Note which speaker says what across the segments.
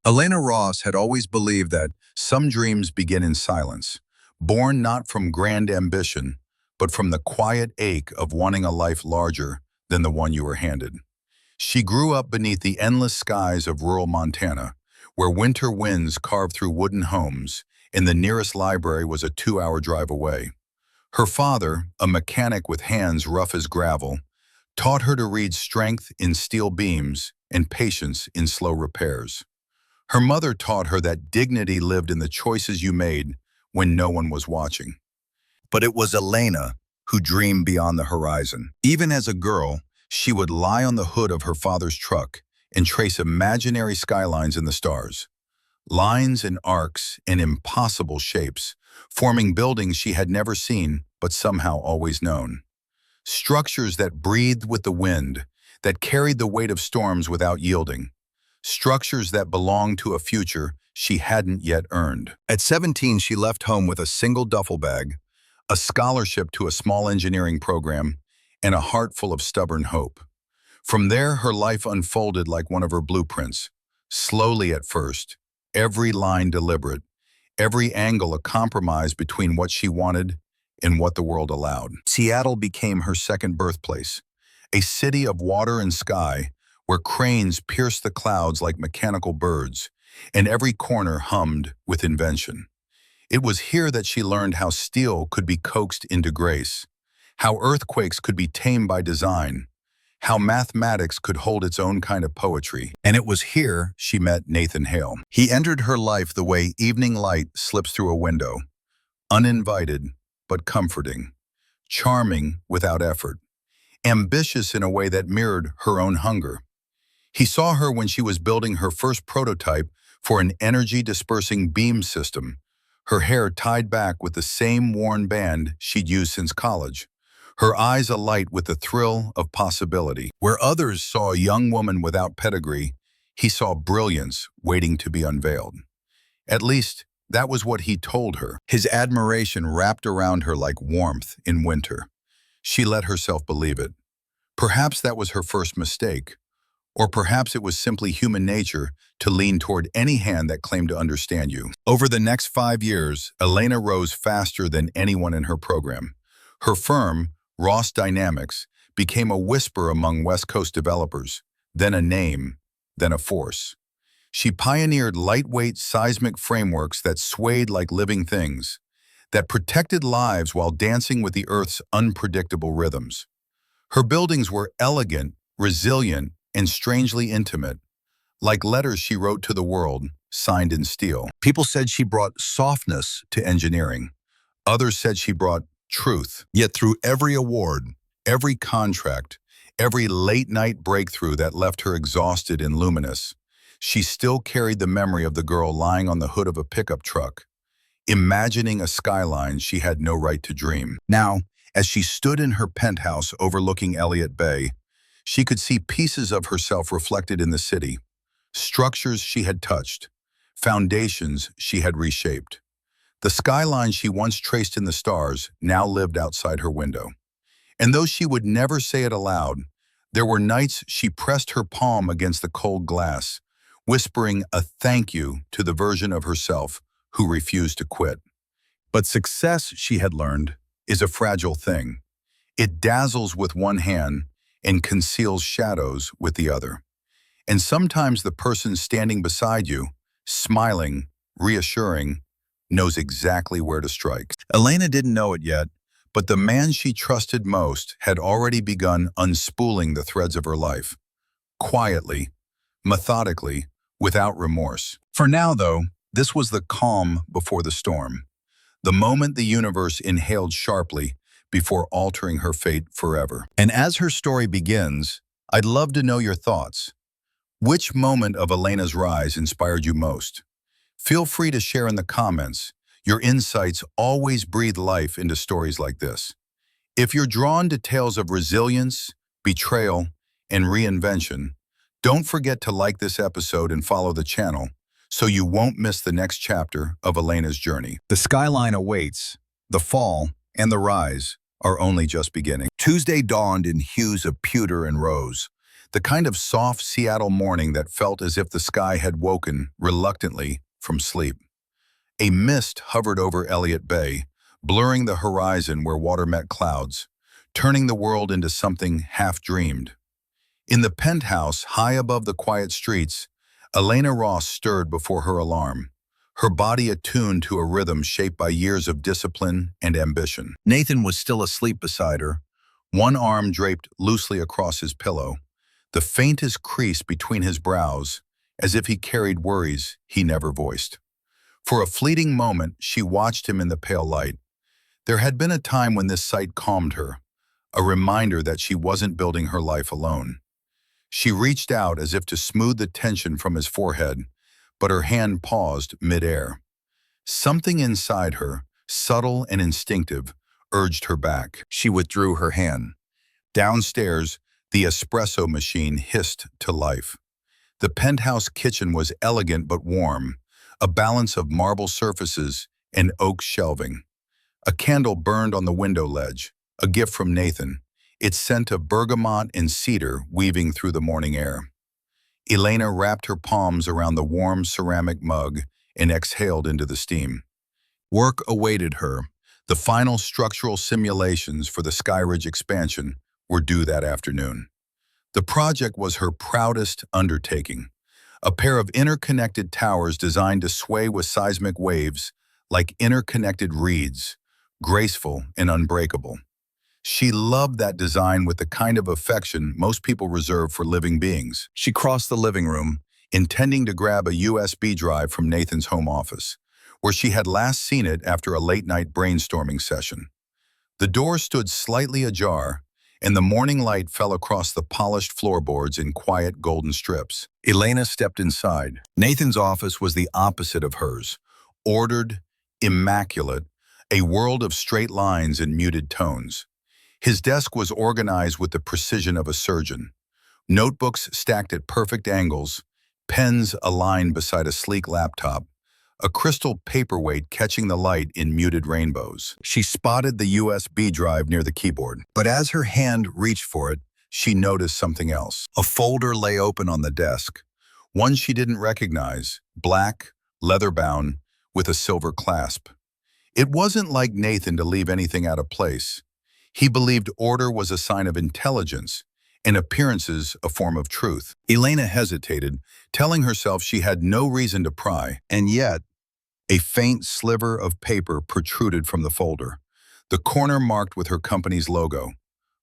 Speaker 1: Elena Ross had always believed that some dreams begin in silence, born not from grand ambition, but from the quiet ache of wanting a life larger than the one you were handed. She grew up beneath the endless skies of rural Montana, where winter winds carved through wooden homes, and the nearest library was a 2-hour drive away. Her father, a mechanic with hands rough as gravel, taught her to read strength in steel beams and patience in slow repairs. Her mother taught her that dignity lived in the choices you made when no one was watching. But it was Elena who dreamed beyond the horizon. Even as a girl, she would lie on the hood of her father's truck and trace imaginary skylines in the stars. Lines and arcs and impossible shapes, forming buildings she had never seen but somehow always known. Structures that breathed with the wind, that carried the weight of storms without yielding. Structures that belonged to a future she hadn't yet earned. At 17, she left home with a single duffel bag, a scholarship to a small engineering program, and a heart full of stubborn hope. From there, her life unfolded like one of her blueprints, slowly at first, every line deliberate, every angle a compromise between what she wanted and what the world allowed. Seattle became her second birthplace, a city of water and sky where cranes pierced the clouds like mechanical birds, and every corner hummed with invention. It was here that she learned how steel could be coaxed into grace, how earthquakes could be tamed by design, how mathematics could hold its own kind of poetry. And it was here she met Nathan Hale. He entered her life the way evening light slips through a window, uninvited but comforting, charming without effort, ambitious in a way that mirrored her own hunger. He saw her when she was building her first prototype for an energy-dispersing beam system, her hair tied back with the same worn band she'd used since college, her eyes alight with the thrill of possibility. Where others saw a young woman without pedigree, he saw brilliance waiting to be unveiled. At least, that was what he told her. His admiration wrapped around her like warmth in winter. She let herself believe it. Perhaps that was her first mistake. Or perhaps it was simply human nature to lean toward any hand that claimed to understand you. Over the next 5 years, Elena rose faster than anyone in her program. Her firm, Ross Dynamics, became a whisper among West Coast developers, then a name, then a force. She pioneered lightweight seismic frameworks that swayed like living things, that protected lives while dancing with the Earth's unpredictable rhythms. Her buildings were elegant, resilient, and strangely intimate, like letters she wrote to the world, signed in steel. People said she brought softness to engineering. Others said she brought truth. Yet through every award, every contract, every late-night breakthrough that left her exhausted and luminous, she still carried the memory of the girl lying on the hood of a pickup truck, imagining a skyline she had no right to dream. Now, as she stood in her penthouse overlooking Elliott Bay, she could see pieces of herself reflected in the city, structures she had touched, foundations she had reshaped. The skyline she once traced in the stars now lived outside her window. And though she would never say it aloud, there were nights she pressed her palm against the cold glass, whispering a thank you to the version of herself who refused to quit. But success, she had learned, is a fragile thing. It dazzles with one hand and conceals shadows with the other. And sometimes the person standing beside you, smiling, reassuring, knows exactly where to strike. Elena didn't know it yet, but the man she trusted most had already begun unspooling the threads of her life. Quietly, methodically, without remorse. For now, though, this was the calm before the storm. The moment the universe inhaled sharply before altering her fate forever. And as her story begins, I'd love to know your thoughts. Which moment of Elena's rise inspired you most? Feel free to share in the comments. Your insights always breathe life into stories like this. If you're drawn to tales of resilience, betrayal, and reinvention, don't forget to like this episode and follow the channel so you won't miss the next chapter of Elena's journey. The skyline awaits. The fall and the rise are only just beginning. Tuesday dawned in hues of pewter and rose. the kind of soft Seattle morning that felt as if the sky had woken, reluctantly, from sleep. A mist hovered over Elliott Bay, blurring the horizon where water met clouds, turning the world into something half-dreamed. In the penthouse, high above the quiet streets, Elena Ross stirred before her alarm, her body attuned to a rhythm shaped by years of discipline and ambition. Nathan was still asleep beside her, one arm draped loosely across his pillow, the faintest crease between his brows, as if he carried worries he never voiced. For a fleeting moment, she watched him in the pale light. There had been a time when this sight calmed her, a reminder that she wasn't building her life alone. She reached out as if to smooth the tension from his forehead, but her hand paused mid-air. Something inside her, subtle and instinctive, urged her back. She withdrew her hand. Downstairs, the espresso machine hissed to life. The penthouse kitchen was elegant but warm, a balance of marble surfaces and oak shelving. A candle burned on the window ledge, a gift from Nathan, its scent of bergamot and cedar weaving through the morning air. Elena wrapped her palms around the warm ceramic mug and exhaled into the steam. Work awaited her. The final structural simulations for the Skyridge expansion were due that afternoon. The project was her proudest undertaking, a pair of interconnected towers designed to sway with seismic waves like interconnected reeds, graceful and unbreakable. She loved that design with the kind of affection most people reserve for living beings. She crossed the living room, intending to grab a USB drive from Nathan's home office, where she had last seen it after a late-night brainstorming session. The door stood slightly ajar, and the morning light fell across the polished floorboards in quiet golden strips. Elena stepped inside. Nathan's office was the opposite of hers, ordered, immaculate, a world of straight lines and muted tones. His desk was organized with the precision of a surgeon. Notebooks stacked at perfect angles, pens aligned beside a sleek laptop, a crystal paperweight catching the light in muted rainbows. She spotted the USB drive near the keyboard, but as her hand reached for it, she noticed something else. A folder lay open on the desk, one she didn't recognize, black, leather-bound, with a silver clasp. It wasn't like Nathan to leave anything out of place. He believed order was a sign of intelligence, and appearances a form of truth. Elena hesitated, telling herself she had no reason to pry, and yet, a faint sliver of paper protruded from the folder, the corner marked with her company's logo.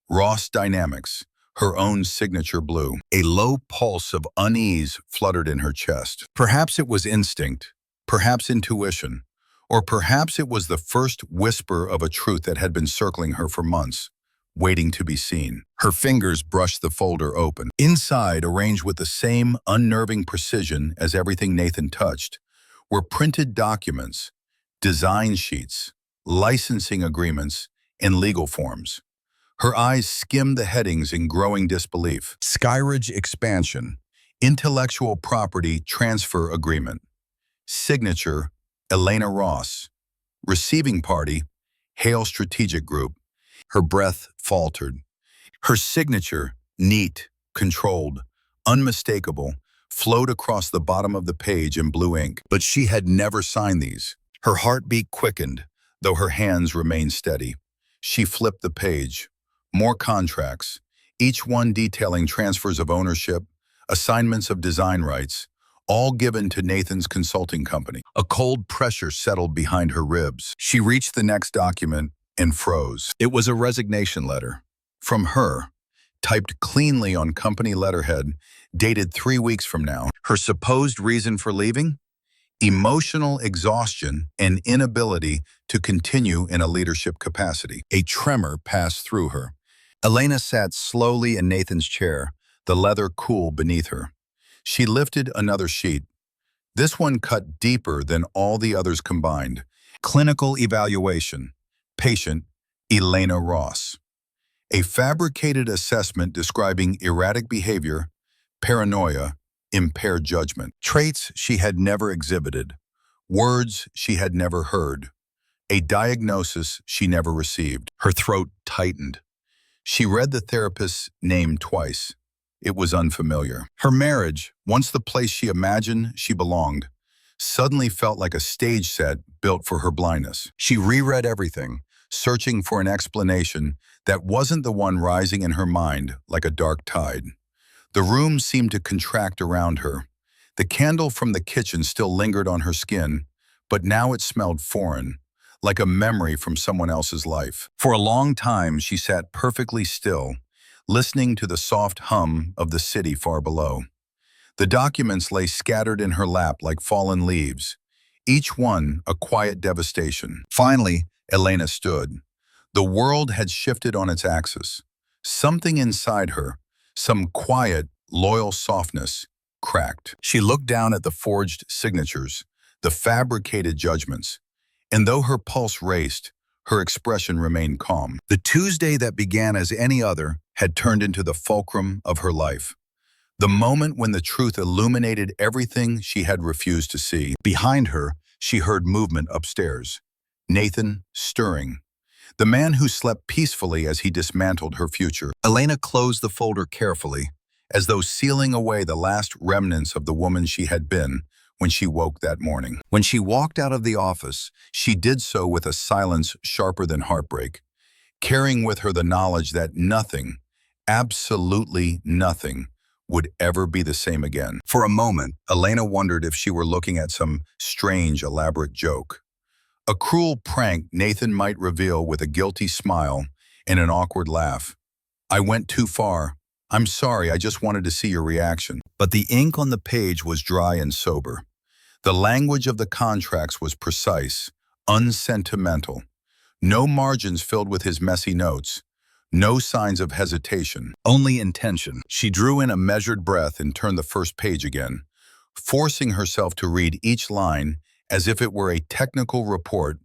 Speaker 1: Ross Dynamics, her own signature blue. A low pulse of unease fluttered in her chest. Perhaps it was instinct, perhaps intuition, or perhaps it was the first whisper of a truth that had been circling her for months, waiting to be seen. Her fingers brushed the folder open. Inside, arranged with the same unnerving precision as everything Nathan touched, were printed documents, design sheets, licensing agreements, and legal forms. Her eyes skimmed the headings in growing disbelief. Skyridge Expansion, Intellectual Property Transfer Agreement, Signature, Elena Ross, Receiving Party, Hale Strategic Group. Her breath faltered. Her signature, neat, controlled, unmistakable, flowed across the bottom of the page in blue ink. But she had never signed these. Her heartbeat quickened, though her hands remained steady. She flipped the page. More contracts, each one detailing transfers of ownership, assignments of design rights, all given to Nathan's consulting company. A cold pressure settled behind her ribs. She reached the next document and froze. It was a resignation letter. From her, typed cleanly on company letterhead, dated 3 weeks from now. Her supposed reason for leaving? Emotional exhaustion and inability to continue in a leadership capacity. A tremor passed through her. Elena sat slowly in Nathan's chair, the leather cool beneath her. She lifted another sheet. This one cut deeper than all the others combined. Clinical evaluation. Patient, Elena Ross. A fabricated assessment describing erratic behavior, paranoia, impaired judgment. Traits she had never exhibited. Words she had never heard. A diagnosis she never received. Her throat tightened. She read the therapist's name twice. It was unfamiliar. Her marriage, once the place she imagined she belonged, suddenly felt like a stage set built for her blindness. She reread everything, searching for an explanation that wasn't the one rising in her mind like a dark tide. The room seemed to contract around her. The candle from the kitchen still lingered on her skin, but now it smelled foreign, like a memory from someone else's life. For a long time, she sat perfectly still, listening to the soft hum of the city far below. The documents lay scattered in her lap like fallen leaves, each one a quiet devastation. Finally, Elena stood. The world had shifted on its axis. Something inside her, some quiet, loyal softness, cracked. She looked down at the forged signatures, the fabricated judgments, and though her pulse raced, her expression remained calm. The Tuesday that began as any other had turned into the fulcrum of her life. The moment when the truth illuminated everything she had refused to see. Behind her, she heard movement upstairs. Nathan stirring. The man who slept peacefully as he dismantled her future. Elena closed the folder carefully, as though sealing away the last remnants of the woman she had been when she woke that morning. When she walked out of the office, she did so with a silence sharper than heartbreak, carrying with her the knowledge that nothing, absolutely nothing, would ever be the same again. For a moment, Elena wondered if she were looking at some strange, elaborate joke. A cruel prank Nathan might reveal with a guilty smile and an awkward laugh. "I went too far. I'm sorry, I just wanted to see your reaction." But the ink on the page was dry and sober. The language of the contracts was precise, unsentimental. No margins filled with his messy notes. No signs of hesitation, only intention. She drew in a measured breath and turned the first page again, forcing herself to read each line as if it were a technical report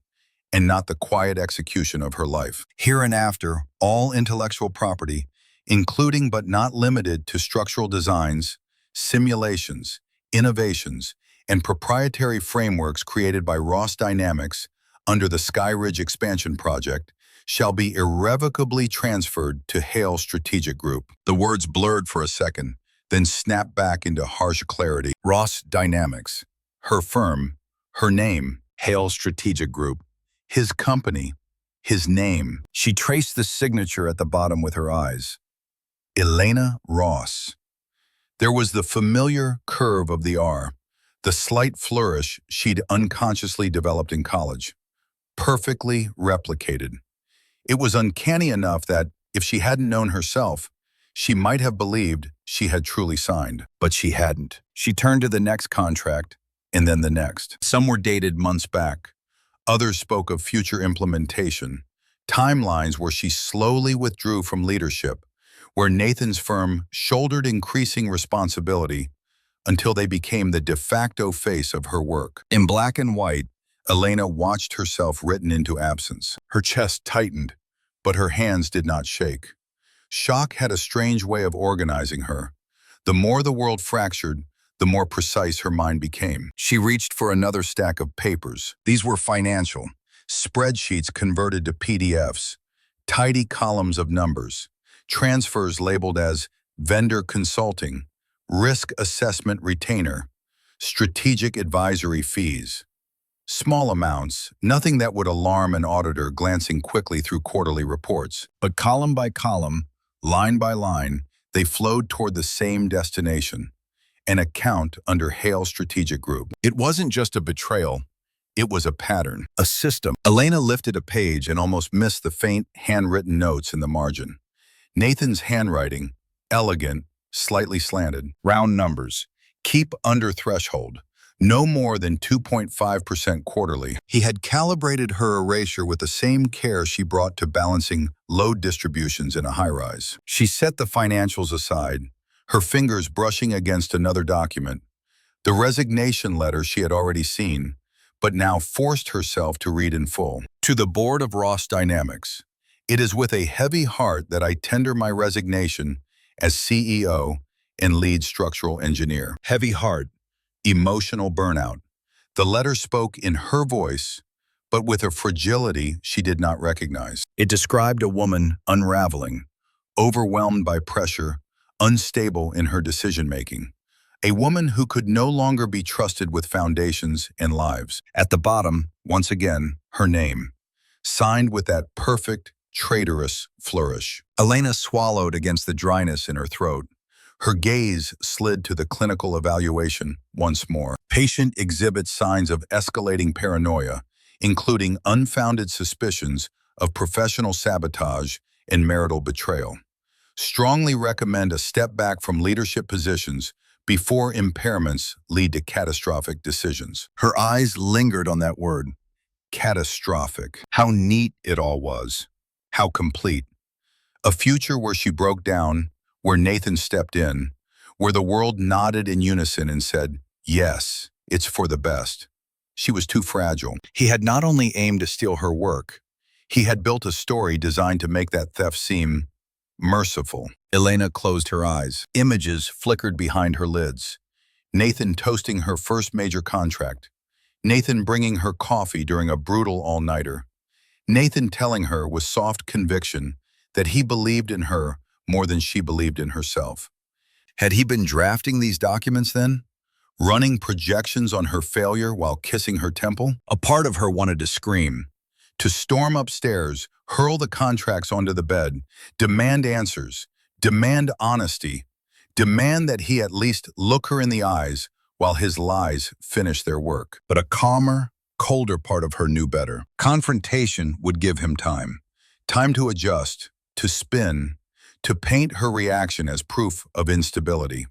Speaker 1: and not the quiet execution of her life. Hereinafter, all intellectual property, including but not limited to structural designs, simulations, innovations, and proprietary frameworks created by Ross Dynamics under the Skyridge expansion project, shall be irrevocably transferred to Hale Strategic Group. The words blurred for a second, then snapped back into harsh clarity. Ross Dynamics, her firm, her name, Hale Strategic Group, his company, his name. She traced the signature at the bottom with her eyes. Elena Ross. There was the familiar curve of the R, the slight flourish she'd unconsciously developed in college, perfectly replicated. It was uncanny enough that, if she hadn't known herself, she might have believed she had truly signed. But she hadn't. She turned to the next contract, and then the next. Some were dated months back. Others spoke of future implementation, timelines where she slowly withdrew from leadership, where Nathan's firm shouldered increasing responsibility until they became the de facto face of her work. In black and white, Elena watched herself written into absence. Her chest tightened, but her hands did not shake. Shock had a strange way of organizing her. The more the world fractured, the more precise her mind became. She reached for another stack of papers. These were financial, spreadsheets converted to PDFs, tidy columns of numbers, transfers labeled as vendor consulting, risk assessment retainer, strategic advisory fees. Small amounts, nothing that would alarm an auditor glancing quickly through quarterly reports. But column by column, line by line, they flowed toward the same destination, an account under Hale Strategic Group. It wasn't just a betrayal, it was a pattern, a system. Elena lifted a page and almost missed the faint handwritten notes in the margin. Nathan's handwriting, elegant, slightly slanted. Round numbers. Keep under threshold. No more than 2.5% quarterly. He had calibrated her erasure with the same care she brought to balancing load distributions in a high-rise. She set the financials aside, her fingers brushing against another document, the resignation letter she had already seen, but now forced herself to read in full. To the board of Ross Dynamics, it is with a heavy heart that I tender my resignation as CEO and lead structural engineer. Heavy heart. Emotional burnout. The letter spoke in her voice, but with a fragility she did not recognize. It described a woman unraveling, overwhelmed by pressure, unstable in her decision-making, a woman who could no longer be trusted with foundations and lives. At the bottom, once again, her name, signed with that perfect, traitorous flourish. Elena swallowed against the dryness in her throat. Her gaze slid to the clinical evaluation once more. Patient exhibits signs of escalating paranoia, including unfounded suspicions of professional sabotage and marital betrayal. Strongly recommend a step back from leadership positions before impairments lead to catastrophic decisions. Her eyes lingered on that word, catastrophic. How neat it all was. How complete. A future where she broke down, where Nathan stepped in, where the world nodded in unison and said, yes, it's for the best. She was too fragile. He had not only aimed to steal her work, he had built a story designed to make that theft seem merciful. Elena closed her eyes. Images flickered behind her lids. Nathan toasting her first major contract. Nathan bringing her coffee during a brutal all-nighter. Nathan telling her with soft conviction that he believed in her more than she believed in herself. Had he been drafting these documents then? Running projections on her failure while kissing her temple? A part of her wanted to scream, to storm upstairs, hurl the contracts onto the bed, demand answers, demand honesty, demand that he at least look her in the eyes while his lies finished their work. But a calmer, colder part of her knew better. Confrontation would give him time. Time to adjust, to spin, to paint her reaction as proof of instability.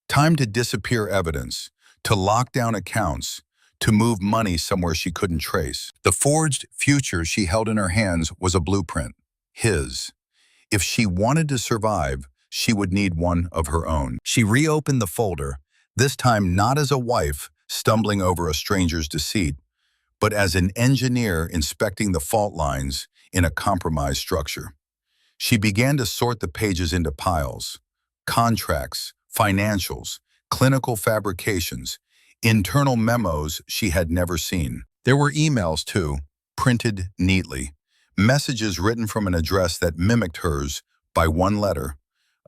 Speaker 1: Time to disappear evidence, to lock down accounts, to move money somewhere she couldn't trace. The forged future she held in her hands was a blueprint, his. If she wanted to survive, she would need one of her own. She reopened the folder, this time not as a wife stumbling over a stranger's deceit, but as an engineer inspecting the fault lines in a compromised structure. She began to sort the pages into piles, contracts, financials, clinical fabrications, internal memos she had never seen. There were emails too, printed neatly, messages written from an address that mimicked hers by one letter,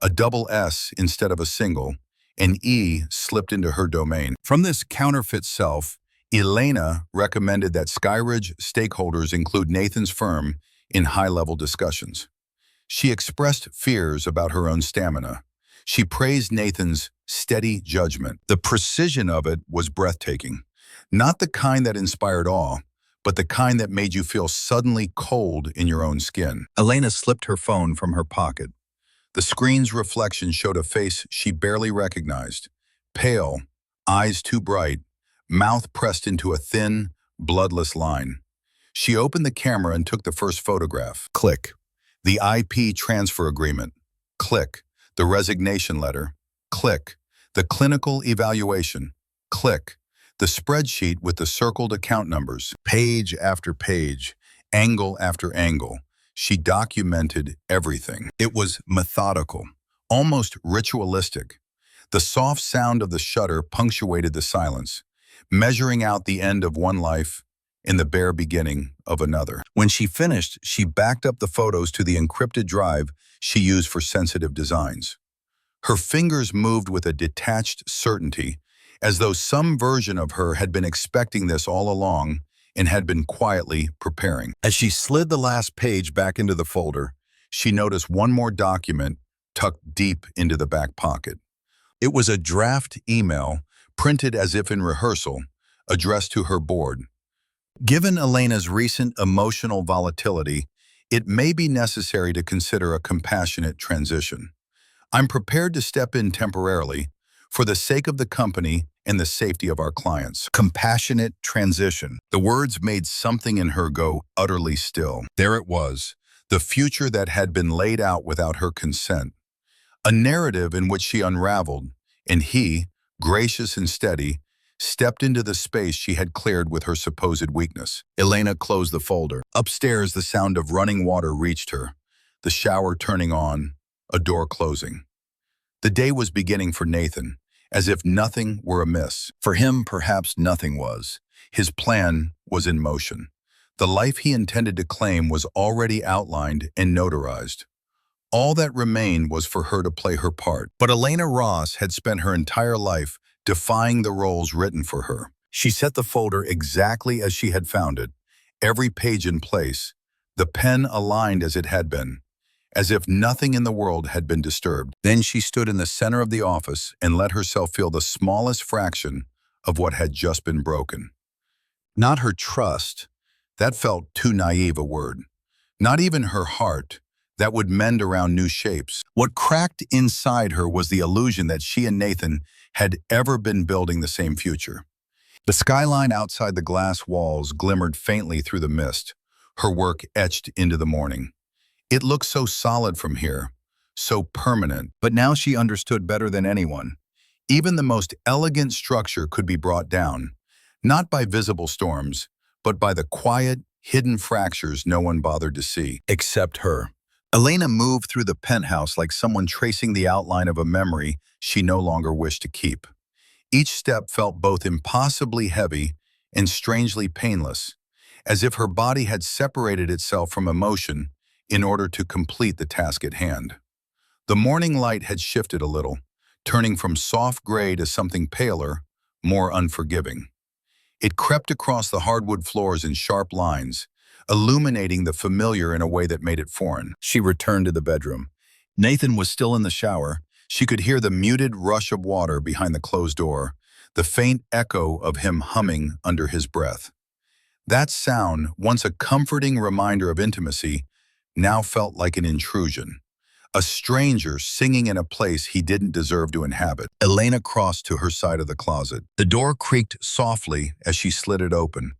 Speaker 1: a double S instead of a single, an E slipped into her domain. From this counterfeit self, Elena recommended that Skyridge stakeholders include Nathan's firm in high-level discussions. She expressed fears about her own stamina. She praised Nathan's steady judgment. The precision of it was breathtaking. Not the kind that inspired awe, but the kind that made you feel suddenly cold in your own skin. Elena slipped her phone from her pocket. The screen's reflection showed a face she barely recognized. Pale, eyes too bright, mouth pressed into a thin, bloodless line. She opened the camera and took the first photograph. Click. The IP transfer agreement. Click. The resignation letter. Click. The clinical evaluation. Click. The spreadsheet with the circled account numbers. Page after page, angle after angle. She documented everything. It was methodical, almost ritualistic. The soft sound of the shutter punctuated the silence, measuring out the end of one life and the bare beginning of another. When she finished, she backed up the photos to the encrypted drive she used for sensitive designs. Her fingers moved with a detached certainty, as though some version of her had been expecting this all along and had been quietly preparing. As she slid the last page back into the folder, she noticed one more document tucked deep into the back pocket. It was a draft email, printed as if in rehearsal, addressed to her board. Given Elena's recent emotional volatility, it may be necessary to consider a compassionate transition. I'm prepared to step in temporarily for the sake of the company and the safety of our clients. Compassionate transition. The words made something in her go utterly still. There it was, the future that had been laid out without her consent. A narrative in which she unraveled, and he, gracious and steady, stepped into the space she had cleared with her supposed weakness. Elena closed the folder. Upstairs, the sound of running water reached her, the shower turning on, a door closing. The day was beginning for Nathan, as if nothing were amiss. For him, perhaps nothing was. His plan was in motion. The life he intended to claim was already outlined and notarized. All that remained was for her to play her part. But Elena Ross had spent her entire life defying the roles written for her. She set the folder exactly as she had found it, every page in place, the pen aligned as it had been, as if nothing in the world had been disturbed. Then she stood in the center of the office and let herself feel the smallest fraction of what had just been broken. Not her trust, that felt too naive a word. Not even her heart, that would mend around new shapes. What cracked inside her was the illusion that she and Nathan had ever been building the same future. The skyline outside the glass walls glimmered faintly through the mist, her work etched into the morning. It looked so solid from here, so permanent, but now she understood better than anyone. Even the most elegant structure could be brought down, not by visible storms, but by the quiet, hidden fractures no one bothered to see, except her. Elena moved through the penthouse like someone tracing the outline of a memory she no longer wished to keep. Each step felt both impossibly heavy and strangely painless, as if her body had separated itself from emotion in order to complete the task at hand. The morning light had shifted a little, turning from soft gray to something paler, more unforgiving. It crept across the hardwood floors in sharp lines, illuminating the familiar in a way that made it foreign. She returned to the bedroom. Nathan was still in the shower. She could hear the muted rush of water behind the closed door, the faint echo of him humming under his breath. That sound, once a comforting reminder of intimacy, now felt like an intrusion. A stranger singing in a place he didn't deserve to inhabit. Elena crossed to her side of the closet. The door creaked softly as she slid it open,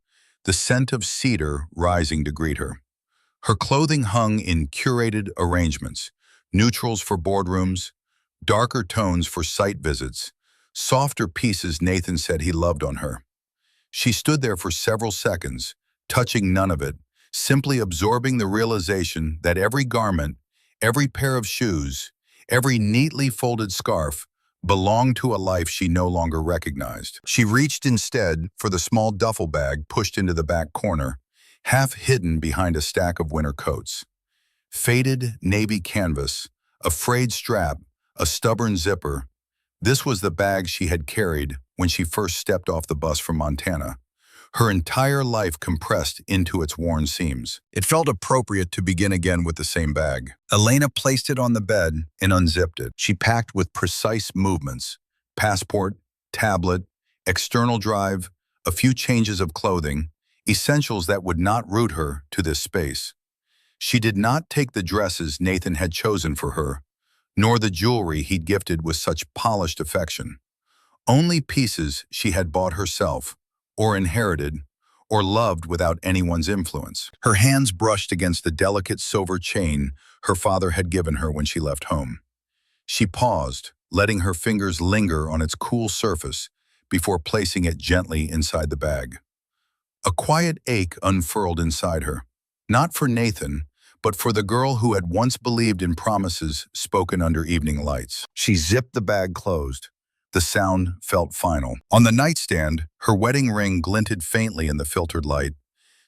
Speaker 1: the scent of cedar rising to greet her. Her clothing hung in curated arrangements, neutrals for boardrooms, darker tones for site visits, softer pieces Nathan said he loved on her. She stood there for several seconds, touching none of it, simply absorbing the realization that every garment, every pair of shoes, every neatly folded scarf belonged to a life she no longer recognized. She reached instead for the small duffel bag pushed into the back corner, half hidden behind a stack of winter coats. Faded navy canvas, a frayed strap, a stubborn zipper. This was the bag she had carried when she first stepped off the bus from Montana, her entire life compressed into its worn seams. It felt appropriate to begin again with the same bag. Elena placed it on the bed and unzipped it. She packed with precise movements: passport, tablet, external drive, a few changes of clothing, essentials that would not root her to this space. She did not take the dresses Nathan had chosen for her, nor the jewelry he'd gifted with such polished affection. Only pieces she had bought herself, or inherited, or loved without anyone's influence. Her hands brushed against the delicate silver chain her father had given her when she left home. She paused, letting her fingers linger on its cool surface before placing it gently inside the bag. A quiet ache unfurled inside her, not for Nathan, but for the girl who had once believed in promises spoken under evening lights. She zipped the bag closed. The sound felt final. On the nightstand, her wedding ring glinted faintly in the filtered light.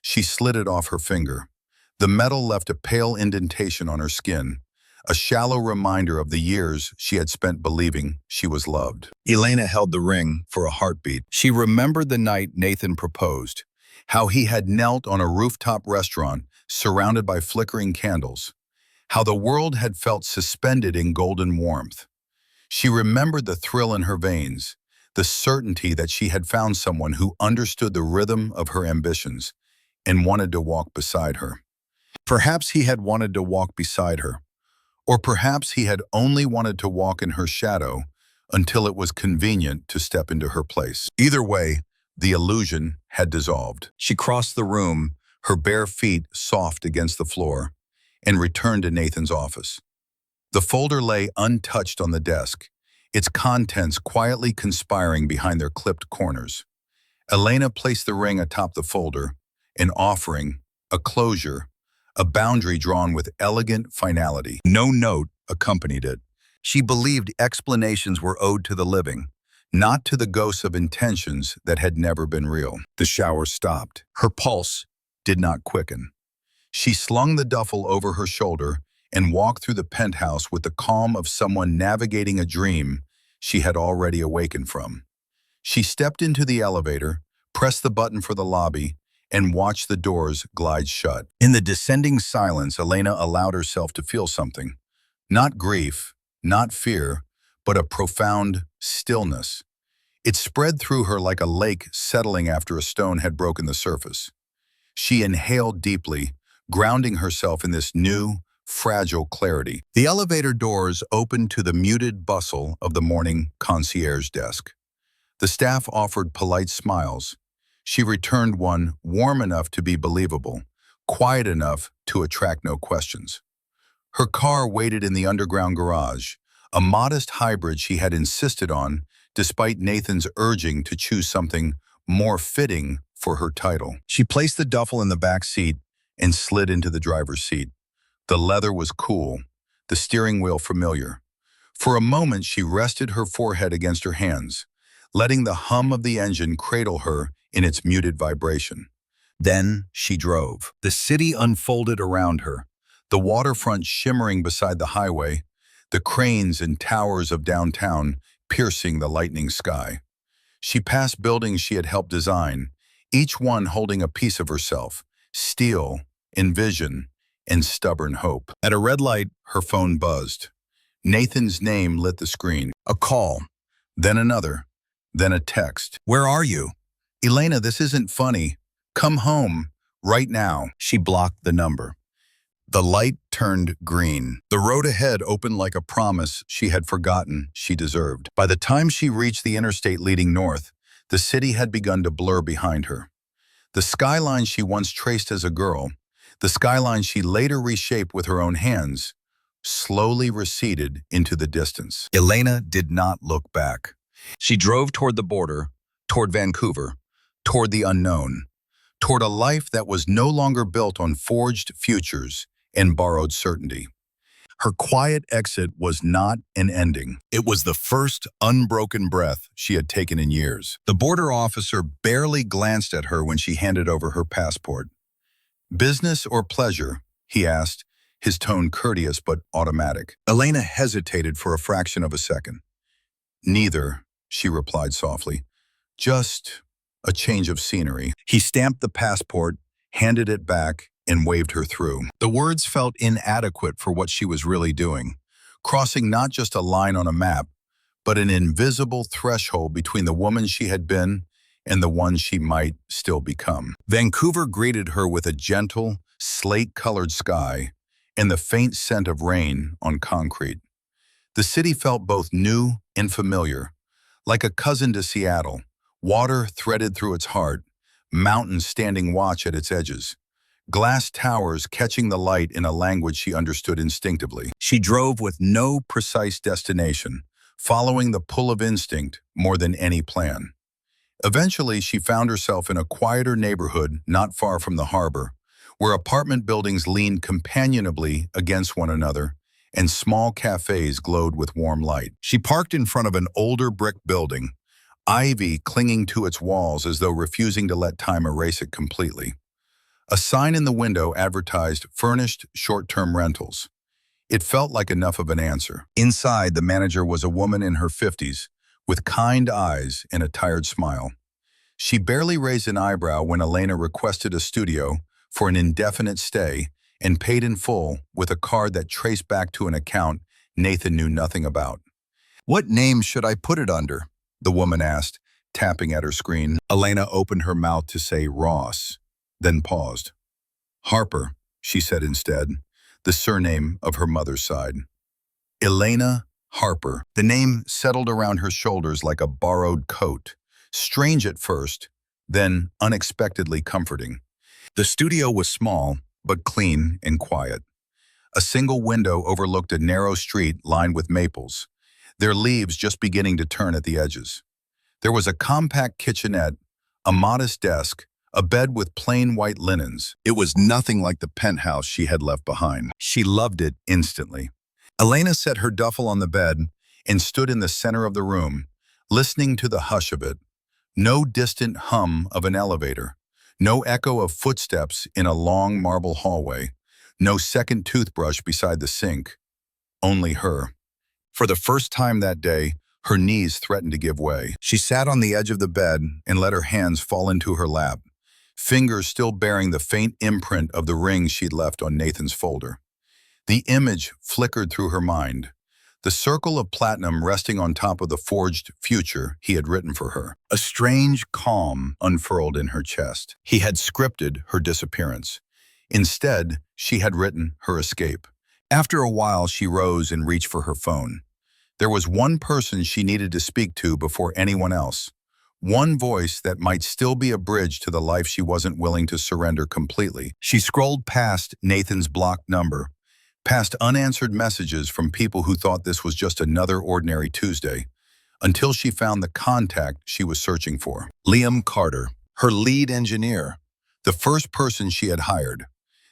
Speaker 1: She slid it off her finger. The metal left a pale indentation on her skin, a shallow reminder of the years she had spent believing she was loved. Elena held the ring for a heartbeat. She remembered the night Nathan proposed, how he had knelt on a rooftop restaurant surrounded by flickering candles, how the world had felt suspended in golden warmth. She remembered the thrill in her veins, the certainty that she had found someone who understood the rhythm of her ambitions and wanted to walk beside her. Perhaps he had wanted to walk beside her, or perhaps he had only wanted to walk in her shadow until it was convenient to step into her place. Either way, the illusion had dissolved. She crossed the room, her bare feet soft against the floor, and returned to Nathan's office. The folder lay untouched on the desk, its contents quietly conspiring behind their clipped corners. Elena placed the ring atop the folder, an offering, a closure, a boundary drawn with elegant finality. No note accompanied it. She believed explanations were owed to the living, not to the ghosts of intentions that had never been real. The shower stopped. Her pulse did not quicken. She slung the duffel over her shoulder and walked through the penthouse with the calm of someone navigating a dream she had already awakened from. She stepped into the elevator, pressed the button for the lobby, and watched the doors glide shut. In the descending silence, Elena allowed herself to feel something. Not grief, not fear, but a profound stillness. It spread through her like a lake settling after a stone had broken the surface. She inhaled deeply, grounding herself in this new, fragile clarity. The elevator doors opened to the muted bustle of the morning concierge desk. The staff offered polite smiles. She returned one warm enough to be believable, quiet enough to attract no questions. Her car waited in the underground garage, a modest hybrid she had insisted on, despite Nathan's urging to choose something more fitting for her title. She placed the duffel in the back seat and slid into the driver's seat. The leather was cool, the steering wheel familiar. For a moment, she rested her forehead against her hands, letting the hum of the engine cradle her in its muted vibration. Then she drove. The city unfolded around her, the waterfront shimmering beside the highway, the cranes and towers of downtown piercing the lightning sky. She passed buildings she had helped design, each one holding a piece of herself, steel, envision, and stubborn hope. At a red light, her phone buzzed. Nathan's name lit the screen. A call, then another, then a text. "Where are you?" "Elena, this isn't funny. Come home, right now." She blocked the number. The light turned green. The road ahead opened like a promise she had forgotten she deserved. By the time she reached the interstate leading north, the city had begun to blur behind her. The skyline she once traced as a girl, the skyline she later reshaped with her own hands, slowly receded into the distance. Elena did not look back. She drove toward the border, toward Vancouver, toward the unknown, toward a life that was no longer built on forged futures and borrowed certainty. Her quiet exit was not an ending. It was the first unbroken breath she had taken in years. The border officer barely glanced at her when she handed over her passport. "Business or pleasure?" he asked, his tone courteous but automatic. Elena hesitated for a fraction of a second. "Neither," she replied softly. "Just a change of scenery." He stamped the passport, handed it back, and waved her through. The words felt inadequate for what she was really doing, crossing not just a line on a map, but an invisible threshold between the woman she had been and the one she might still become. Vancouver greeted her with a gentle, slate-colored sky and the faint scent of rain on concrete. The city felt both new and familiar, like a cousin to Seattle, water threaded through its heart, mountains standing watch at its edges, glass towers catching the light in a language she understood instinctively. She drove with no precise destination, following the pull of instinct more than any plan. Eventually, she found herself in a quieter neighborhood not far from the harbor, where apartment buildings leaned companionably against one another and small cafes glowed with warm light. She parked in front of an older brick building, ivy clinging to its walls as though refusing to let time erase it completely. A sign in the window advertised furnished short-term rentals. It felt like enough of an answer. Inside, the manager was a woman in her 50s, with kind eyes and a tired smile. She barely raised an eyebrow when Elena requested a studio for an indefinite stay and paid in full with a card that traced back to an account Nathan knew nothing about. "What name should I put it under?" the woman asked, tapping at her screen. Elena opened her mouth to say Ross, then paused. "Harper," she said instead, the surname of her mother's side. Elena Harper. The name settled around her shoulders like a borrowed coat, strange at first, then unexpectedly comforting. The studio was small, but clean and quiet. A single window overlooked a narrow street lined with maples, their leaves just beginning to turn at the edges. There was a compact kitchenette, a modest desk, a bed with plain white linens. It was nothing like the penthouse she had left behind. She loved it instantly. Elena set her duffel on the bed and stood in the center of the room, listening to the hush of it. No distant hum of an elevator, no echo of footsteps in a long marble hallway, No second toothbrush beside the sink, only her. For the first time that day, her knees threatened to give way. She sat on the edge of the bed and let her hands fall into her lap, fingers still bearing the faint imprint of the ring she'd left on Nathan's folder. The image flickered through her mind, the circle of platinum resting on top of the forged future he had written for her. A strange calm unfurled in her chest. He had scripted her disappearance. Instead, she had written her escape. After a while, she rose and reached for her phone. There was one person she needed to speak to before anyone else. One voice that might still be a bridge to the life she wasn't willing to surrender completely. She scrolled past Nathan's blocked number, past unanswered messages from people who thought this was just another ordinary Tuesday, until she found the contact she was searching for. Liam Carter, her lead engineer, the first person she had hired,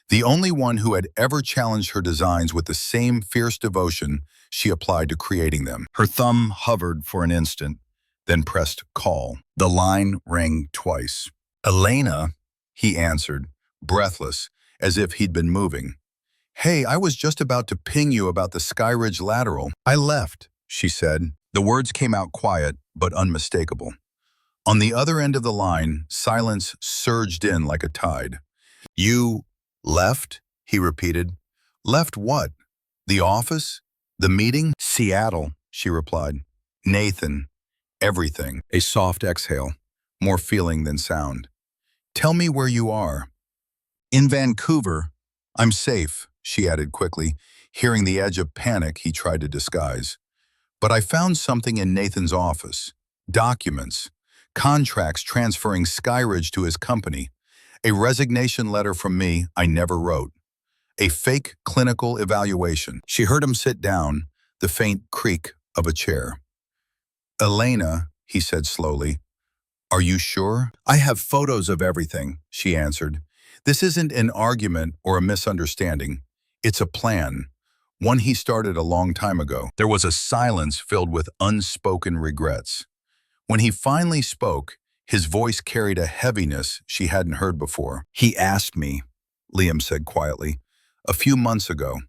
Speaker 1: the only one who had ever challenged her designs with the same fierce devotion she applied to creating them. Her thumb hovered for an instant, then pressed call. The line rang twice. "Elena," he answered, breathless, as if he'd been moving. "Hey, I was just about to ping you about the Skyridge lateral." "I left," she said. The words came out quiet, but unmistakable. On the other end of the line, silence surged in like a tide. "You left?" he repeated. "Left what? The office? The meeting?" "Seattle," she replied. "Nathan. Everything." A soft exhale, more feeling than sound. "Tell me where you are." "In Vancouver. I'm safe," she added quickly, hearing the edge of panic he tried to disguise. "But I found something in Nathan's office. Documents. Contracts transferring Skyridge to his company. A resignation letter from me I never wrote. A fake clinical evaluation." She heard him sit down, the faint creak of a chair. "Elena," he said slowly, "are you sure?" "I have photos of everything," she answered. "This isn't an argument or a misunderstanding. It's a plan, one he started a long time ago." There was a silence filled with unspoken regrets. When he finally spoke, his voice carried a heaviness she hadn't heard before. "He asked me," Liam said quietly, "a few months ago.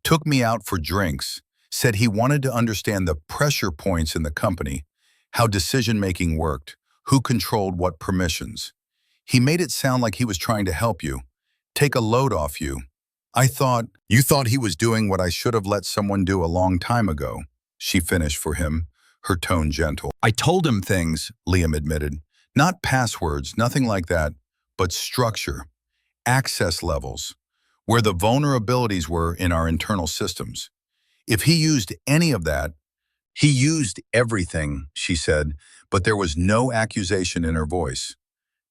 Speaker 1: Took me out for drinks, said he wanted to understand the pressure points in the company, how decision-making worked, who controlled what permissions. He made it sound like he was trying to help you, take a load off you. I thought, you thought he was doing what I should have let someone do a long time ago," she finished for him, her tone gentle. "I told him things," Liam admitted. "Not passwords, nothing like that, but structure, access levels, where the vulnerabilities were in our internal systems. If he used any of that, he used everything," she said, but there was no accusation in her voice.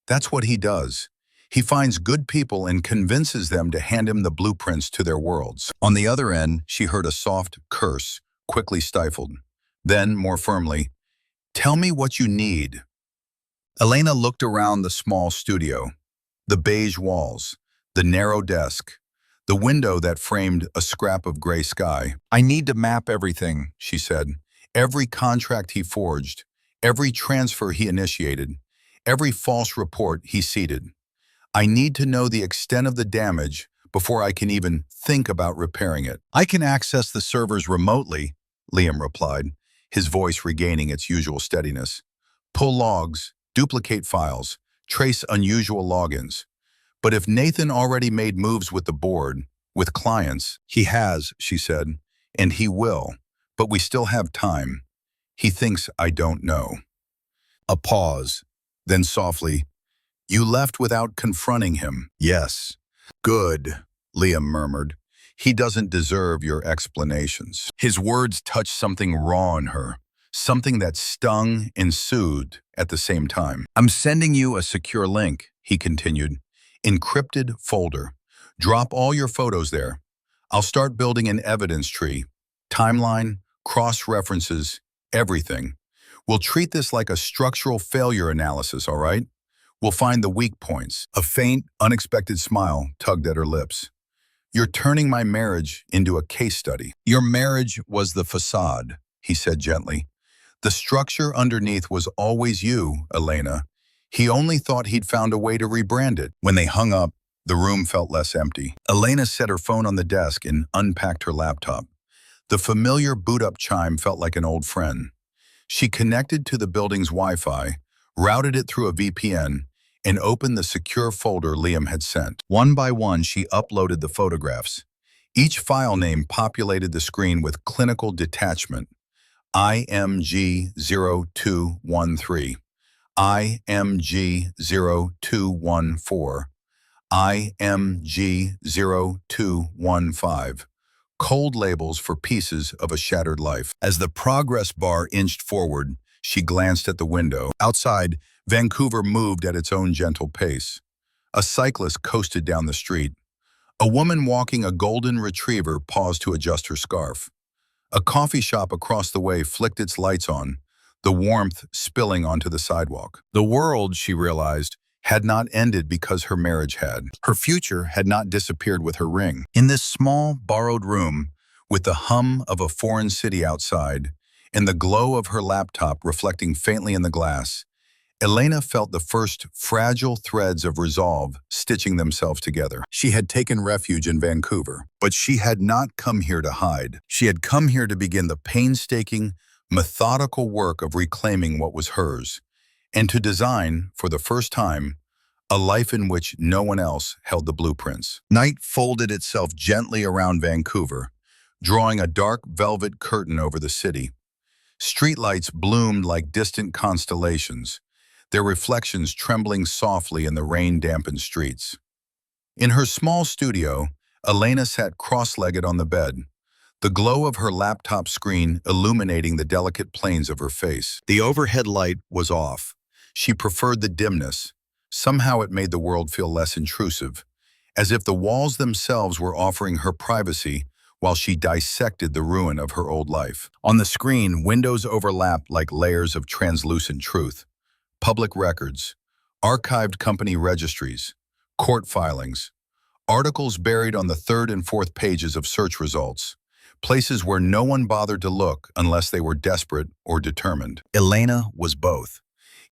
Speaker 1: "That's what he does. He finds good people and convinces them to hand him the blueprints to their worlds." On the other end, she heard a soft curse, quickly stifled. Then, more firmly, "Tell me what you need." Elena looked around the small studio, the beige walls, the narrow desk, the window that framed a scrap of gray sky. "I need to map everything," she said. "Every contract he forged, every transfer he initiated, every false report he seeded. I need to know the extent of the damage before I can even think about repairing it." "I can access the servers remotely," Liam replied, his voice regaining its usual steadiness. "Pull logs, duplicate files, trace unusual logins. But if Nathan already made moves with the board, with clients—" "He has," she said, "and he will, but we still have time. He thinks I don't know." A pause, then softly, "You left without confronting him." "Yes." "Good," Liam murmured. "He doesn't deserve your explanations." His words touched something raw in her, something that stung and soothed at the same time. "I'm sending you a secure link," he continued. "Encrypted folder. Drop all your photos there. I'll start building an evidence tree. Timeline, cross-references, everything. We'll treat this like a structural failure analysis, all right? We'll find the weak points." A faint, unexpected smile tugged at her lips. "You're turning my marriage into a case study." "Your marriage was the facade," he said gently. "The structure underneath was always you, Elena. He only thought he'd found a way to rebrand it." When they hung up, The room felt less empty. Elena set her phone on the desk and unpacked her laptop. The familiar boot-up chime felt like an old friend. She connected to the building's Wi-Fi, routed it through a VPN, and opened the secure folder Liam had sent. One by one, she uploaded the photographs. Each file name populated the screen with clinical detachment. IMG0213, IMG0214, IMG0215. Cold labels for pieces of a shattered life. As the progress bar inched forward, she glanced at the window. Outside, Vancouver moved at its own gentle pace. A cyclist coasted down the street. A woman walking a golden retriever paused to adjust her scarf. A coffee shop across the way flicked its lights on, the warmth spilling onto the sidewalk. The world, she realized, had not ended because her marriage had. Her future had not disappeared with her ring. In this small, borrowed room, with the hum of a foreign city outside, and the glow of her laptop reflecting faintly in the glass, Elena felt the first fragile threads of resolve stitching themselves together. She had taken refuge in Vancouver, but she had not come here to hide. She had come here to begin the painstaking, methodical work of reclaiming what was hers, and to design, for the first time, a life in which no one else held the blueprints. Night folded itself gently around Vancouver, drawing a dark velvet curtain over the city. Streetlights bloomed like distant constellations, their reflections trembling softly in the rain-dampened streets. In her small studio, Elena sat cross-legged on the bed, the glow of her laptop screen illuminating the delicate planes of her face. The overhead light was off. She preferred the dimness. Somehow it made the world feel less intrusive, as if the walls themselves were offering her privacy while she dissected the ruin of her old life. On the screen, windows overlapped like layers of translucent truth. Public records, archived company registries, court filings, articles buried on the third and fourth pages of search results, places where no one bothered to look unless they were desperate or determined. Elena was both.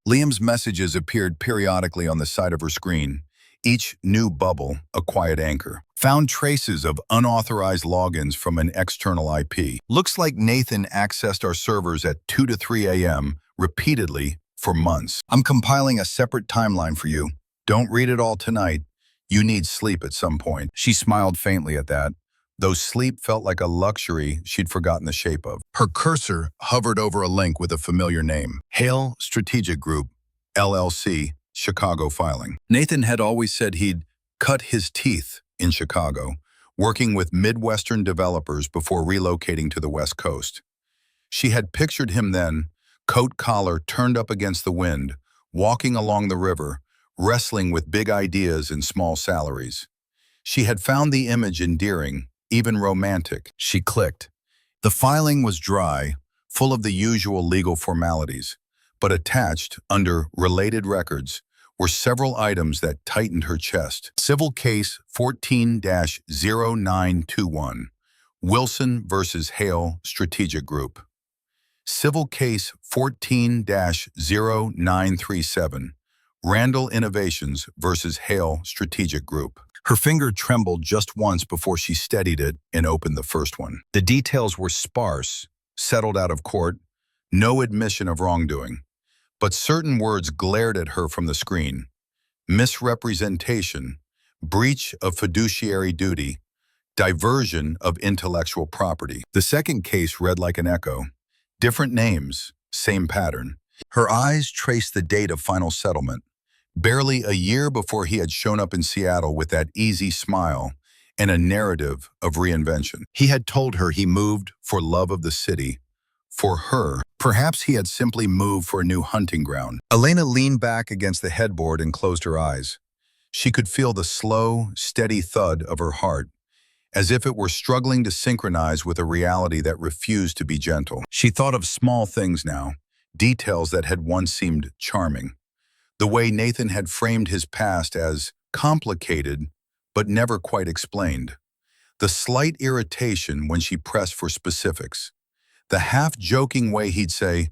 Speaker 1: Liam's messages appeared periodically on the side of her screen, each new bubble a quiet anchor. Found traces of unauthorized logins from an external IP. Looks like Nathan accessed our servers at 2 to 3 a.m. repeatedly for months. I'm compiling a separate timeline for you. Don't read it all tonight. You need sleep at some point. She smiled faintly at that, though sleep felt like a luxury she'd forgotten the shape of. Her cursor hovered over a link with a familiar name. Hale Strategic Group, LLC, Chicago filing. Nathan had always said he'd cut his teeth in Chicago, working with Midwestern developers before relocating to the West Coast. She had pictured him then, coat collar turned up against the wind, walking along the river, wrestling with big ideas and small salaries. She had found the image endearing, even romantic. She clicked. The filing was dry, full of the usual legal formalities, but attached, under related records, were several items that tightened her chest. Civil Case 14-0921, Wilson versus Hale Strategic Group. Civil Case 14-0937, Randall Innovations versus Hale Strategic Group. Her finger trembled just once before she steadied it and opened the first one. The details were sparse, settled out of court, no admission of wrongdoing. But certain words glared at her from the screen. Misrepresentation, breach of fiduciary duty, diversion of intellectual property. The second case read like an echo. Different names, same pattern. Her eyes traced the date of final settlement. Barely a year before he had shown up in Seattle with that easy smile and a narrative of reinvention. He had told her he moved for love of the city. For her, perhaps he had simply moved for a new hunting ground. Elena leaned back against the headboard and closed her eyes. She could feel the slow, steady thud of her heart, as if it were struggling to synchronize with a reality that refused to be gentle. She thought of small things now, details that had once seemed charming. The way Nathan had framed his past as complicated, but never quite explained. The slight irritation when she pressed for specifics. The half-joking way he'd say,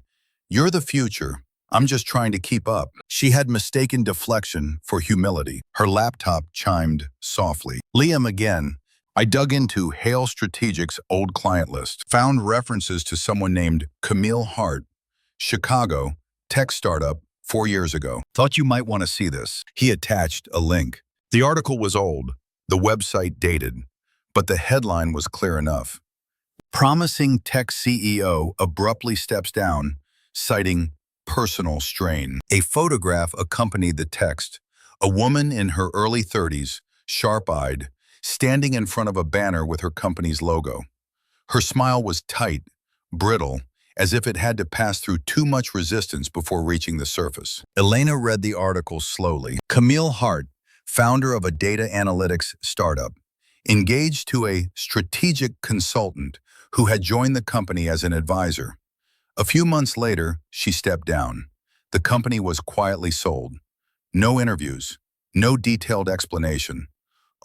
Speaker 1: "You're the future, I'm just trying to keep up. She had mistaken deflection for humility. Her laptop chimed softly. Liam again. I dug into Hale Strategic's old client list, found references to someone named Camille Hart, Chicago, tech startup, 4 years ago. Thought you might want to see this. He attached a link. The article was old, the website dated, but the headline was clear enough. Promising tech CEO abruptly steps down, citing personal strain. A photograph accompanied the text. A woman in her early 30s, sharp-eyed, standing in front of a banner with her company's logo. Her smile was tight, brittle, as if it had to pass through too much resistance before reaching the surface. Elena read the article slowly. Camille Hart, founder of a data analytics startup, engaged to a strategic consultant who had joined the company as an advisor. A few months later, she stepped down. The company was quietly sold. No interviews, no detailed explanation,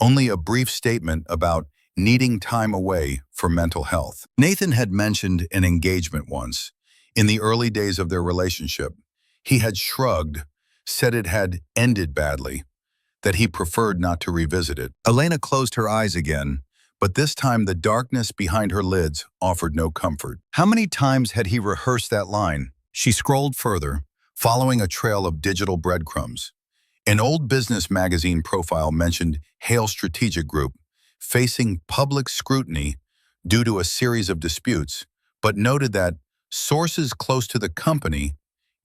Speaker 1: only a brief statement about needing time away for mental health. Nathan had mentioned an engagement once. In the early days of their relationship, he had shrugged, said it had ended badly, that he preferred not to revisit it. Elena closed her eyes again, but this time the darkness behind her lids offered no comfort. How many times had he rehearsed that line? She scrolled further, following a trail of digital breadcrumbs. An old business magazine profile mentioned Hale Strategic Group facing public scrutiny due to a series of disputes, but noted that sources close to the company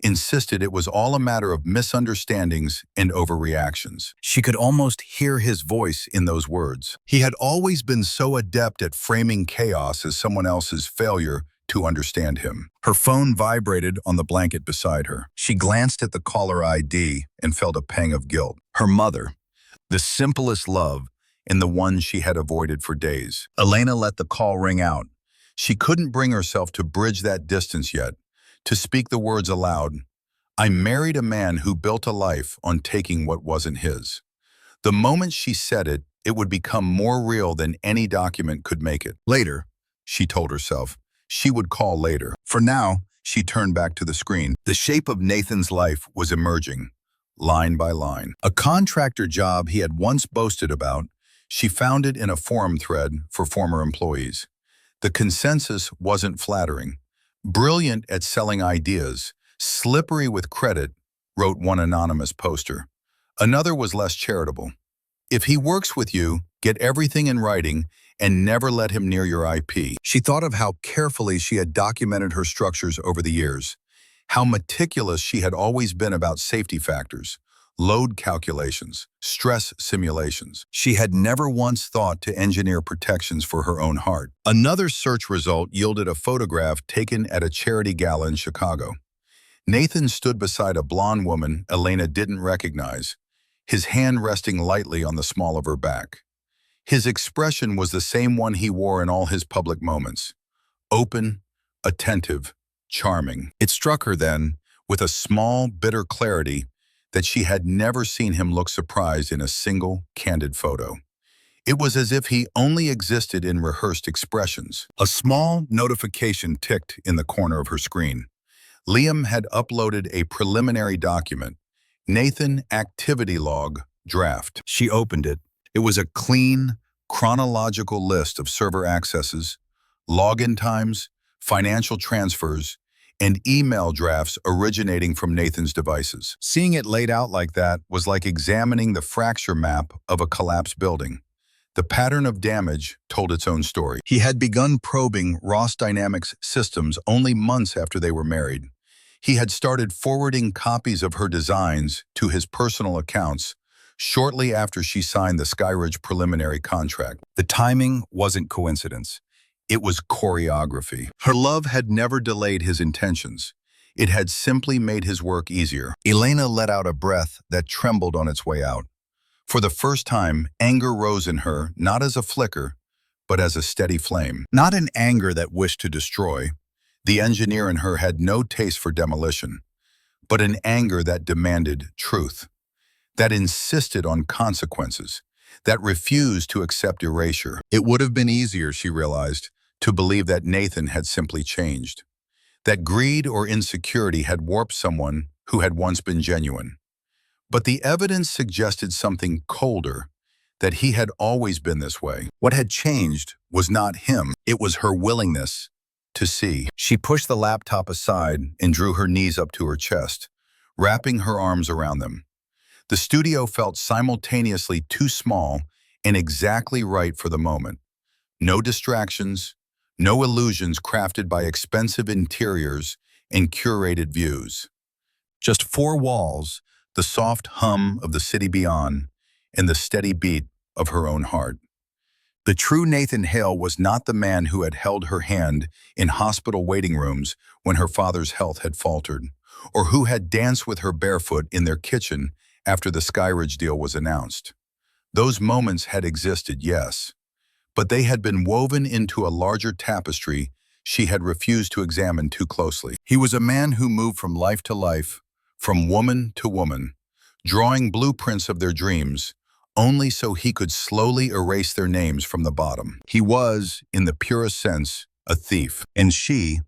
Speaker 1: insisted it was all a matter of misunderstandings and overreactions. She could almost hear his voice in those words. He had always been so adept at framing chaos as someone else's failure to understand him. Her phone vibrated on the blanket beside her. She glanced at the caller ID and felt a pang of guilt. Her mother, the simplest love, and the one she had avoided for days. Elena let the call ring out. She couldn't bring herself to bridge that distance yet, to speak the words aloud. I married a man who built a life on taking what wasn't his. The moment she said it, it would become more real than any document could make it. Later, she told herself, she would call later. For now, she turned back to the screen. The shape of Nathan's life was emerging, line by line. A contractor job he had once boasted about, she found it in a forum thread for former employees. The consensus wasn't flattering. Brilliant at selling ideas, slippery with credit, wrote one anonymous poster. Another was less charitable. If he works with you, get everything in writing and never let him near your IP. She thought of how carefully she had documented her structures over the years, how meticulous she had always been about safety factors, load calculations, stress simulations. She had never once thought to engineer protections for her own heart. Another search result yielded a photograph taken at a charity gala in Chicago. Nathan stood beside a blonde woman Elena didn't recognize, his hand resting lightly on the small of her back. His expression was the same one he wore in all his public moments. Open, attentive, charming. It struck her then, with a small, bitter clarity, that she had never seen him look surprised in a single, candid photo. It was as if he only existed in rehearsed expressions. A small notification ticked in the corner of her screen. Liam had uploaded a preliminary document, Nathan Activity Log Draft. She opened it. It was a clean, chronological list of server accesses, login times, financial transfers, and email drafts originating from Nathan's devices. Seeing it laid out like that was like examining the fracture map of a collapsed building. The pattern of damage told its own story. He had begun probing Ross Dynamics systems only months after they were married. He had started forwarding copies of her designs to his personal accounts shortly after she signed the Skyridge preliminary contract. The timing wasn't coincidence. It was choreography. Her love had never delayed his intentions. It had simply made his work easier. Elena let out a breath that trembled on its way out. For the first time, anger rose in her, not as a flicker, but as a steady flame. Not an anger that wished to destroy. The engineer in her had no taste for demolition, but an anger that demanded truth, that insisted on consequences, that refused to accept erasure. It would have been easier, she realized, to believe that Nathan had simply changed, that greed or insecurity had warped someone who had once been genuine. But the evidence suggested something colder, that he had always been this way. What had changed was not him, it was her willingness to see. She pushed the laptop aside and drew her knees up to her chest, wrapping her arms around them. The studio felt simultaneously too small and exactly right for the moment. No distractions, no illusions crafted by expensive interiors and curated views. Just four walls, the soft hum of the city beyond, and the steady beat of her own heart. The true Nathan Hale was not the man who had held her hand in hospital waiting rooms when her father's health had faltered, or who had danced with her barefoot in their kitchen after the Skyridge deal was announced. Those moments had existed, yes, but they had been woven into a larger tapestry she had refused to examine too closely. He was a man who moved from life to life, from woman to woman, drawing blueprints of their dreams, only so he could slowly erase their names from the bottom. He was, in the purest sense, a thief. And she,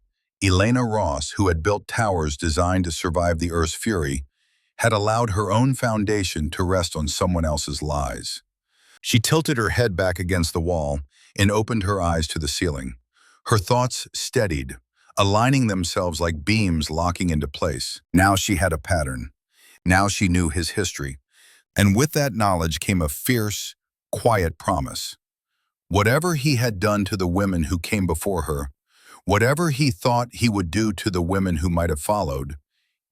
Speaker 1: Elena Ross, who had built towers designed to survive the Earth's fury, had allowed her own foundation to rest on someone else's lies. She tilted her head back against the wall and opened her eyes to the ceiling. Her thoughts steadied, aligning themselves like beams locking into place. Now she had a pattern. Now she knew his history. And with that knowledge came a fierce, quiet promise. Whatever he had done to the women who came before her, whatever he thought he would do to the women who might have followed,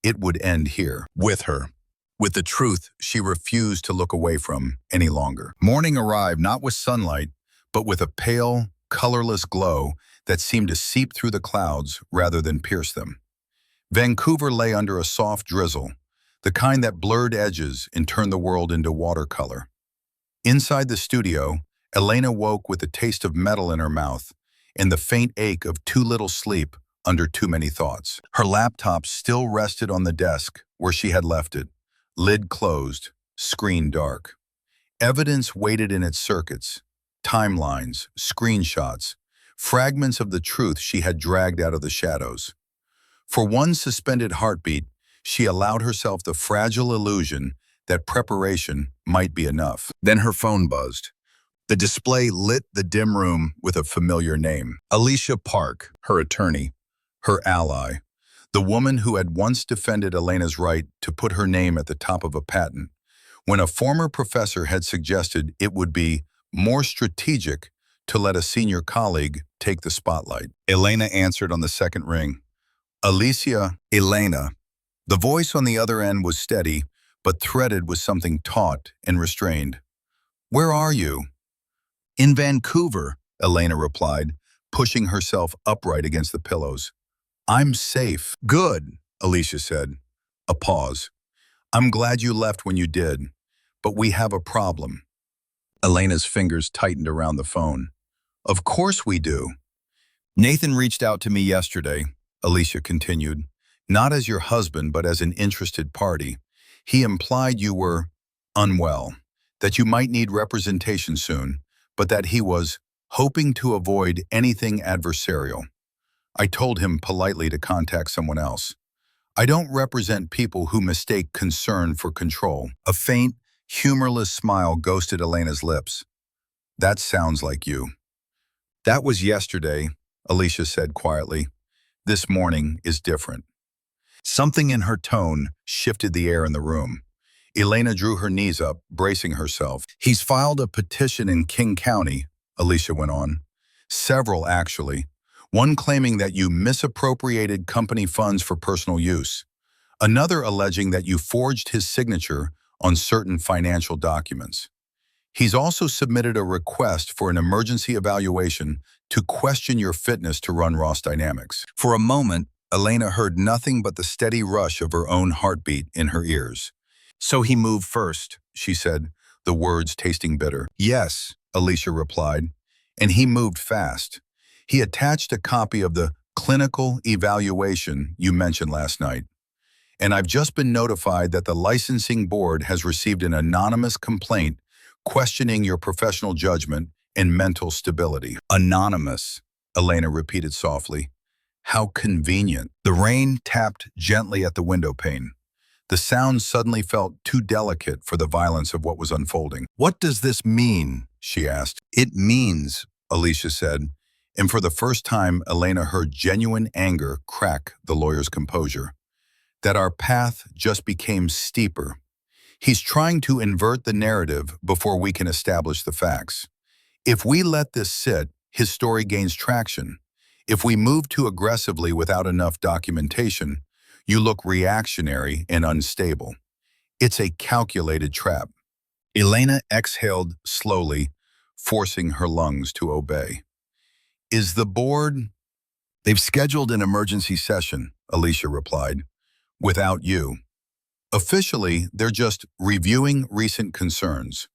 Speaker 1: it would end here, with her, with the truth she refused to look away from any longer. Morning arrived not with sunlight, but with a pale, colorless glow that seemed to seep through the clouds rather than pierce them. Vancouver lay under a soft drizzle, the kind that blurred edges and turned the world into watercolor. Inside the studio, Elena woke with the taste of metal in her mouth and the faint ache of too little sleep under too many thoughts. Her laptop still rested on the desk where she had left it, lid closed, screen dark. Evidence waited in its circuits, timelines, screenshots, fragments of the truth she had dragged out of the shadows. For one suspended heartbeat, she allowed herself the fragile illusion that preparation might be enough. Then her phone buzzed. The display lit the dim room with a familiar name. Alicia Park, her attorney, her ally, the woman who had once defended Elena's right to put her name at the top of a patent, when a former professor had suggested it would be more strategic to let a senior colleague take the spotlight. Elena answered on the second ring. Alicia, Elena. The voice on the other end was steady, but threaded with something taut and restrained. Where are you? In Vancouver, Elena replied, pushing herself upright against the pillows. I'm safe. Good, Alicia said. A pause. I'm glad you left when you did, but we have a problem. Elena's fingers tightened around the phone. Of course we do. Nathan reached out to me yesterday, Alicia continued, not as your husband, but as an interested party. He implied you were unwell, that you might need representation soon, but that he was hoping to avoid anything adversarial. I told him politely to contact someone else. I don't represent people who mistake concern for control. A faint, humorless smile ghosted Elena's lips. That sounds like you. That was yesterday, Alicia said quietly. This morning is different. Something in her tone shifted the air in the room. Elena drew her knees up, bracing herself. He's filed a petition in King County, Alicia went on. Several, actually. One claiming that you misappropriated company funds for personal use. Another alleging that you forged his signature on certain financial documents. He's also submitted a request for an emergency evaluation to question your fitness to run Ross Dynamics. For a moment, Elena heard nothing but the steady rush of her own heartbeat in her ears. So he moved first, she said, the words tasting bitter. Yes, Alicia replied, and he moved fast. He attached a copy of the clinical evaluation you mentioned last night. And I've just been notified that the licensing board has received an anonymous complaint questioning your professional judgment and mental stability. Anonymous, Elena repeated softly. How convenient. The rain tapped gently at the window pane. The sound suddenly felt too delicate for the violence of what was unfolding. "What does this mean?" she asked. "It means," Alicia said, and for the first time, Elena heard genuine anger crack the lawyer's composure, "that our path just became steeper. He's trying to invert the narrative before we can establish the facts. If we let this sit, his story gains traction. If we move too aggressively without enough documentation, you look reactionary and unstable. It's a calculated trap." Elena exhaled slowly, forcing her lungs to obey. "Is the board—" "They've scheduled an emergency session," Alicia replied, "without you. Officially, they're just reviewing recent concerns.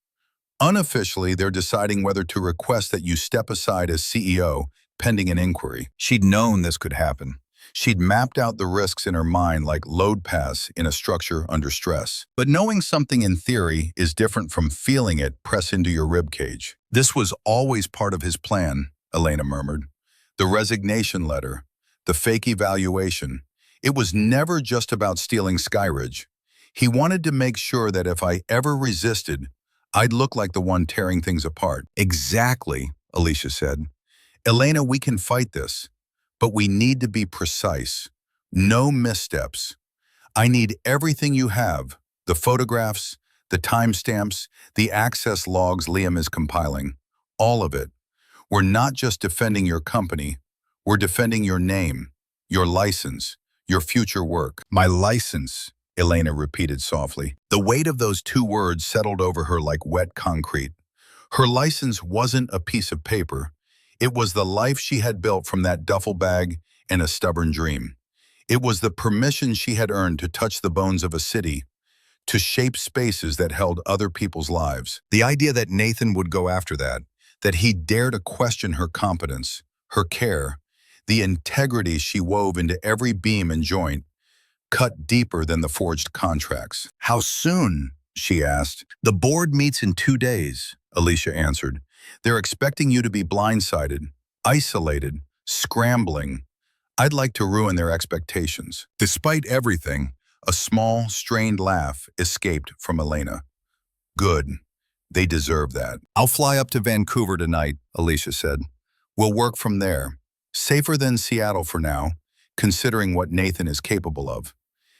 Speaker 1: Unofficially, they're deciding whether to request that you step aside as CEO pending an inquiry." She'd known this could happen. She'd mapped out the risks in her mind like load paths in a structure under stress. But knowing something in theory is different from feeling it press into your ribcage. "This was always part of his plan," Elena murmured. "The resignation letter, the fake evaluation. It was never just about stealing Skyridge. He wanted to make sure that if I ever resisted, I'd look like the one tearing things apart." "Exactly," Alicia said. "Elena, we can fight this, but we need to be precise. No missteps. I need everything you have, the photographs, the timestamps, the access logs Liam is compiling. All of it. We're not just defending your company, we're defending your name, your license, your future work." "My license," Elena repeated softly. The weight of those two words settled over her like wet concrete. Her license wasn't a piece of paper. It was the life she had built from that duffel bag and a stubborn dream. It was the permission she had earned to touch the bones of a city, to shape spaces that held other people's lives. The idea that Nathan would go after that he'd dare to question her competence, her care, the integrity she wove into every beam and joint, cut deeper than the forged contracts. "How soon?" she asked. "The board meets in 2 days," Alicia answered. "They're expecting you to be blindsided, isolated, scrambling. I'd like to ruin their expectations." Despite everything, a small, strained laugh escaped from Elena. "Good. They deserve that." "I'll fly up to Vancouver tonight," Alicia said. "We'll work from there. Safer than Seattle for now, considering what Nathan is capable of.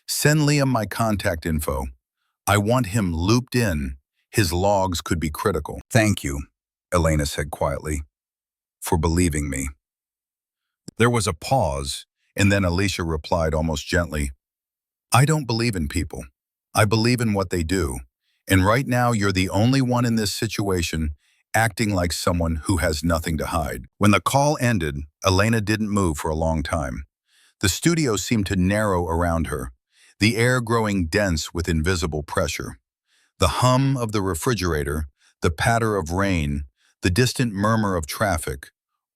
Speaker 1: Send Liam my contact info. I want him looped in. His logs could be critical." "Thank you," Elena said quietly, "for believing me." There was a pause, and then Alicia replied almost gently, "I don't believe in people. I believe in what they do. And right now you're the only one in this situation acting like someone who has nothing to hide." When the call ended, Elena didn't move for a long time. The studio seemed to narrow around her, the air growing dense with invisible pressure. The hum of the refrigerator, the patter of rain, the distant murmur of traffic,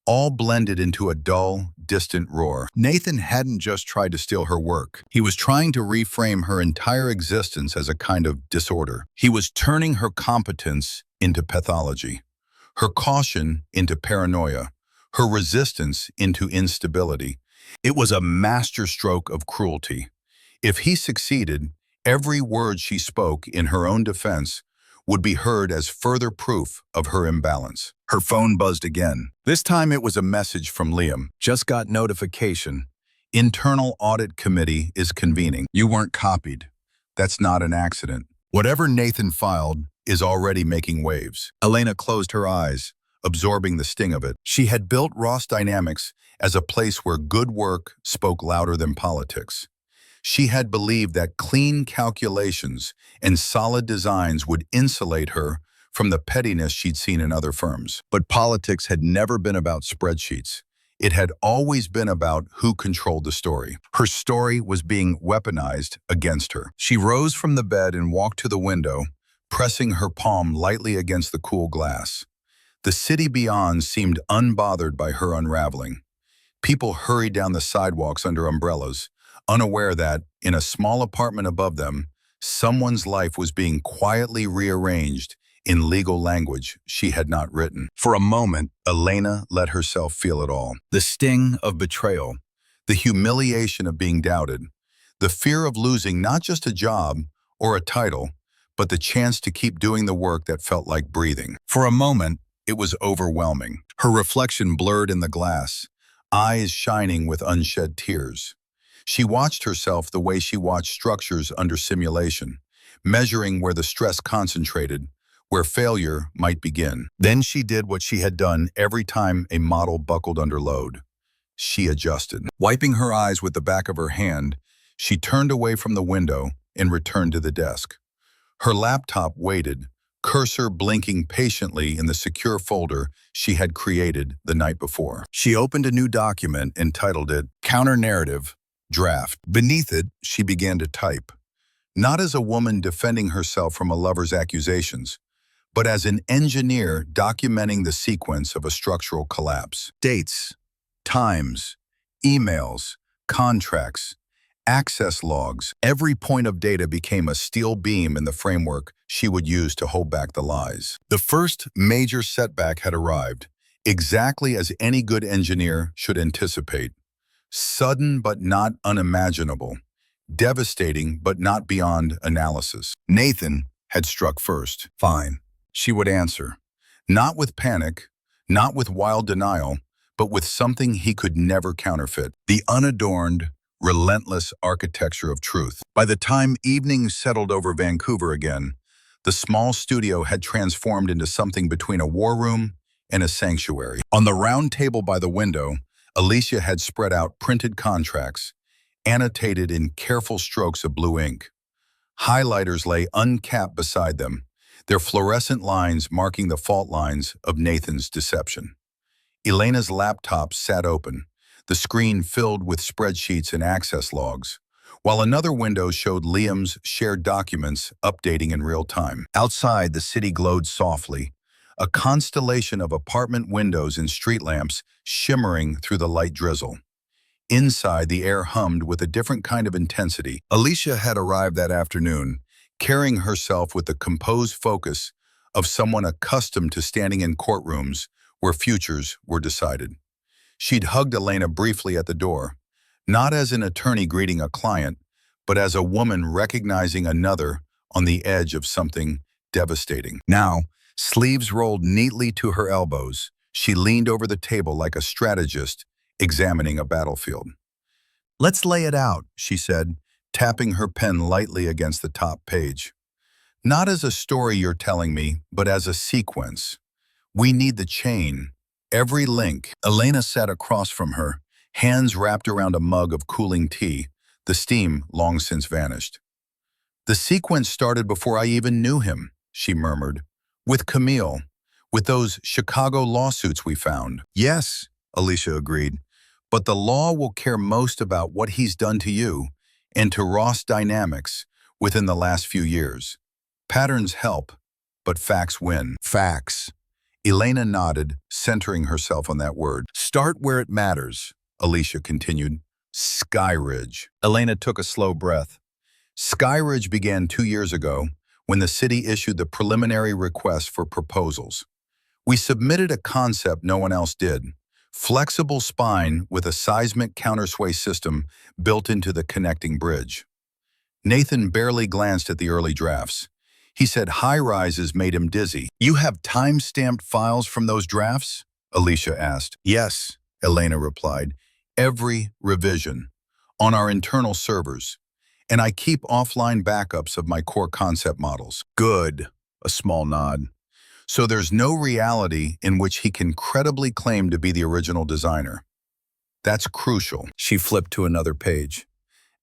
Speaker 1: all blended into a dull, distant roar. Nathan hadn't just tried to steal her work. He was trying to reframe her entire existence as a kind of disorder. He was turning her competence into pathology, her caution into paranoia, her resistance into instability. It was a masterstroke of cruelty. If he succeeded, every word she spoke in her own defense would be heard as further proof of her imbalance. Her phone buzzed again. This time it was a message from Liam. "Just got notification. Internal Audit Committee is convening. You weren't copied. That's not an accident. Whatever Nathan filed is already making waves." Elena closed her eyes, absorbing the sting of it. She had built Ross Dynamics as a place where good work spoke louder than politics. She had believed that clean calculations and solid designs would insulate her from the pettiness she'd seen in other firms. But politics had never been about spreadsheets. It had always been about who controlled the story. Her story was being weaponized against her. She rose from the bed and walked to the window, pressing her palm lightly against the cool glass. The city beyond seemed unbothered by her unraveling. People hurried down the sidewalks under umbrellas, unaware that, in a small apartment above them, someone's life was being quietly rearranged in legal language she had not written. For a moment, Elena let herself feel it all. The sting of betrayal, The humiliation of being doubted, the fear of losing not just a job or a title, but the chance to keep doing the work that felt like breathing. For a moment, it was overwhelming. Her reflection blurred in the glass, eyes shining with unshed tears. She watched herself the way she watched structures under simulation, measuring where the stress concentrated, where failure might begin. Then she did what she had done every time a model buckled under load. She adjusted. Wiping her eyes with the back of her hand, she turned away from the window and returned to the desk. Her laptop waited, cursor blinking patiently in the secure folder she had created the night before. She opened a new document and titled it Counter-Narrative Draft. Beneath it, she began to type, not as a woman defending herself from a lover's accusations, but as an engineer documenting the sequence of a structural collapse. Dates, times, emails, contracts, access logs, every point of data became a steel beam in the framework she would use to hold back the lies. The first major setback had arrived, exactly as any good engineer should anticipate. Sudden but not unimaginable, devastating but not beyond analysis. Nathan had struck first. Fine, she would answer. Not with panic, not with wild denial, but with something he could never counterfeit. The unadorned, relentless architecture of truth. By the time evenings settled over Vancouver again, the small studio had transformed into something between a war room and a sanctuary. On the round table by the window, Alicia had spread out printed contracts, annotated in careful strokes of blue ink. Highlighters lay uncapped beside them, their fluorescent lines marking the fault lines of Nathan's deception. Elena's laptop sat open, the screen filled with spreadsheets and access logs, while another window showed Liam's shared documents updating in real time. Outside, the city glowed softly, a constellation of apartment windows and street lamps shimmering through the light drizzle. Inside, the air hummed with a different kind of intensity. Alicia had arrived that afternoon, carrying herself with the composed focus of someone accustomed to standing in courtrooms where futures were decided. She'd hugged Elena briefly at the door, not as an attorney greeting a client, but as a woman recognizing another on the edge of something devastating. Now, sleeves rolled neatly to her elbows, she leaned over the table like a strategist examining a battlefield. "Let's lay it out," she said, tapping her pen lightly against the top page. "Not as a story you're telling me, but as a sequence. We need the chain, every link." Elena sat across from her, hands wrapped around a mug of cooling tea, the steam long since vanished. "The sequence started before I even knew him," she murmured. "With Camille, with those Chicago lawsuits we found." "Yes," Alicia agreed, "but the law will care most about what he's done to you and to Ross Dynamics within the last few years. Patterns help, but facts win." Facts. Elena nodded, centering herself on that word. "Start where it matters," Alicia continued. Skyridge. Elena took a slow breath. Skyridge began 2 years ago when the city issued the preliminary request for proposals. We submitted a concept no one else did. Flexible spine with a seismic countersway system built into the connecting bridge. Nathan barely glanced at the early drafts. He said high-rises made him dizzy. "You have time-stamped files from those drafts?" Alicia asked. "Yes," Elena replied. "Every revision. On our internal servers. And I keep offline backups of my core concept models." "Good," a small nod. "So there's no reality in which he can credibly claim to be the original designer." "That's crucial." She flipped to another page.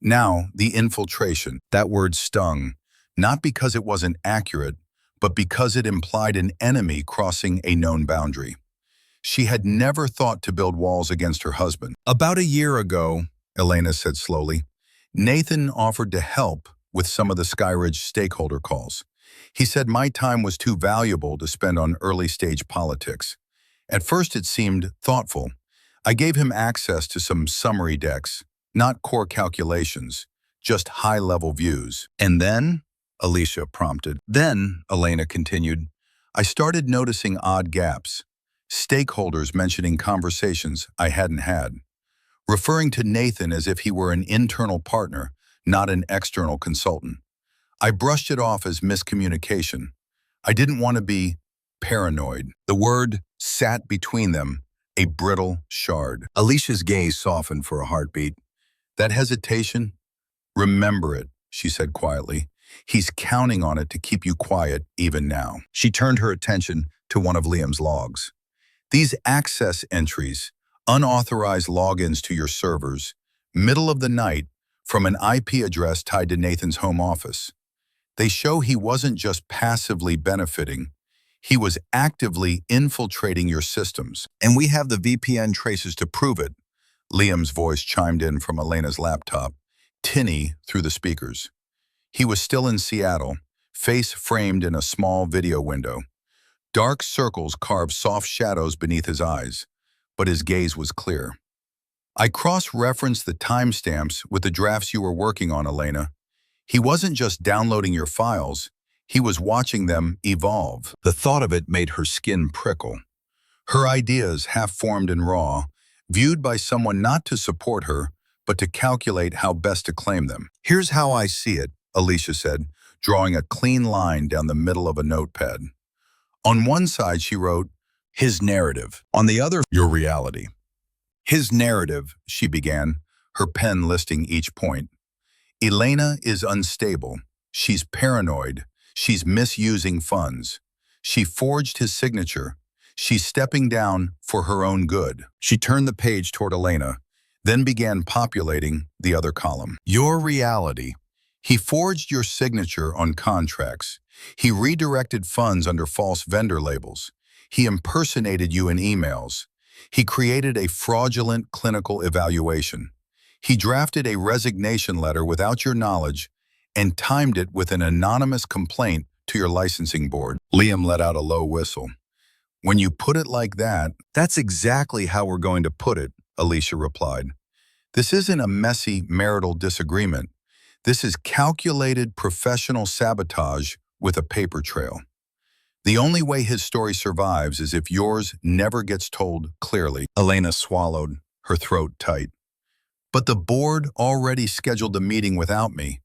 Speaker 1: Now, the infiltration. That word stung. Not because it wasn't accurate, but because it implied an enemy crossing a known boundary. She had never thought to build walls against her husband. "About a year ago," Elena said slowly, "Nathan offered to help with some of the Skyridge stakeholder calls. He said my time was too valuable to spend on early-stage politics. At first it seemed thoughtful. I gave him access to some summary decks, not core calculations, just high-level views. And then?" Alicia prompted. "Then," Elena continued, "I started noticing odd gaps. Stakeholders mentioning conversations I hadn't had. referring to Nathan as if he were an internal partner, not an external consultant. I brushed it off as miscommunication. I didn't want to be paranoid. The word sat between them, a brittle shard. Alicia's gaze softened for a heartbeat. That hesitation? Remember it, she said quietly. He's counting on it to keep you quiet even now. She turned her attention to one of Liam's logs. These access entries, unauthorized logins to your servers, middle of the night, from an IP address tied to Nathan's home office. They show he wasn't just passively benefiting, he was actively infiltrating your systems. And we have the VPN traces to prove it. Liam's voice chimed in from Elena's laptop, tinny through the speakers. He was still in Seattle, face framed in a small video window. Dark circles carved soft shadows beneath his eyes, but his gaze was clear. I cross-referenced the timestamps with the drafts you were working on, Elena. He wasn't just downloading your files, he was watching them evolve. The thought of it made her skin prickle. Her ideas, half-formed and raw, viewed by someone not to support her, but to calculate how best to claim them. Here's how I see it, Alicia said, drawing a clean line down the middle of a notepad. On one side, she wrote, his narrative. On the other, your reality. His narrative, she began, her pen listing each point. Elena is unstable. She's paranoid. She's misusing funds. She forged his signature. She's stepping down for her own good. She turned the page toward Elena, then began populating the other column. Your reality. He forged your signature on contracts. He redirected funds under false vendor labels. He impersonated you in emails. He created a fraudulent clinical evaluation. He drafted a resignation letter without your knowledge and timed it with an anonymous complaint to your licensing board. Liam let out a low whistle. When you put it like that, that's exactly how we're going to put it, Alicia replied. This isn't a messy marital disagreement. This is calculated professional sabotage with a paper trail. The only way his story survives is if yours never gets told clearly. Elena swallowed, her throat tight. But the board already scheduled a meeting without me.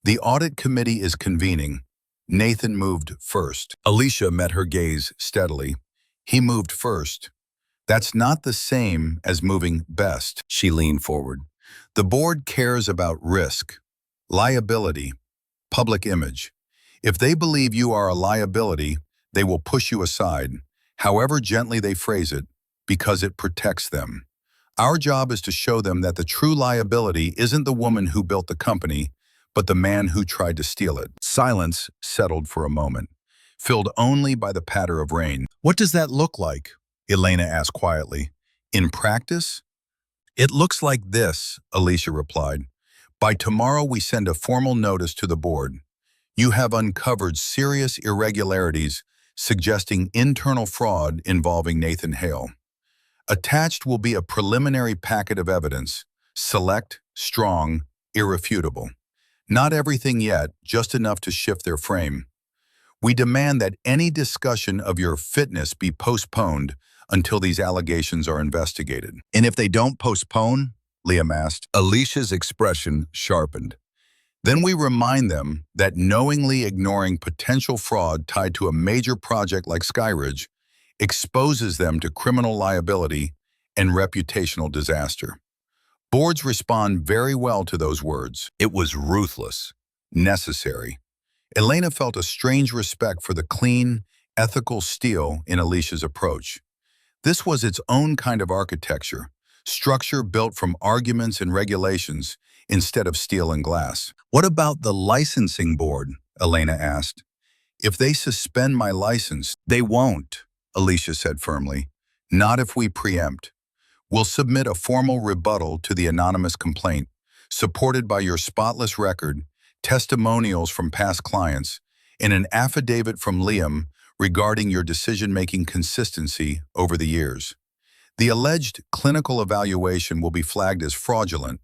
Speaker 1: The audit committee is convening. Nathan moved first. Alicia met her gaze steadily. He moved first. That's not the same as moving best, she leaned forward. The board cares about risk, liability, public image. If they believe you are a liability, they will push you aside, however gently they phrase it, because it protects them. Our job is to show them that the true liability isn't the woman who built the company, but the man who tried to steal it. Silence settled for a moment, filled only by the patter of rain. What does that look like? Elena asked quietly. In practice? It looks like this, Alicia replied. By tomorrow we send a formal notice to the board. You have uncovered serious irregularities suggesting internal fraud involving Nathan Hale. Attached will be a preliminary packet of evidence, select, strong, irrefutable. Not everything yet, just enough to shift their frame. We demand that any discussion of your fitness be postponed until these allegations are investigated. And if they don't postpone, Liam asked. Alicia's expression sharpened. Then we remind them that knowingly ignoring potential fraud tied to a major project like Skyridge exposes them to criminal liability and reputational disaster. Boards respond very well to those words. It was ruthless, necessary. Elena felt a strange respect for the clean, ethical steel in Alicia's approach. This was its own kind of architecture, structure built from arguments and regulations instead of steel and glass. What about the licensing board? Elena asked. If they suspend my license, they won't, Alicia said firmly. Not if we preempt. We'll submit a formal rebuttal to the anonymous complaint, supported by your spotless record, testimonials from past clients, and an affidavit from Liam regarding your decision-making consistency over the years. The alleged clinical evaluation will be flagged as fraudulent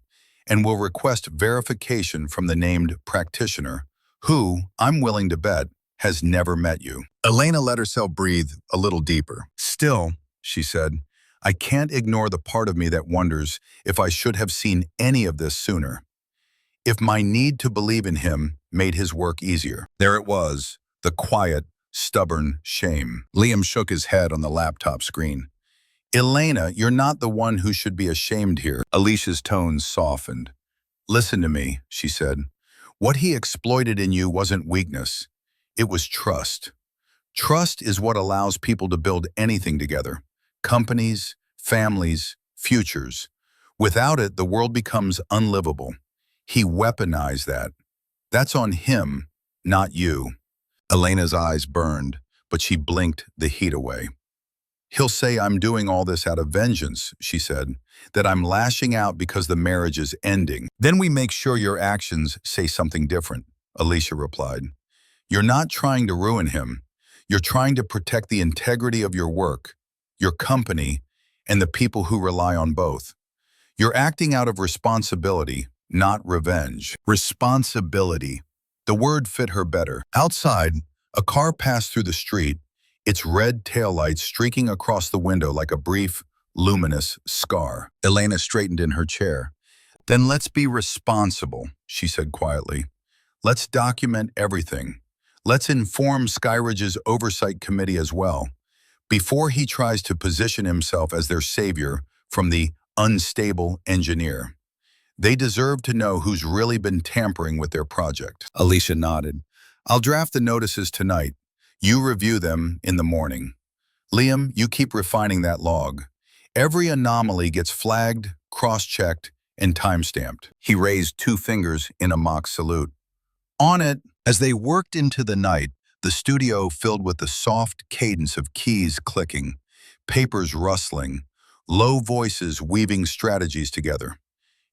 Speaker 1: and will request verification from the named practitioner, who, I'm willing to bet, has never met you. Elena let herself breathe a little deeper. Still, she said, I can't ignore the part of me that wonders if I should have seen any of this sooner. If my need to believe in him made his work easier. There it was, the quiet, stubborn shame. Liam shook his head on the laptop screen. Elena, you're not the one who should be ashamed here. Alicia's tones softened. Listen to me, she said. What he exploited in you wasn't weakness. It was trust. Trust is what allows people to build anything together. Companies, families, futures. Without it, the world becomes unlivable. He weaponized that. That's on him, not you. Elena's eyes burned, but she blinked the heat away. He'll say I'm doing all this out of vengeance, she said, that I'm lashing out because the marriage is ending. Then we make sure your actions say something different, Alicia replied. You're not trying to ruin him. You're trying to protect the integrity of your work, your company, and the people who rely on both. You're acting out of responsibility, not revenge. Responsibility. The word fit her better. Outside, a car passed through the street, its red taillights streaking across the window like a brief, luminous scar. Elena straightened in her chair. Then let's be responsible, she said quietly. Let's document everything. Let's inform Skyridge's oversight committee as well, before he tries to position himself as their savior from the unstable engineer. They deserve to know who's really been tampering with their project. Alicia nodded. I'll draft the notices tonight. You review them in the morning. Liam, you keep refining that log. Every anomaly gets flagged, cross-checked, and time-stamped. He raised 2 fingers in a mock salute. On it. As they worked into the night, the studio filled with the soft cadence of keys clicking, papers rustling, low voices weaving strategies together.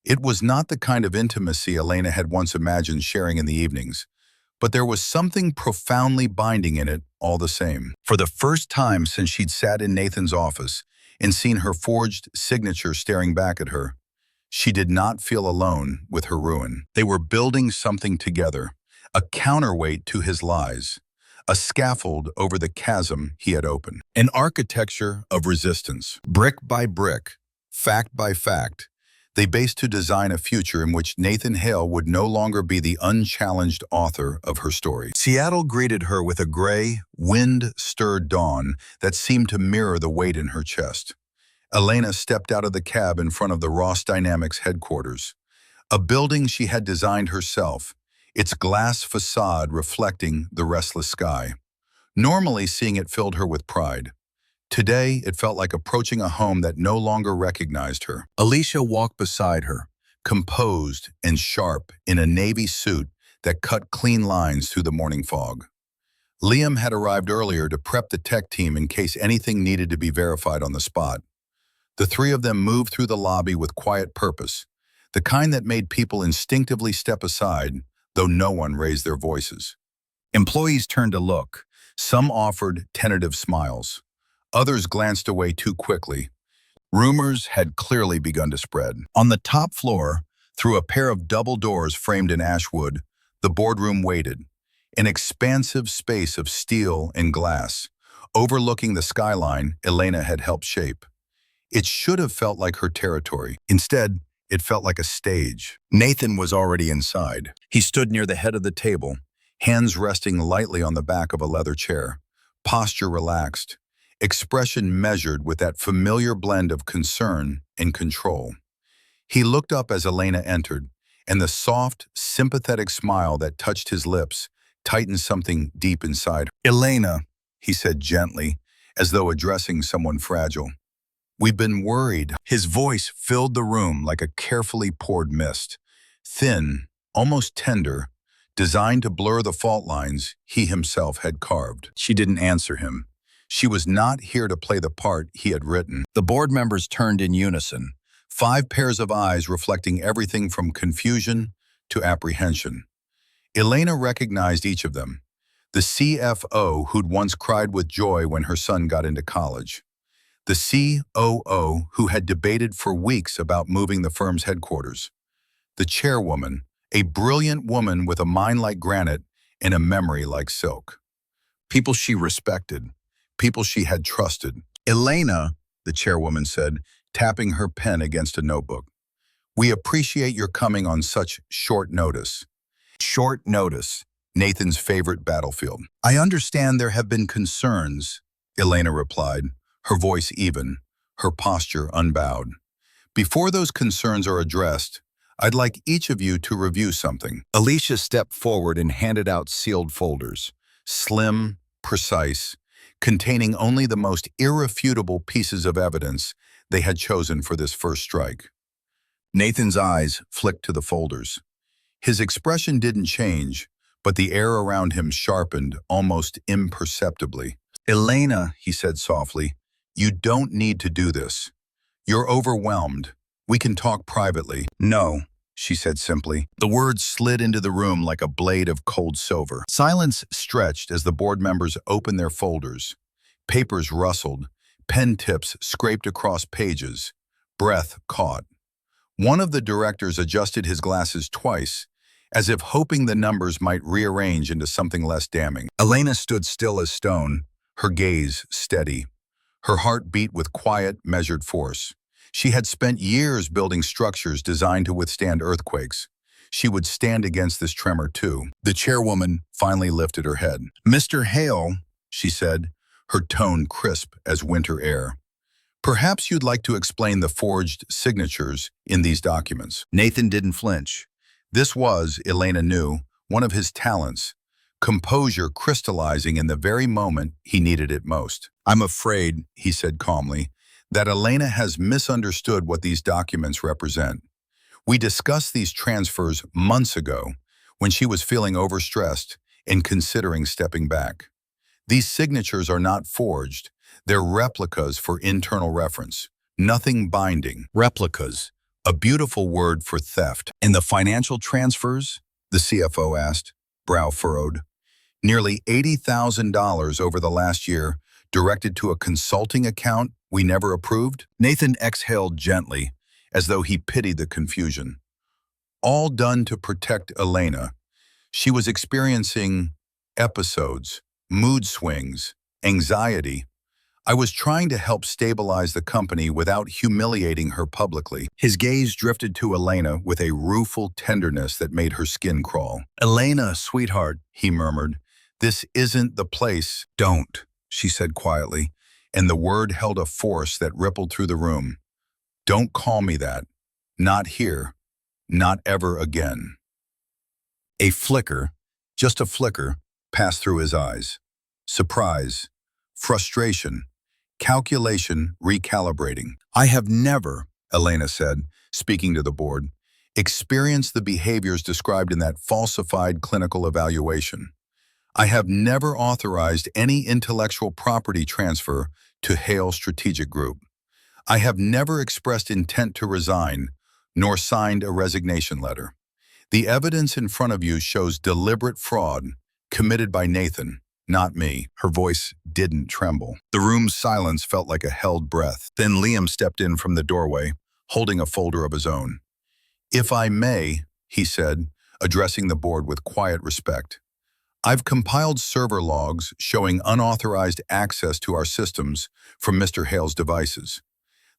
Speaker 1: It was not the kind of intimacy Elena had once imagined sharing in the evenings, but there was something profoundly binding in it all the same. For the first time since she'd sat in Nathan's office and seen her forged signature staring back at her, she did not feel alone with her ruin. They were building something together, a counterweight to his lies, a scaffold over the chasm he had opened. An architecture of resistance, brick by brick, fact by fact. They based to design a future in which Nathan Hale would no longer be the unchallenged author of her story. Seattle greeted her with a gray, wind-stirred dawn that seemed to mirror the weight in her chest. Elena stepped out of the cab in front of the Ross Dynamics headquarters, a building she had designed herself, its glass facade reflecting the restless sky. Normally, seeing it filled her with pride. Today, it felt like approaching a home that no longer recognized her. Alicia walked beside her, composed and sharp in a navy suit that cut clean lines through the morning fog. Liam had arrived earlier to prep the tech team in case anything needed to be verified on the spot. The 3 of them moved through the lobby with quiet purpose, the kind that made people instinctively step aside, though no one raised their voices. Employees turned to look. Some offered tentative smiles. Others glanced away too quickly. Rumors had clearly begun to spread. On the top floor, through a pair of double doors framed in ashwood, the boardroom waited, an expansive space of steel and glass, overlooking the skyline Elena had helped shape. It should have felt like her territory. Instead, it felt like a stage. Nathan was already inside. He stood near the head of the table, hands resting lightly on the back of a leather chair, posture relaxed, expression measured with that familiar blend of concern and control. He looked up as Elena entered, and the soft, sympathetic smile that touched his lips tightened something deep inside her. Elena, he said gently, as though addressing someone fragile. We've been worried. His voice filled the room like a carefully poured mist, thin, almost tender, designed to blur the fault lines he himself had carved. She didn't answer him. She was not here to play the part he had written. The board members turned in unison, 5 pairs of eyes reflecting everything from confusion to apprehension. Elena recognized each of them. The CFO who'd once cried with joy when her son got into college. The COO who had debated for weeks about moving the firm's headquarters. The chairwoman, a brilliant woman with a mind like granite and a memory like silk. People she respected. People she had trusted. Elena, the chairwoman said, tapping her pen against a notebook. We appreciate your coming on such short notice. Short notice, Nathan's favorite battlefield. I understand there have been concerns, Elena replied, her voice even, her posture unbowed. Before those concerns are addressed, I'd like each of you to review something. Alicia stepped forward and handed out sealed folders, slim, precise, containing only the most irrefutable pieces of evidence they had chosen for this first strike. Nathan's eyes flicked to the folders. His expression didn't change, but the air around him sharpened almost imperceptibly. Elena, he said softly, you don't need to do this. You're overwhelmed. We can talk privately. No, she said simply. The words slid into the room like a blade of cold silver. Silence stretched as the board members opened their folders. Papers rustled, pen tips scraped across pages. Breath caught. One of the directors adjusted his glasses twice, as if hoping the numbers might rearrange into something less damning. Elena stood still as stone, her gaze steady. Her heart beat with quiet, measured force. She had spent years building structures designed to withstand earthquakes. She would stand against this tremor too. The chairwoman finally lifted her head. Mr. Hale, she said, her tone crisp as winter air. Perhaps you'd like to explain the forged signatures in these documents. Nathan didn't flinch. This was, Elena knew, one of his talents, composure crystallizing in the very moment he needed it most. I'm afraid, he said calmly, that Elena has misunderstood what these documents represent. We discussed these transfers months ago when she was feeling overstressed and considering stepping back. These signatures are not forged. They're replicas for internal reference. Nothing binding. Replicas. A beautiful word for theft. In the financial transfers? The CFO asked, brow furrowed. Nearly $80,000 over the last year, directed to a consulting account we never approved? Nathan exhaled gently, as though he pitied the confusion. All done to protect Elena. She was experiencing episodes, mood swings, anxiety. I was trying to help stabilize the company without humiliating her publicly. His gaze drifted to Elena with a rueful tenderness that made her skin crawl. Elena, sweetheart, he murmured, this isn't the place. Don't, she said quietly, and the word held a force that rippled through the room. Don't call me that. Not here. Not ever again. A flicker, just a flicker, passed through his eyes. Surprise, frustration, calculation recalibrating. I have never, Elena said, speaking to the board, experienced the behaviors described in that falsified clinical evaluation. I have never authorized any intellectual property transfer to Hale Strategic Group. I have never expressed intent to resign, nor signed a resignation letter. The evidence in front of you shows deliberate fraud committed by Nathan, not me. Her voice didn't tremble. The room's silence felt like a held breath. Then Liam stepped in from the doorway, holding a folder of his own. If I may, he said, addressing the board with quiet respect, I've compiled server logs showing unauthorized access to our systems from Mr. Hale's devices.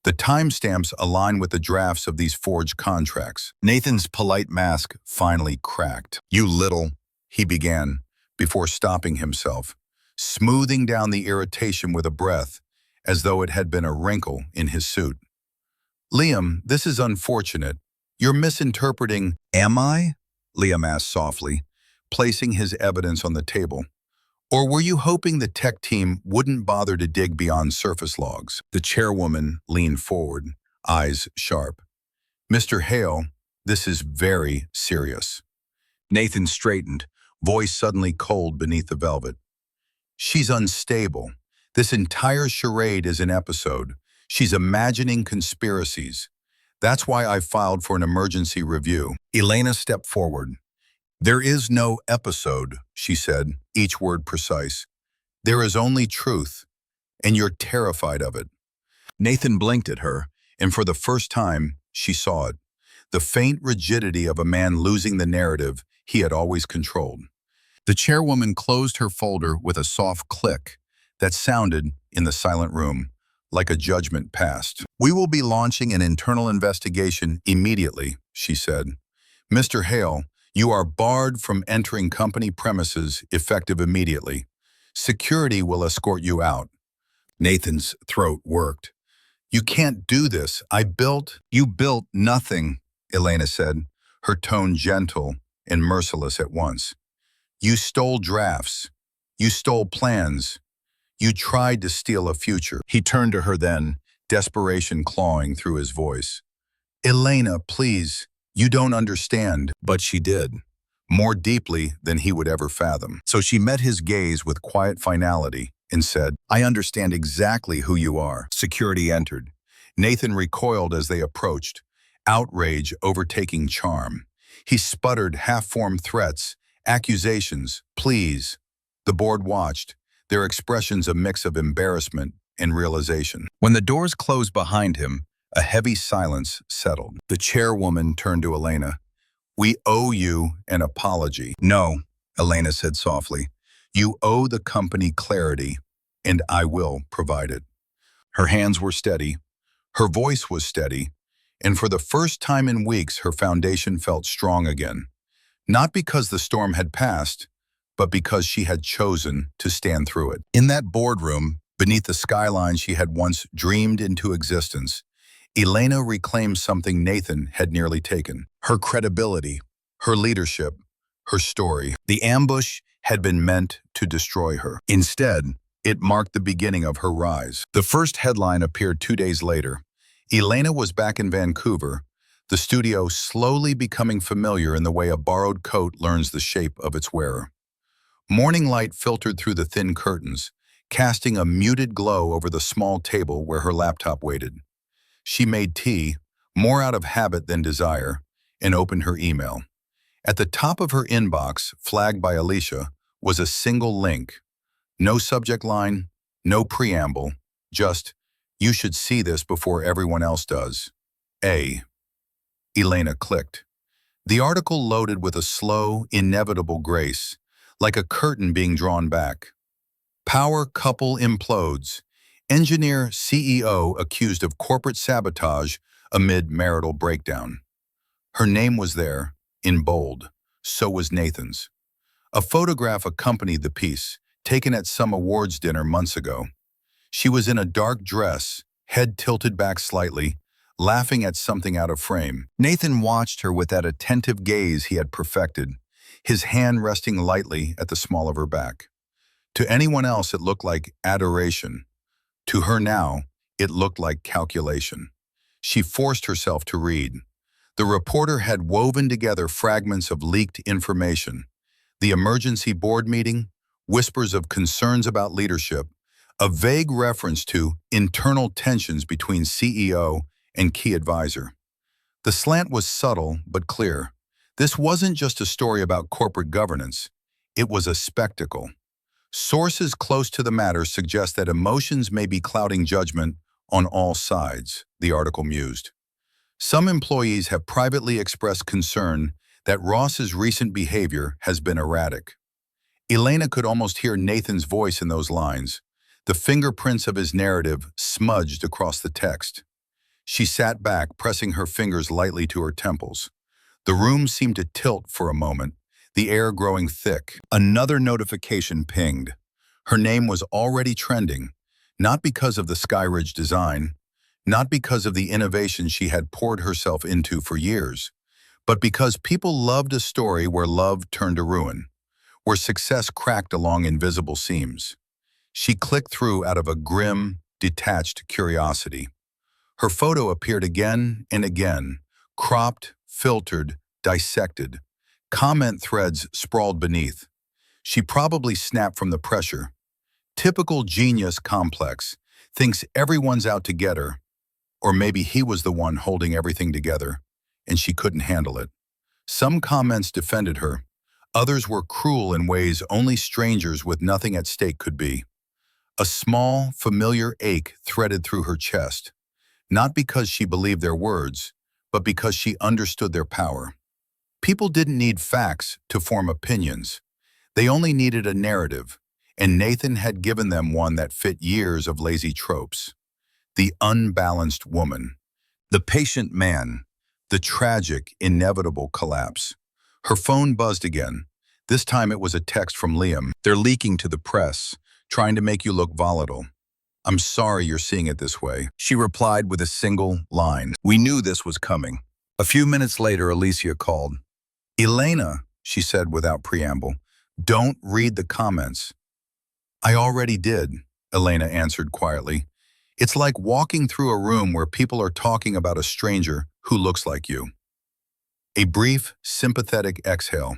Speaker 1: The timestamps align with the drafts of these forged contracts. Nathan's polite mask finally cracked. You little, he began, before stopping himself, smoothing down the irritation with a breath, as though it had been a wrinkle in his suit. Liam, this is unfortunate. You're misinterpreting. Am I? Liam asked softly, placing his evidence on the table. Or were you hoping the tech team wouldn't bother to dig beyond surface logs? The chairwoman leaned forward, eyes sharp. Mr. Hale, this is very serious. Nathan straightened, voice suddenly cold beneath the velvet. She's unstable. This entire charade is an episode. She's imagining conspiracies. That's why I filed for an emergency review. Elena stepped forward. There is no episode, she said, each word precise. There is only truth, and you're terrified of it. Nathan blinked at her, and for the first time, she saw it. The faint rigidity of a man losing the narrative he had always controlled. The chairwoman closed her folder with a soft click that sounded, in the silent room, like a judgment passed. "We will be launching an internal investigation immediately," she said. "Mr. Hale, you are barred from entering company premises effective immediately. Security will escort you out." Nathan's throat worked. "You can't do this. You built nothing," Elena said, her tone gentle and merciless at once. "You stole drafts. You stole plans. You tried to steal a future." He turned to her then, desperation clawing through his voice. "Elena, please, you don't understand." But she did, more deeply than he would ever fathom. So she met his gaze with quiet finality and said, "I understand exactly who you are." Security entered. Nathan recoiled as they approached, outrage overtaking charm. He sputtered half-formed threats, accusations, pleas. The board watched, their expressions a mix of embarrassment and realization. When the doors closed behind him, a heavy silence settled. The chairwoman turned to Elena. "We owe you an apology." "No," Elena said softly. "You owe the company clarity, and I will provide it." Her hands were steady. Her voice was steady. And for the first time in weeks, her foundation felt strong again. Not because the storm had passed, but because she had chosen to stand through it. In that boardroom, beneath the skyline she had once dreamed into existence, Elena reclaimed something Nathan had nearly taken. Her credibility, her leadership, her story. The ambush had been meant to destroy her. Instead, it marked the beginning of her rise. The first headline appeared 2 days later. Elena was back in Vancouver, the studio slowly becoming familiar in the way a borrowed coat learns the shape of its wearer. Morning light filtered through the thin curtains, casting a muted glow over the small table where her laptop waited. She made tea, more out of habit than desire, and opened her email. At the top of her inbox, flagged by Alicia, was a single link. No subject line, no preamble, just, "You should see this before everyone else does. A." Elena clicked. The article loaded with a slow, inevitable grace, like a curtain being drawn back. "Power couple implodes. Engineer CEO accused of corporate sabotage amid marital breakdown." Her name was there, in bold. So was Nathan's. A photograph accompanied the piece, taken at some awards dinner months ago. She was in a dark dress, head tilted back slightly, laughing at something out of frame. Nathan watched her with that attentive gaze he had perfected, his hand resting lightly at the small of her back. To anyone else it looked like adoration. To her now, it looked like calculation. She forced herself to read. The reporter had woven together fragments of leaked information. The emergency board meeting, whispers of concerns about leadership, a vague reference to internal tensions between CEO and key advisor. The slant was subtle but clear. This wasn't just a story about corporate governance. It was a spectacle. Sources close to the matter suggest that emotions may be clouding judgment on all sides, the article mused. Some employees have privately expressed concern that Ross's recent behavior has been erratic. Elena could almost hear Nathan's voice in those lines, the fingerprints of his narrative smudged across the text. She sat back, pressing her fingers lightly to her temples. The room seemed to tilt for a moment, the air growing thick. Another notification pinged. Her name was already trending, not because of the Skyridge design, not because of the innovation she had poured herself into for years, but because people loved a story where love turned to ruin, where success cracked along invisible seams. She clicked through out of a grim, detached curiosity. Her photo appeared again and again, cropped, filtered, dissected. Comment threads sprawled beneath. She probably snapped from the pressure. Typical genius complex, thinks everyone's out to get her. Or maybe he was the one holding everything together, and she couldn't handle it. Some comments defended her. Others were cruel in ways only strangers with nothing at stake could be. A small, familiar ache threaded through her chest, not because she believed their words, but because she understood their power. People didn't need facts to form opinions. They only needed a narrative, and Nathan had given them one that fit years of lazy tropes. the unbalanced woman, the patient man, the tragic, inevitable collapse. Her phone buzzed again. This time it was a text from Liam. They're leaking to the press, trying to make you look volatile. I'm sorry you're seeing it this way. She replied with a single line. We knew this was coming. A few minutes later, Alicia called. Elena, she said without preamble, don't read the comments. I already did, Elena answered quietly. It's like walking through a room where people are talking about a stranger who looks like you. A brief, sympathetic exhale.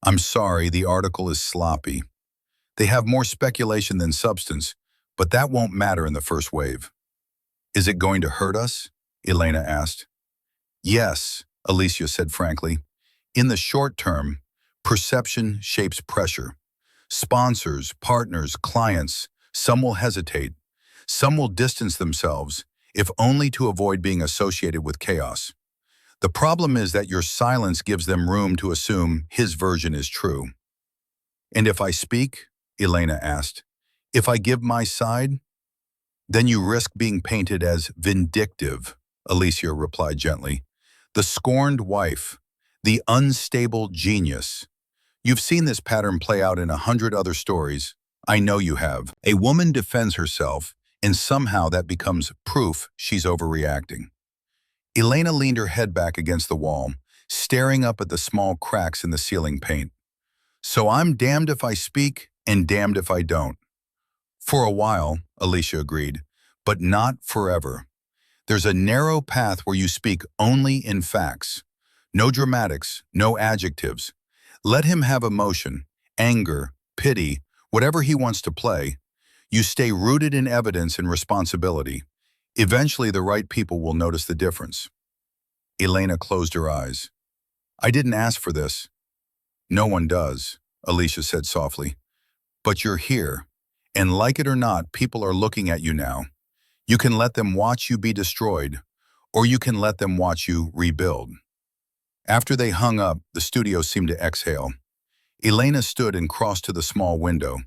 Speaker 1: I'm sorry, the article is sloppy. They have more speculation than substance, but that won't matter in the first wave. Is it going to hurt us? Elena asked. Yes, Alicia said frankly. In the short term, perception shapes pressure. Sponsors, partners, clients, some will hesitate. Some will distance themselves, if only to avoid being associated with chaos. The problem is that your silence gives them room to assume his version is true. And if I speak, Elena asked, if I give my side, then you risk being painted as vindictive, Alicia replied gently. The scorned wife, the unstable genius. You've seen this pattern play out in 100 other stories. I know you have. A woman defends herself, and somehow that becomes proof she's overreacting. Elena leaned her head back against the wall, staring up at the small cracks in the ceiling paint. So I'm damned if I speak and damned if I don't. For a while, Alicia agreed, but not forever. There's a narrow path where you speak only in facts. No dramatics, no adjectives. Let him have emotion, anger, pity, whatever he wants to play. You stay rooted in evidence and responsibility. Eventually, the right people will notice the difference. Elena closed her eyes. I didn't ask for this. No one does, Alicia said softly. But you're here, and like it or not, people are looking at you now. You can let them watch you be destroyed, or you can let them watch you rebuild. After they hung up, the studio seemed to exhale. Elena stood and crossed to the small window.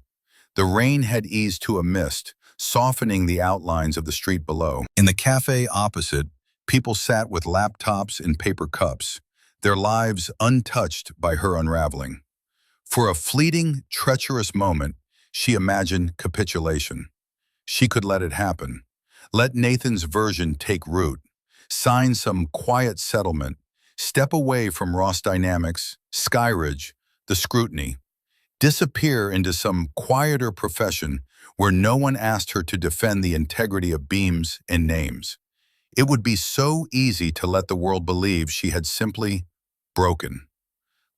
Speaker 1: The rain had eased to a mist, softening the outlines of the street below. In the cafe opposite, people sat with laptops and paper cups, their lives untouched by her unraveling. For a fleeting, treacherous moment, she imagined capitulation. She could let it happen. Let Nathan's version take root. Sign some quiet settlement. Step away from Ross Dynamics, Skyridge, the scrutiny. Disappear into some quieter profession where no one asked her to defend the integrity of beams and names. It would be so easy to let the world believe she had simply broken.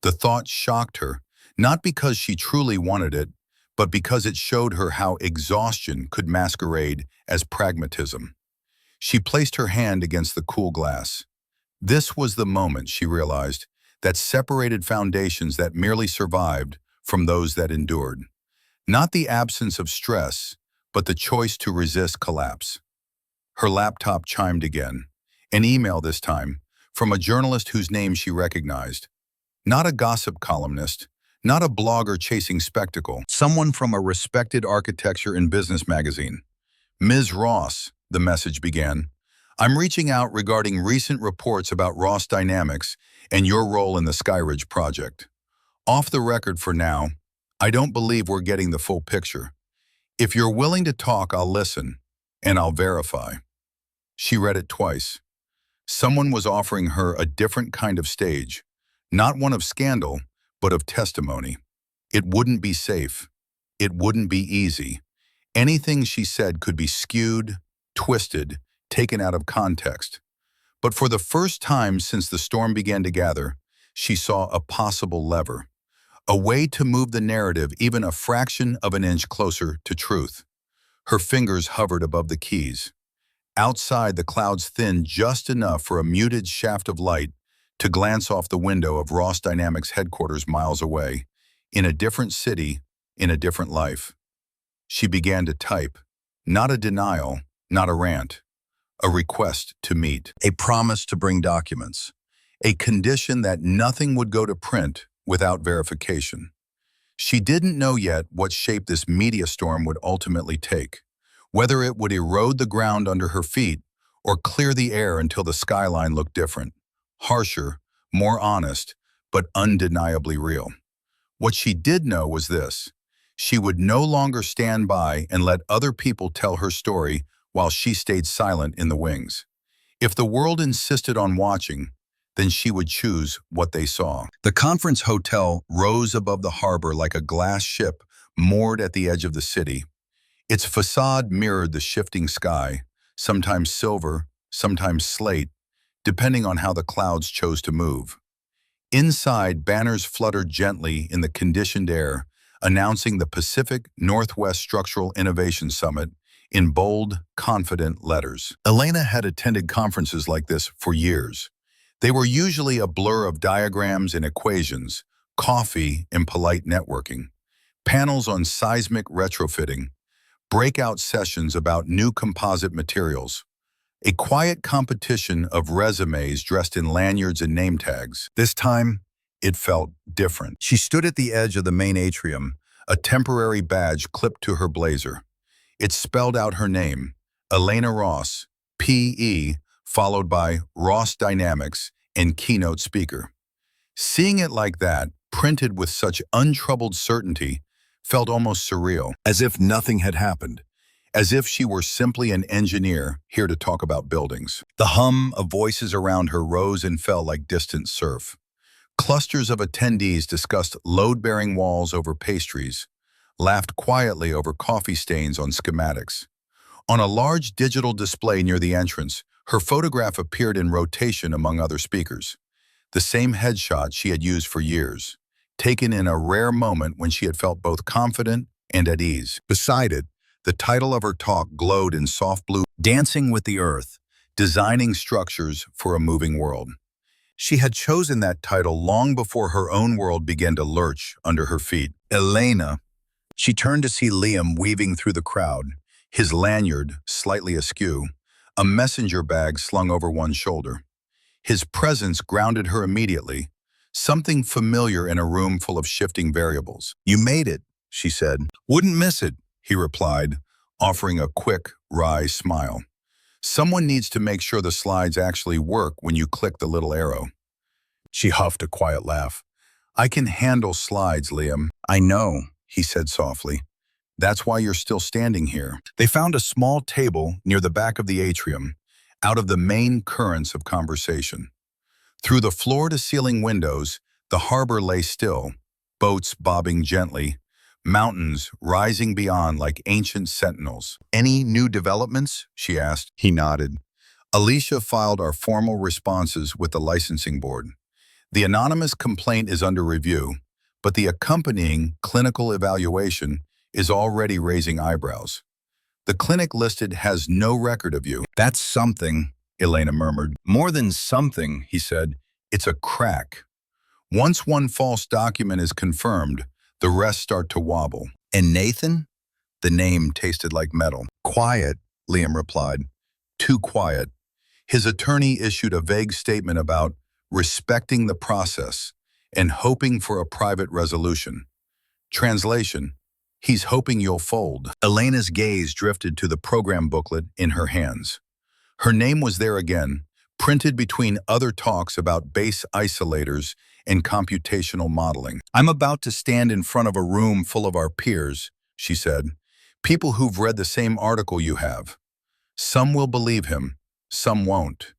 Speaker 1: The thought shocked her, not because she truly wanted it, but because it showed her how exhaustion could masquerade as pragmatism. She placed her hand against the cool glass. This was the moment, she realized, that separated foundations that merely survived from those that endured. Not the absence of stress, but the choice to resist collapse. Her laptop chimed again, an email this time, from a journalist whose name she recognized. Not a gossip columnist, not a blogger chasing spectacle, someone from a respected architecture and business magazine. Ms. Ross, the message began, I'm reaching out regarding recent reports about Ross Dynamics and your role in the Skyridge project. Off the record for now, I don't believe we're getting the full picture. If you're willing to talk, I'll listen, and I'll verify. She read it twice. Someone was offering her a different kind of stage, not one of scandal, but of testimony. It wouldn't be safe. It wouldn't be easy. Anything she said could be skewed, twisted, taken out of context. But for the first time since the storm began to gather, she saw a possible lever, a way to move the narrative even a fraction of an inch closer to truth. Her fingers hovered above the keys. Outside, the clouds thinned just enough for a muted shaft of light to glance off the window of Ross Dynamics headquarters miles away, in a different city, in a different life. She began to type, not a denial, not a rant, a request to meet, a promise to bring documents, a condition that nothing would go to print without verification. She didn't know yet what shape this media storm would ultimately take, whether it would erode the ground under her feet or clear the air until the skyline looked different, harsher, more honest, but undeniably real. What she did know was this: she would no longer stand by and let other people tell her story while she stayed silent in the wings. If the world insisted on watching, then she would choose what they saw. The conference hotel rose above the harbor like a glass ship moored at the edge of the city. Its facade mirrored the shifting sky, sometimes silver, sometimes slate, depending on how the clouds chose to move. Inside, banners fluttered gently in the conditioned air, announcing the Pacific Northwest Structural Innovation Summit in bold, confident letters. Elena had attended conferences like this for years. They were usually a blur of diagrams and equations, coffee and polite networking, panels on seismic retrofitting, breakout sessions about new composite materials, a quiet competition of resumes dressed in lanyards and name tags. This time, it felt different. She stood at the edge of the main atrium, a temporary badge clipped to her blazer. It spelled out her name, Elena Ross, P.E., followed by Ross Dynamics and keynote speaker. Seeing it like that, printed with such untroubled certainty, felt almost surreal, as if nothing had happened, as if she were simply an engineer here to talk about buildings. The hum of voices around her rose and fell like distant surf. Clusters of attendees discussed load-bearing walls over pastries, laughed quietly over coffee stains on schematics. On a large digital display near the entrance, her photograph appeared in rotation among other speakers. The same headshot she had used for years, taken in a rare moment when she had felt both confident and at ease. Beside it, the title of her talk glowed in soft blue, Dancing with the Earth, Designing Structures for a Moving World. She had chosen that title long before her own world began to lurch under her feet. Elena. She turned to see Liam weaving through the crowd, his lanyard slightly askew, a messenger bag slung over one shoulder. His presence grounded her immediately, something familiar in a room full of shifting variables. "You made it," she said. "Wouldn't miss it," he replied, offering a quick, wry smile. "Someone needs to make sure the slides actually work when you click the little arrow." She huffed a quiet laugh. "I can handle slides, Liam." "I know," he said softly. "That's why you're still standing here." They found a small table near the back of the atrium, out of the main currents of conversation. Through the floor-to-ceiling windows, the harbor lay still, boats bobbing gently, mountains rising beyond like ancient sentinels. "Any new developments?" she asked. He nodded. "Alicia filed our formal responses with the licensing board. The anonymous complaint is under review, but the accompanying clinical evaluation is already raising eyebrows. The clinic listed has no record of you." "That's something," Elena murmured. "More than something," he said. "It's a crack. Once one false document is confirmed, the rest start to wobble." "And Nathan?" The name tasted like metal. "Quiet," Liam replied. "Too quiet." His attorney issued a vague statement about respecting the process and hoping for a private resolution. Translation: he's hoping you'll fold. Elena's gaze drifted to the program booklet in her hands. Her name was there again, printed between other talks about base isolators and computational modeling. "I'm about to stand in front of a room full of our peers," she said. "People who've read the same article you have. Some will believe him, some won't.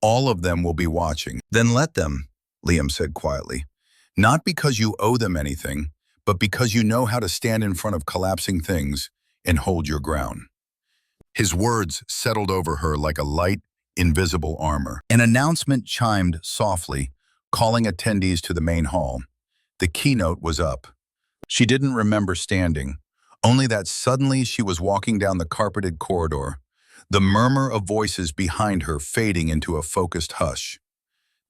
Speaker 1: All of them will be watching." "Then let them," Liam said quietly. "Not because you owe them anything, but because you know how to stand in front of collapsing things and hold your ground." His words settled over her like a light, invisible armor. An announcement chimed softly, calling attendees to the main hall. The keynote was up. She didn't remember standing, only that suddenly she was walking down the carpeted corridor, the murmur of voices behind her fading into a focused hush.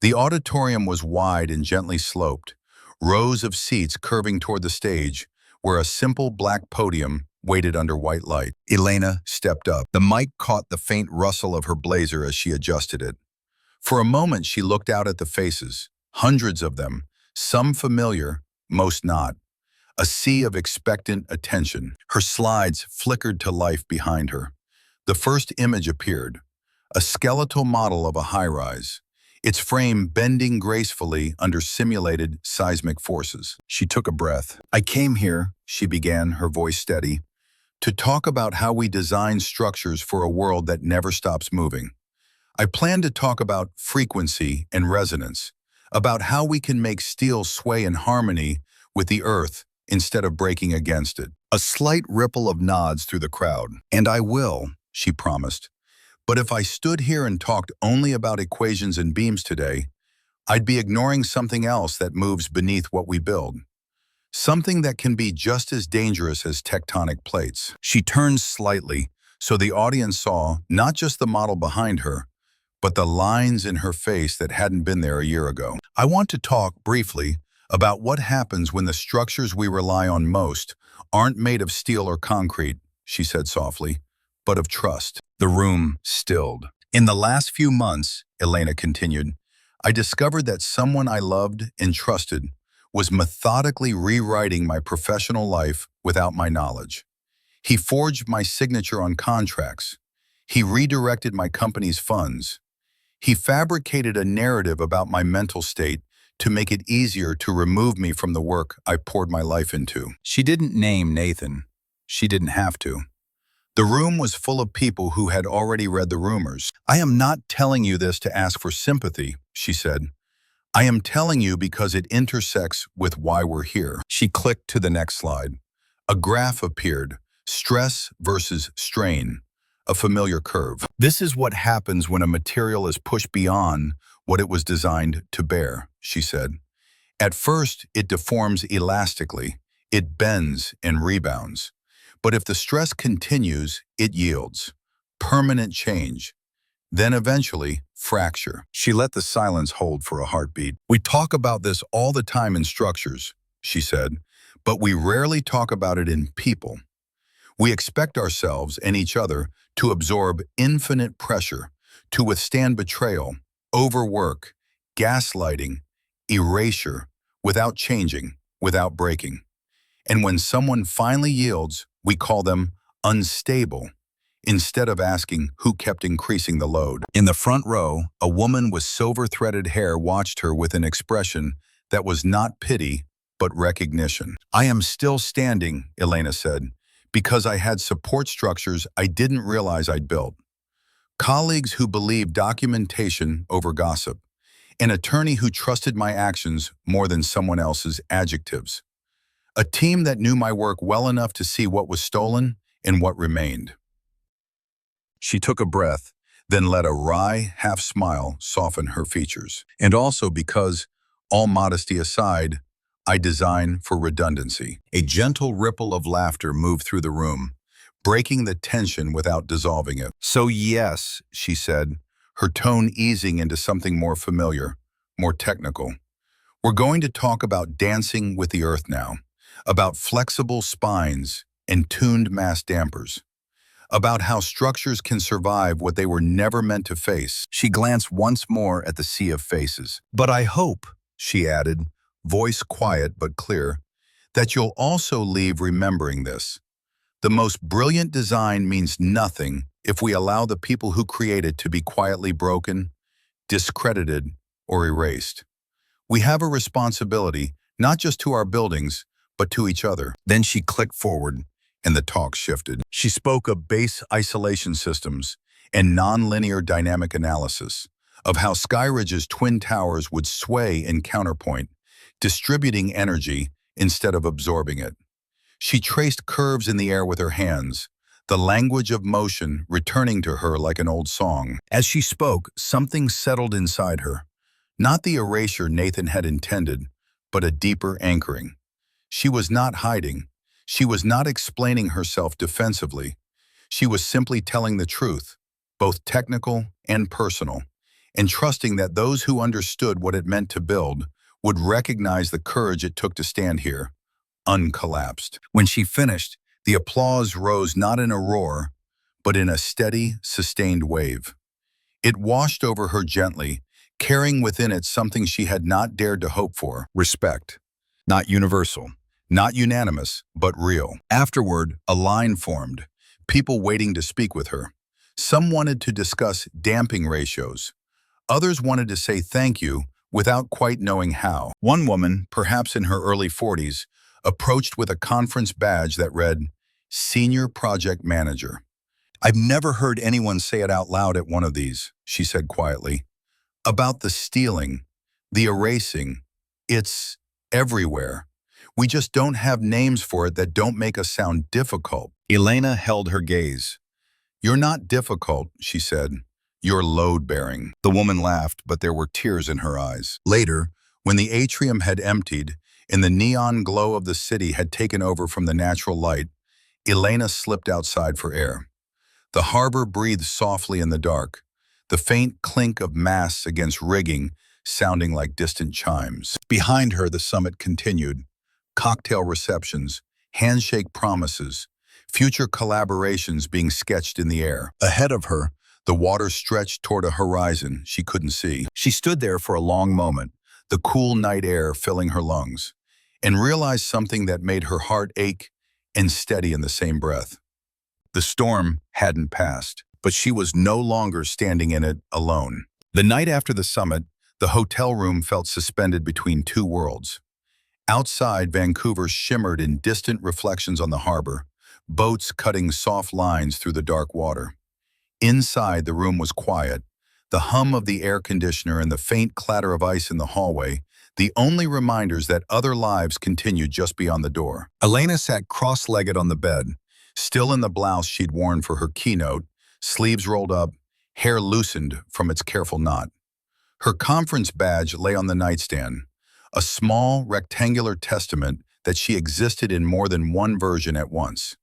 Speaker 1: The auditorium was wide and gently sloped, rows of seats curving toward the stage, where a simple black podium waited under white light. Elena stepped up. The mic caught the faint rustle of her blazer as she adjusted it. For a moment she looked out at the faces, hundreds of them, some familiar, most not. a sea of expectant attention. Her slides flickered to life behind her. The first image appeared, a skeletal model of a high-rise, its frame bending gracefully under simulated seismic forces. She took a breath. "I came here," she began, her voice steady, "to talk about how we design structures for a world that never stops moving. I plan to talk about frequency and resonance, about how we can make steel sway in harmony with the earth instead of breaking against it." A slight ripple of nods through the crowd. "And I will," she promised. "But if I stood here and talked only about equations and beams today, I'd be ignoring something else that moves beneath what we build. Something that can be just as dangerous as tectonic plates." She turned slightly, so the audience saw not just the model behind her, but the lines in her face that hadn't been there a year ago. "I want to talk briefly about what happens when the structures we rely on most aren't made of steel or concrete," she said softly, "but of trust." The room stilled. "In the last few months," Elena continued, "I discovered that someone I loved and trusted was methodically rewriting my professional life without my knowledge. He forged my signature on contracts. He redirected my company's funds. He fabricated a narrative about my mental state to make it easier to remove me from the work I poured my life into." She didn't name Nathan. She didn't have to. The room was full of people who had already read the rumors. "I am not telling you this to ask for sympathy," she said. "I am telling you because it intersects with why we're here." She clicked to the next slide. A graph appeared, stress versus strain, a familiar curve. "This is what happens when a material is pushed beyond what it was designed to bear," she said. "At first, it deforms elastically, it bends and rebounds. But if the stress continues, it yields. Permanent change. Then eventually, fracture." She let the silence hold for a heartbeat. "We talk about this all the time in structures," she said, "but we rarely talk about it in people. We expect ourselves and each other to absorb infinite pressure, to withstand betrayal, overwork, gaslighting, erasure, without changing, without breaking. And when someone finally yields, we call them unstable, instead of asking who kept increasing the load." In the front row, a woman with silver-threaded hair watched her with an expression that was not pity, but recognition. "I am still standing," Elena said, "because I had support structures I didn't realize I'd built. Colleagues who believed documentation over gossip. An attorney who trusted my actions more than someone else's adjectives. A team that knew my work well enough to see what was stolen and what remained." She took a breath, then let a wry half-smile soften her features. "And also because, all modesty aside, I design for redundancy." A gentle ripple of laughter moved through the room, breaking the tension without dissolving it. "So yes," she said, her tone easing into something more familiar, more technical. "We're going to talk about dancing with the earth now, about flexible spines and tuned mass dampers, about how structures can survive what they were never meant to face." She glanced once more at the sea of faces. "But I hope," she added, voice quiet but clear, "that you'll also leave remembering this. The most brilliant design means nothing if we allow the people who create it to be quietly broken, discredited, or erased. We have a responsibility, not just to our buildings, but to each other." Then she clicked forward, and the talk shifted. She spoke of base isolation systems and nonlinear dynamic analysis, of how Skyridge's twin towers would sway in counterpoint, distributing energy instead of absorbing it. She traced curves in the air with her hands, the language of motion returning to her like an old song. As she spoke, something settled inside her. Not the erasure Nathan had intended, but a deeper anchoring. She was not hiding. She was not explaining herself defensively. She was simply telling the truth, both technical and personal, and trusting that those who understood what it meant to build would recognize the courage it took to stand here, uncollapsed. When she finished, the applause rose not in a roar, but in a steady, sustained wave. It washed over her gently, carrying within it something she had not dared to hope for: respect. Not universal, Not unanimous, but real. Afterward, a line formed, people waiting to speak with her. Some wanted to discuss damping ratios. Others wanted to say thank you without quite knowing how. One woman, perhaps in her early 40s, approached with a conference badge that read, Senior Project Manager. I've never heard anyone say it out loud at one of these, she said quietly. About the stealing, the erasing, it's everywhere. We just don't have names for it that don't make us sound difficult. Elena held her gaze. You're not difficult, she said. You're load-bearing. The woman laughed, but there were tears in her eyes. Later, when the atrium had emptied and the neon glow of the city had taken over from the natural light, Elena slipped outside for air. The harbor breathed softly in the dark, the faint clink of masts against rigging sounding like distant chimes. Behind her, the summit continued. Cocktail receptions, handshake promises, future collaborations being sketched in the air. Ahead of her, the water stretched toward a horizon she couldn't see. She stood there for a long moment, the cool night air filling her lungs, and realized something that made her heart ache and steady in the same breath. The storm hadn't passed, but she was no longer standing in it alone. The night after the summit, the hotel room felt suspended between two worlds. Outside, Vancouver shimmered in distant reflections on the harbor, boats cutting soft lines through the dark water. Inside, the room was quiet, the hum of the air conditioner and the faint clatter of ice in the hallway, the only reminders that other lives continued just beyond the door. Elena sat cross-legged on the bed, still in the blouse she'd worn for her keynote, sleeves rolled up, hair loosened from its careful knot. Her conference badge lay on the nightstand, a small, rectangular testament that she existed in more than one version at once.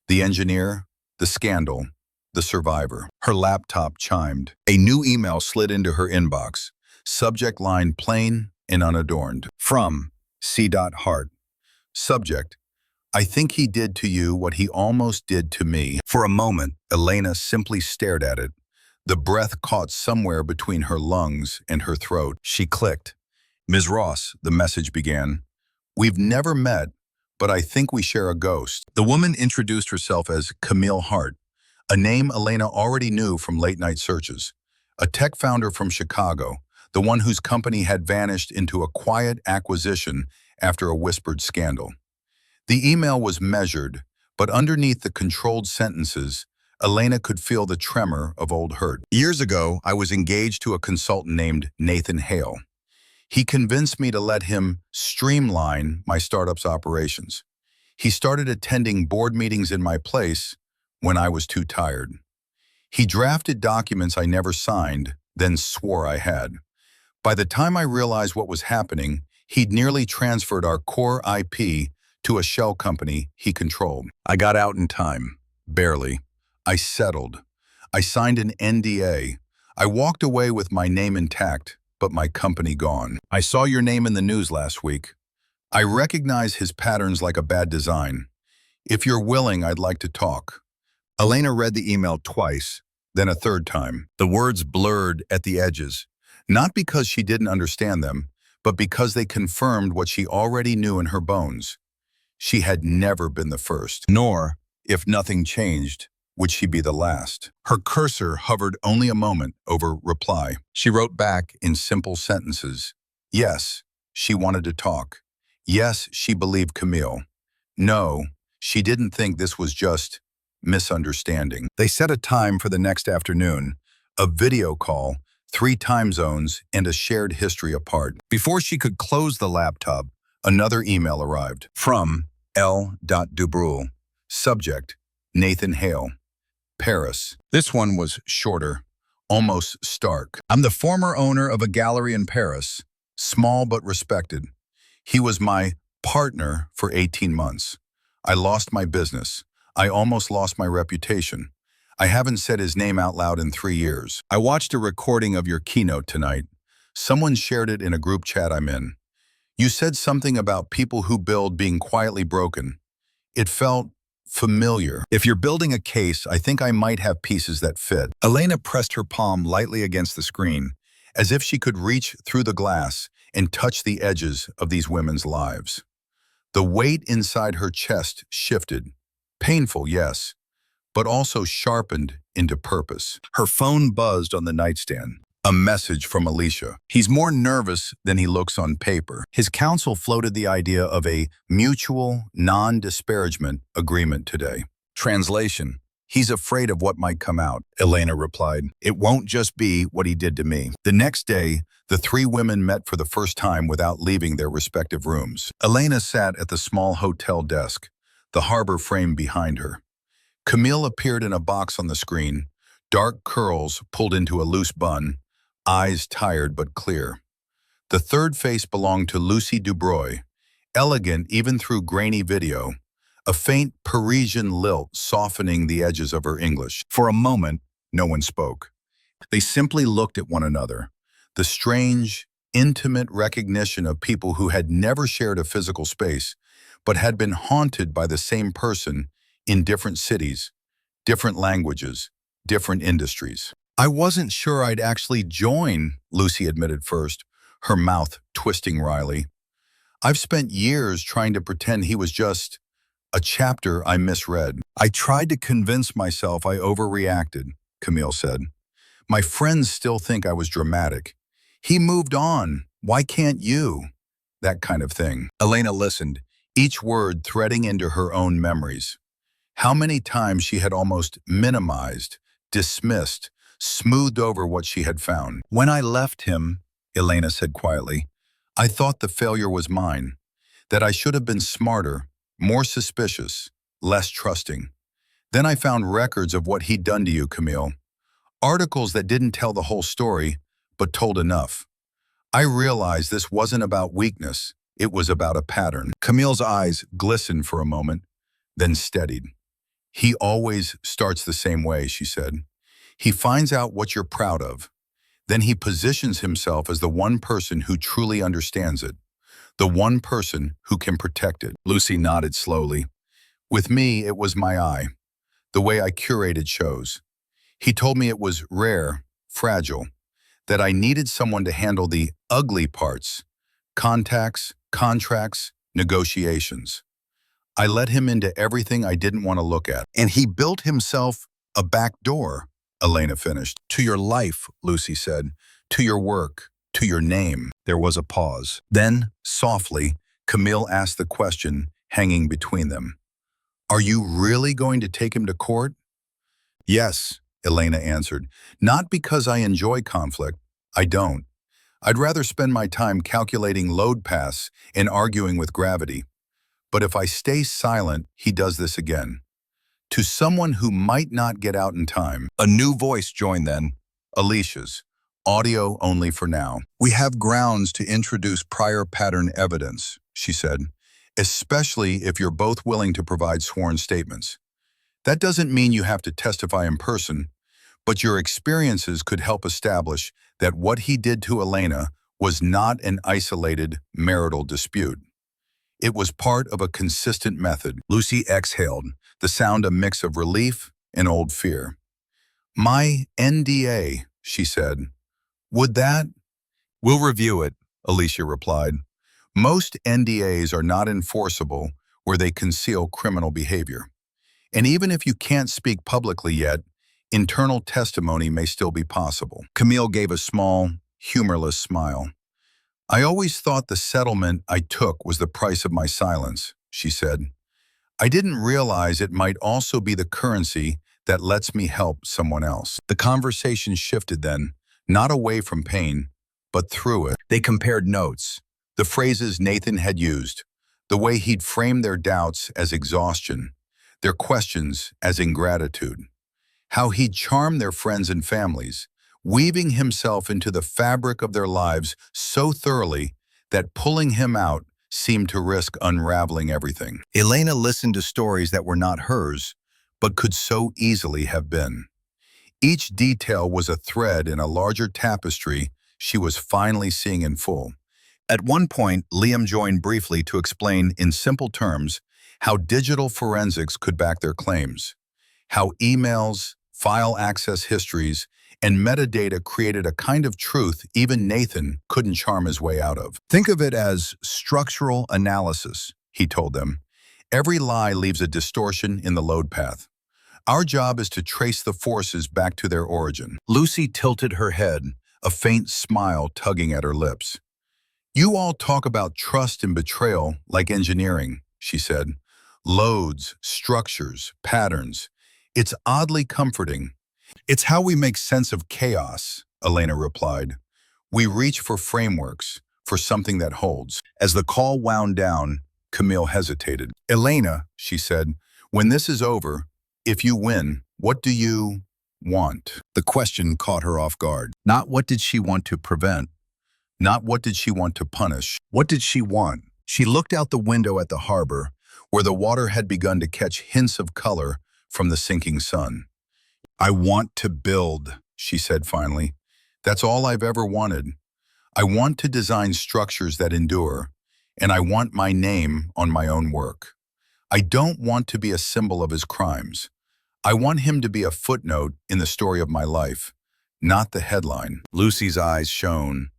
Speaker 1: The engineer, the scandal, the survivor. Her laptop chimed. A new email slid into her inbox, subject line plain and unadorned. From C.Hart. Subject, I think he did to you what he almost did to me. For a moment, Elena simply stared at it. The breath caught somewhere between her lungs and her throat. She clicked. Ms. Ross, the message began. We've never met, but I think we share a ghost. The woman introduced herself as Camille Hart, a name Elena already knew from late-night searches. A tech founder from Chicago, the one whose company had vanished into a quiet acquisition after a whispered scandal. The email was measured, but underneath the controlled sentences, Elena could feel the tremor of old hurt. Years ago, I was engaged to a consultant named Nathan Hale. He convinced me to let him streamline my startup's operations. He started attending board meetings in my place when I was too tired. He drafted documents I never signed, then swore I had. By the time I realized what was happening, he'd nearly transferred our core IP to a shell company he controlled. I got out in time. Barely. I settled. I signed an NDA. I walked away with my name intact, but my company gone. I saw your name in the news last week. I recognize his patterns like a bad design. If you're willing, I'd like to talk. Elena read the email twice, then a third time. The words blurred at the edges, not because she didn't understand them, but because they confirmed what she already knew in her bones. She had never been the first, nor, if nothing changed, would she be the last. Her cursor hovered only a moment over reply. She wrote back in simple sentences. Yes, she wanted to talk. Yes, she believed Camille. No, she didn't think this was just misunderstanding. They set a time for the next afternoon, a video call, 3 time zones, and a shared history apart. Before she could close the laptop, another email arrived. From L. Dubreuil. Subject, Nathan Hale. Paris. This one was shorter, almost stark. I'm the former owner of a gallery in Paris, small but respected. He was my partner for 18 months. I lost my business. I almost lost my reputation. I haven't said his name out loud in 3 years. I watched a recording of your keynote tonight. Someone shared it in a group chat I'm in. You said something about people who build being quietly broken. It felt familiar. If you're building a case, I think I might have pieces that fit. Elena pressed her palm lightly against the screen, as if she could reach through the glass and touch the edges of these women's lives. The weight inside her chest shifted. Painful, yes, but also sharpened into purpose. Her phone buzzed on the nightstand. A message from Alicia. He's more nervous than he looks on paper. His counsel floated the idea of a mutual, non-disparagement agreement today. Translation. He's afraid of what might come out, Elena replied. It won't just be what he did to me. The next day, the three women met for the first time without leaving their respective rooms. Elena sat at the small hotel desk, the harbor frame behind her. Camille appeared in a box on the screen, dark curls pulled into a loose bun, eyes tired but clear. The third face belonged to Lucy Dubreuil, elegant even through grainy video, a faint Parisian lilt softening the edges of her English. For a moment, no one spoke. They simply looked at one another, the strange, intimate recognition of people who had never shared a physical space, but had been haunted by the same person in different cities, different languages, different industries. I wasn't sure I'd actually join, Lucy admitted first, her mouth twisting wryly. I've spent years trying to pretend he was just a chapter I misread. I tried to convince myself I overreacted, Camille said. My friends still think I was dramatic. He moved on. Why can't you? That kind of thing. Elena listened, each word threading into her own memories. How many times she had almost minimized, dismissed, smoothed over what she had found. When I left him, Elena said quietly, I thought the failure was mine, that I should have been smarter, more suspicious, less trusting. Then I found records of what he'd done to you, Camille. Articles that didn't tell the whole story, but told enough. I realized this wasn't about weakness, it was about a pattern. Camille's eyes glistened for a moment, then steadied. He always starts the same way, she said. He finds out what you're proud of. Then he positions himself as the one person who truly understands it, the one person who can protect it. Lucy nodded slowly. With me, it was my eye, the way I curated shows. He told me it was rare, fragile, that I needed someone to handle the ugly parts, contacts, contracts, negotiations. I let him into everything I didn't want to look at. And he built himself a back door, Elena finished. To your life, Lucy said. To your work, to your name. There was a pause. Then, softly, Camille asked the question hanging between them. Are you really going to take him to court? Yes, Elena answered. Not because I enjoy conflict. I don't. I'd rather spend my time calculating load paths and arguing with gravity. But if I stay silent, he does this again. To someone who might not get out in time. A new voice joined then, Alicia's. Audio only for now. We have grounds to introduce prior pattern evidence, she said, especially if you're both willing to provide sworn statements. That doesn't mean you have to testify in person, but your experiences could help establish that what he did to Elena was not an isolated marital dispute. It was part of a consistent method. Lucy exhaled, the sound a mix of relief and old fear. My NDA, she said. Would that? We'll review it, Alicia replied. Most NDAs are not enforceable where they conceal criminal behavior. And even if you can't speak publicly yet, internal testimony may still be possible. Camille gave a small, humorless smile. I always thought the settlement I took was the price of my silence, she said. I didn't realize it might also be the currency that lets me help someone else. The conversation shifted then, not away from pain, but through it. They compared notes, the phrases Nathan had used, the way he'd framed their doubts as exhaustion, their questions as ingratitude, how he'd charmed their friends and families, weaving himself into the fabric of their lives so thoroughly that pulling him out seemed to risk unraveling everything. Elena listened to stories that were not hers, but could so easily have been. Each detail was a thread in a larger tapestry she was finally seeing in full. At one point, Liam joined briefly to explain in simple terms how digital forensics could back their claims, how emails, file access histories, and metadata created a kind of truth even Nathan couldn't charm his way out of. Think of it as structural analysis, he told them. Every lie leaves a distortion in the load path. Our job is to trace the forces back to their origin. Lucy tilted her head, a faint smile tugging at her lips. You all talk about trust and betrayal like engineering, she said. Loads, structures, patterns. It's oddly comforting. It's how we make sense of chaos, Elena replied. We reach for frameworks, for something that holds. As the call wound down, Camille hesitated. Elena, she said, when this is over, if you win, what do you want? The question caught her off guard. Not what did she want to prevent, not what did she want to punish. What did she want? She looked out the window at the harbor, where the water had begun to catch hints of color from the sinking sun. I want to build, she said finally. That's all I've ever wanted. I want to design structures that endure, and I want my name on my own work. I don't want to be a symbol of his crimes. I want him to be a footnote in the story of my life, not the headline. Lucy's eyes shone.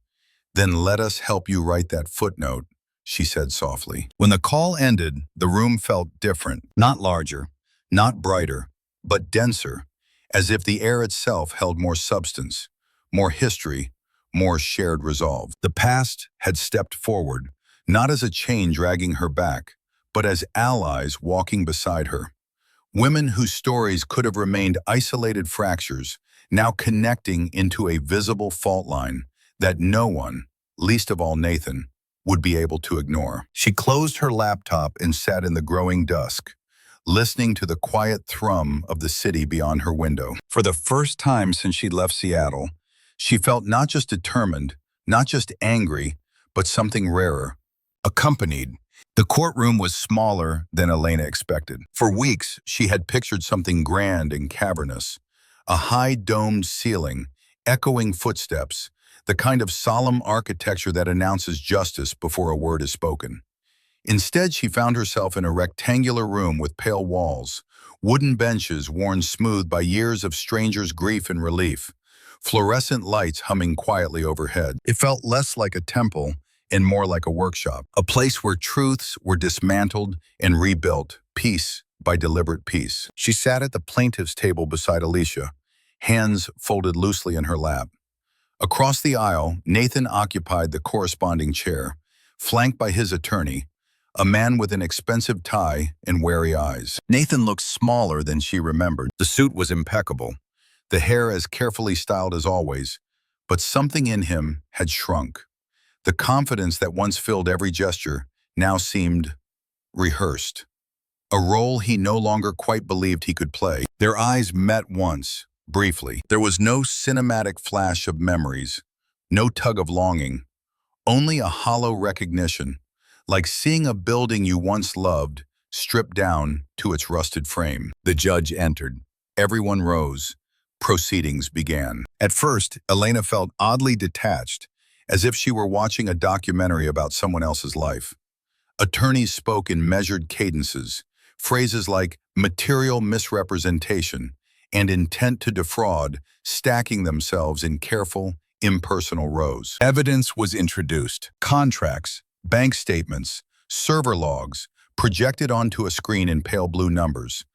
Speaker 1: Then let us help you write that footnote, she said softly. When the call ended, the room felt different. Not larger, not brighter, but denser, as if the air itself held more substance, more history, more shared resolve. The past had stepped forward, not as a chain dragging her back, but as allies walking beside her. Women whose stories could have remained isolated fractures, now connecting into a visible fault line that no one, least of all Nathan, would be able to ignore. She closed her laptop and sat in the growing dusk, listening to the quiet thrum of the city beyond her window. For the first time since she'd left Seattle, she felt not just determined, not just angry, but something rarer, accompanied. The courtroom was smaller than Elena expected. For weeks, she had pictured something grand and cavernous, a high-domed ceiling, echoing footsteps, the kind of solemn architecture that announces justice before a word is spoken. Instead, she found herself in a rectangular room with pale walls, wooden benches worn smooth by years of strangers' grief and relief, fluorescent lights humming quietly overhead. It felt less like a temple and more like a workshop, a place where truths were dismantled and rebuilt, piece by deliberate piece. She sat at the plaintiff's table beside Alicia, hands folded loosely in her lap. Across the aisle, Nathan occupied the corresponding chair, flanked by his attorney, a man with an expensive tie and wary eyes. Nathan looked smaller than she remembered. The suit was impeccable, the hair as carefully styled as always, but something in him had shrunk. The confidence that once filled every gesture now seemed rehearsed, a role he no longer quite believed he could play. Their eyes met once, briefly. There was no cinematic flash of memories, no tug of longing, only a hollow recognition, like seeing a building you once loved stripped down to its rusted frame. The judge entered. Everyone rose. Proceedings began. At first, Elena felt oddly detached, as if she were watching a documentary about someone else's life. Attorneys spoke in measured cadences, phrases like material misrepresentation and intent to defraud stacking themselves in careful, impersonal rows. Evidence was introduced, contracts, bank statements, server logs, projected onto a screen in pale blue numbers.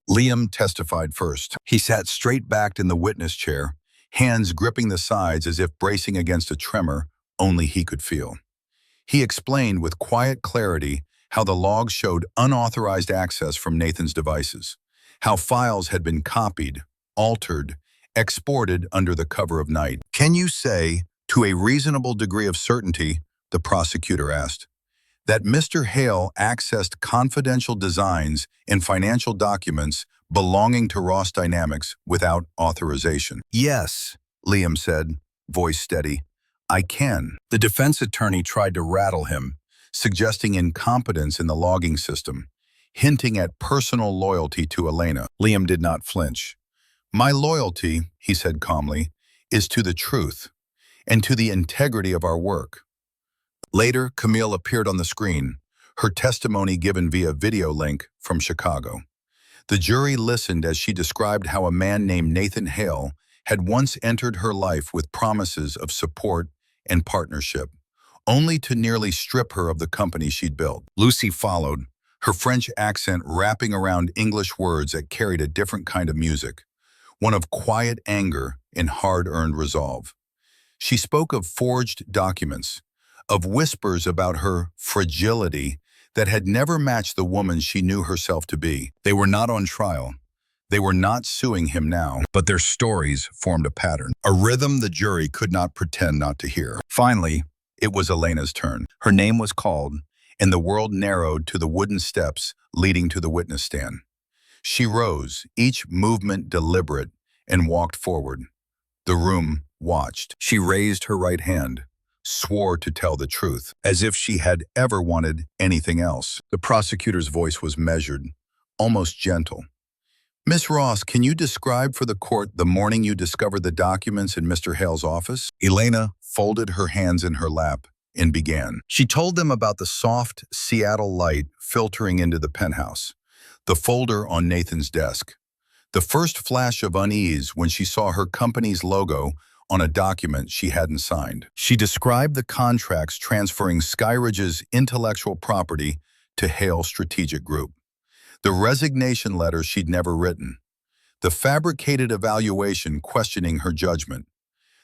Speaker 1: Liam testified first. He sat straight-backed in the witness chair, hands gripping the sides as if bracing against a tremor only he could feel. He explained with quiet clarity how the logs showed unauthorized access from Nathan's devices, how files had been copied, altered, exported under the cover of night. Can you say, to a reasonable degree of certainty, the prosecutor asked, that Mr. Hale accessed confidential designs and financial documents belonging to Ross Dynamics without authorization? Yes, Liam said, voice steady. I can. The defense attorney tried to rattle him, suggesting incompetence in the logging system, hinting at personal loyalty to Elena. Liam did not flinch. My loyalty, he said calmly, is to the truth and to the integrity of our work. Later, Camille appeared on the screen, her testimony given via video link from Chicago. The jury listened as she described how a man named Nathan Hale had once entered her life with promises of support and partnership, only to nearly strip her of the company she'd built. Lucy followed, her French accent wrapping around English words that carried a different kind of music, one of quiet anger and hard-earned resolve. She spoke of forged documents, of whispers about her fragility that had never matched the woman she knew herself to be. They were not on trial. They were not suing him now, but their stories formed a pattern, a rhythm the jury could not pretend not to hear. Finally, it was Elena's turn. Her name was called, and the world narrowed to the wooden steps leading to the witness stand. She rose, each movement deliberate, and walked forward. The room watched. She raised her right hand, swore to tell the truth, as if she had ever wanted anything else. The prosecutor's voice was measured, almost gentle. Miss Ross, can you describe for the court the morning you discovered the documents in Mr. Hale's office? Elena folded her hands in her lap and began. She told them about the soft Seattle light filtering into the penthouse, the folder on Nathan's desk, the first flash of unease when she saw her company's logo on a document she hadn't signed. She described the contracts transferring Skyridge's intellectual property to Hale Strategic Group, the resignation letter she'd never written, the fabricated evaluation questioning her judgment,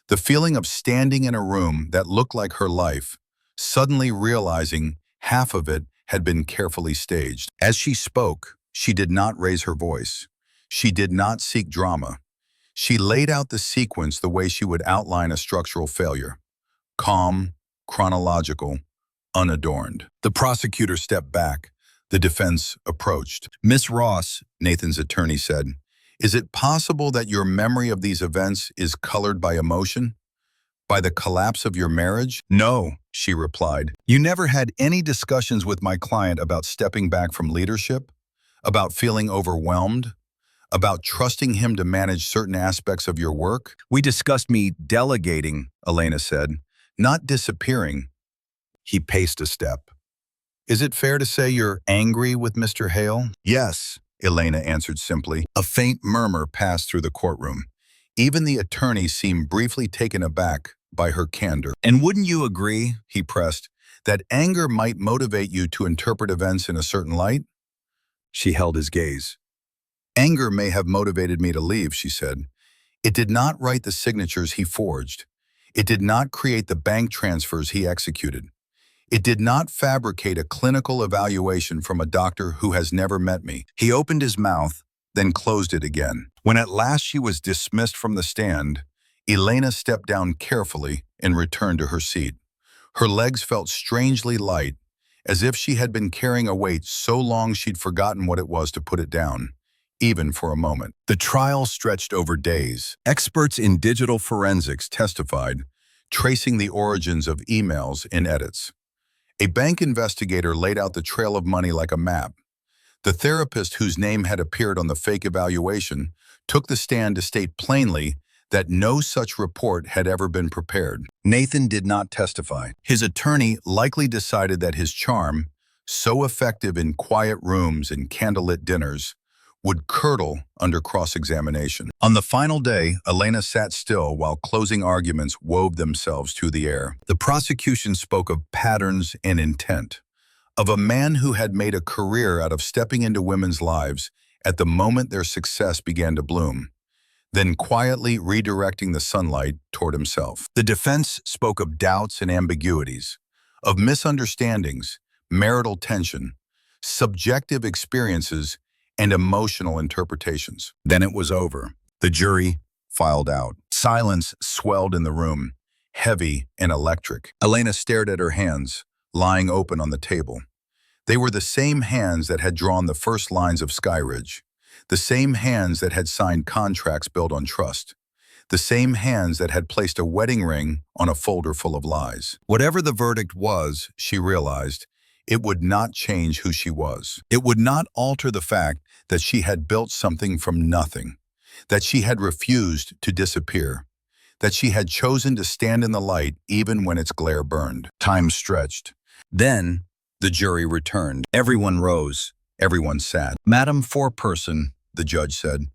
Speaker 1: the feeling of standing in a room that looked like her life, suddenly realizing half of it had been carefully staged. As she spoke, she did not raise her voice. She did not seek drama. She laid out the sequence the way she would outline a structural failure. Calm, chronological, unadorned. The prosecutor stepped back. The defense approached. Miss Ross, Nathan's attorney said, is it possible that your memory of these events is colored by emotion? By the collapse of your marriage? No, she replied. You never had any discussions with my client about stepping back from leadership? About feeling overwhelmed? About trusting him to manage certain aspects of your work? We discussed me delegating, Elena said, not disappearing. He paced a step. Is it fair to say you're angry with Mr. Hale? Yes, Elena answered simply. A faint murmur passed through the courtroom. Even the attorney seemed briefly taken aback by her candor. And wouldn't you agree, he pressed, that anger might motivate you to interpret events in a certain light? She held his gaze. Anger may have motivated me to leave, she said. It did not write the signatures he forged. It did not create the bank transfers he executed. It did not fabricate a clinical evaluation from a doctor who has never met me. He opened his mouth, then closed it again. When at last she was dismissed from the stand, Elena stepped down carefully and returned to her seat. Her legs felt strangely light, as if she had been carrying a weight so long she'd forgotten what it was to put it down, even for a moment. The trial stretched over days. Experts in digital forensics testified, tracing the origins of emails and edits. A bank investigator laid out the trail of money like a map. The therapist whose name had appeared on the fake evaluation took the stand to state plainly that no such report had ever been prepared. Nathan did not testify. His attorney likely decided that his charm, so effective in quiet rooms and candlelit dinners, would curdle under cross-examination. On the final day, Elena sat still while closing arguments wove themselves through the air. The prosecution spoke of patterns and intent, of a man who had made a career out of stepping into women's lives at the moment their success began to bloom, then quietly redirecting the sunlight toward himself. The defense spoke of doubts and ambiguities, of misunderstandings, marital tension, subjective experiences, and emotional interpretations. Then it was over. The jury filed out. Silence swelled in the room, heavy and electric. Elena stared at her hands, lying open on the table. They were the same hands that had drawn the first lines of Skyridge, the same hands that had signed contracts built on trust, the same hands that had placed a wedding ring on a folder full of lies. Whatever the verdict was, she realized, it would not change who she was. It would not alter the fact that she had built something from nothing, that she had refused to disappear, that she had chosen to stand in the light even when its glare burned. Time stretched. Then the jury returned. Everyone rose. Everyone sat. Madam Foreperson, the judge said,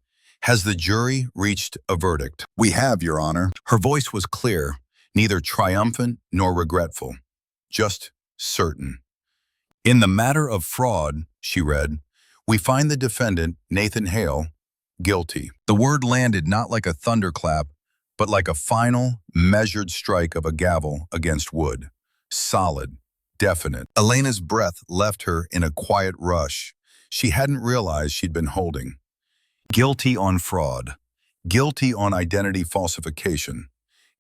Speaker 1: has the jury reached a verdict? We have, Your Honor. Her voice was clear, neither triumphant nor regretful. just certain. In the matter of fraud, she read, we find the defendant, Nathan Hale, guilty. The word landed not like a thunderclap, but like a final, measured strike of a gavel against wood. Solid, definite. Elena's breath left her in a quiet rush she hadn't realized she'd been holding. Guilty on fraud. Guilty on identity falsification.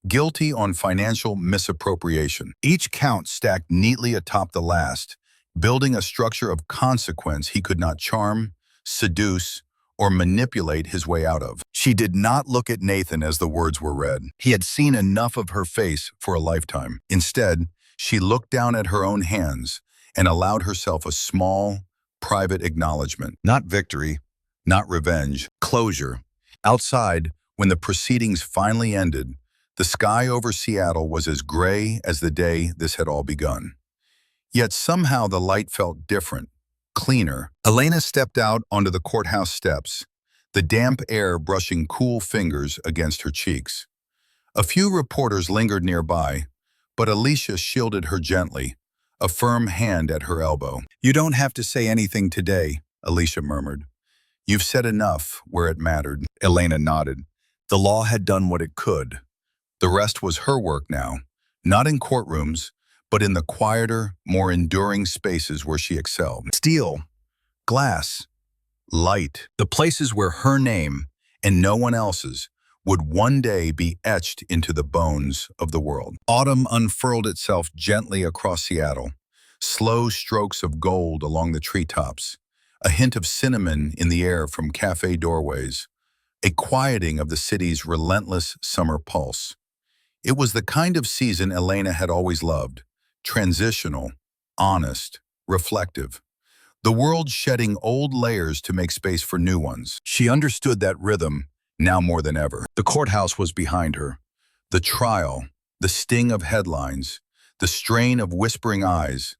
Speaker 1: Guilty on financial misappropriation. Each count stacked neatly atop the last, building a structure of consequence he could not charm, seduce, or manipulate his way out of. She did not look at Nathan as the words were read. He had seen enough of her face for a lifetime. Instead, she looked down at her own hands and allowed herself a small, private acknowledgement. Not victory, not revenge, closure. Outside, when the proceedings finally ended, the sky over Seattle was as gray as the day this had all begun. Yet somehow the light felt different, cleaner. Elena stepped out onto the courthouse steps, the damp air brushing cool fingers against her cheeks. A few reporters lingered nearby, but Alicia shielded her gently, a firm hand at her elbow. You don't have to say anything today, Alicia murmured. You've said enough where it mattered. Elena nodded. The law had done what it could. The rest was her work now, not in courtrooms, but in the quieter, more enduring spaces where she excelled. Steel, glass, light, the places where her name, and no one else's, would one day be etched into the bones of the world. Autumn unfurled itself gently across Seattle, slow strokes of gold along the treetops, a hint of cinnamon in the air from cafe doorways, a quieting of the city's relentless summer pulse. It was the kind of season Elena had always loved, transitional, honest, reflective. The world shedding old layers to make space for new ones. She understood that rhythm, now more than ever. The courthouse was behind her. The trial, the sting of headlines, the strain of whispering eyes,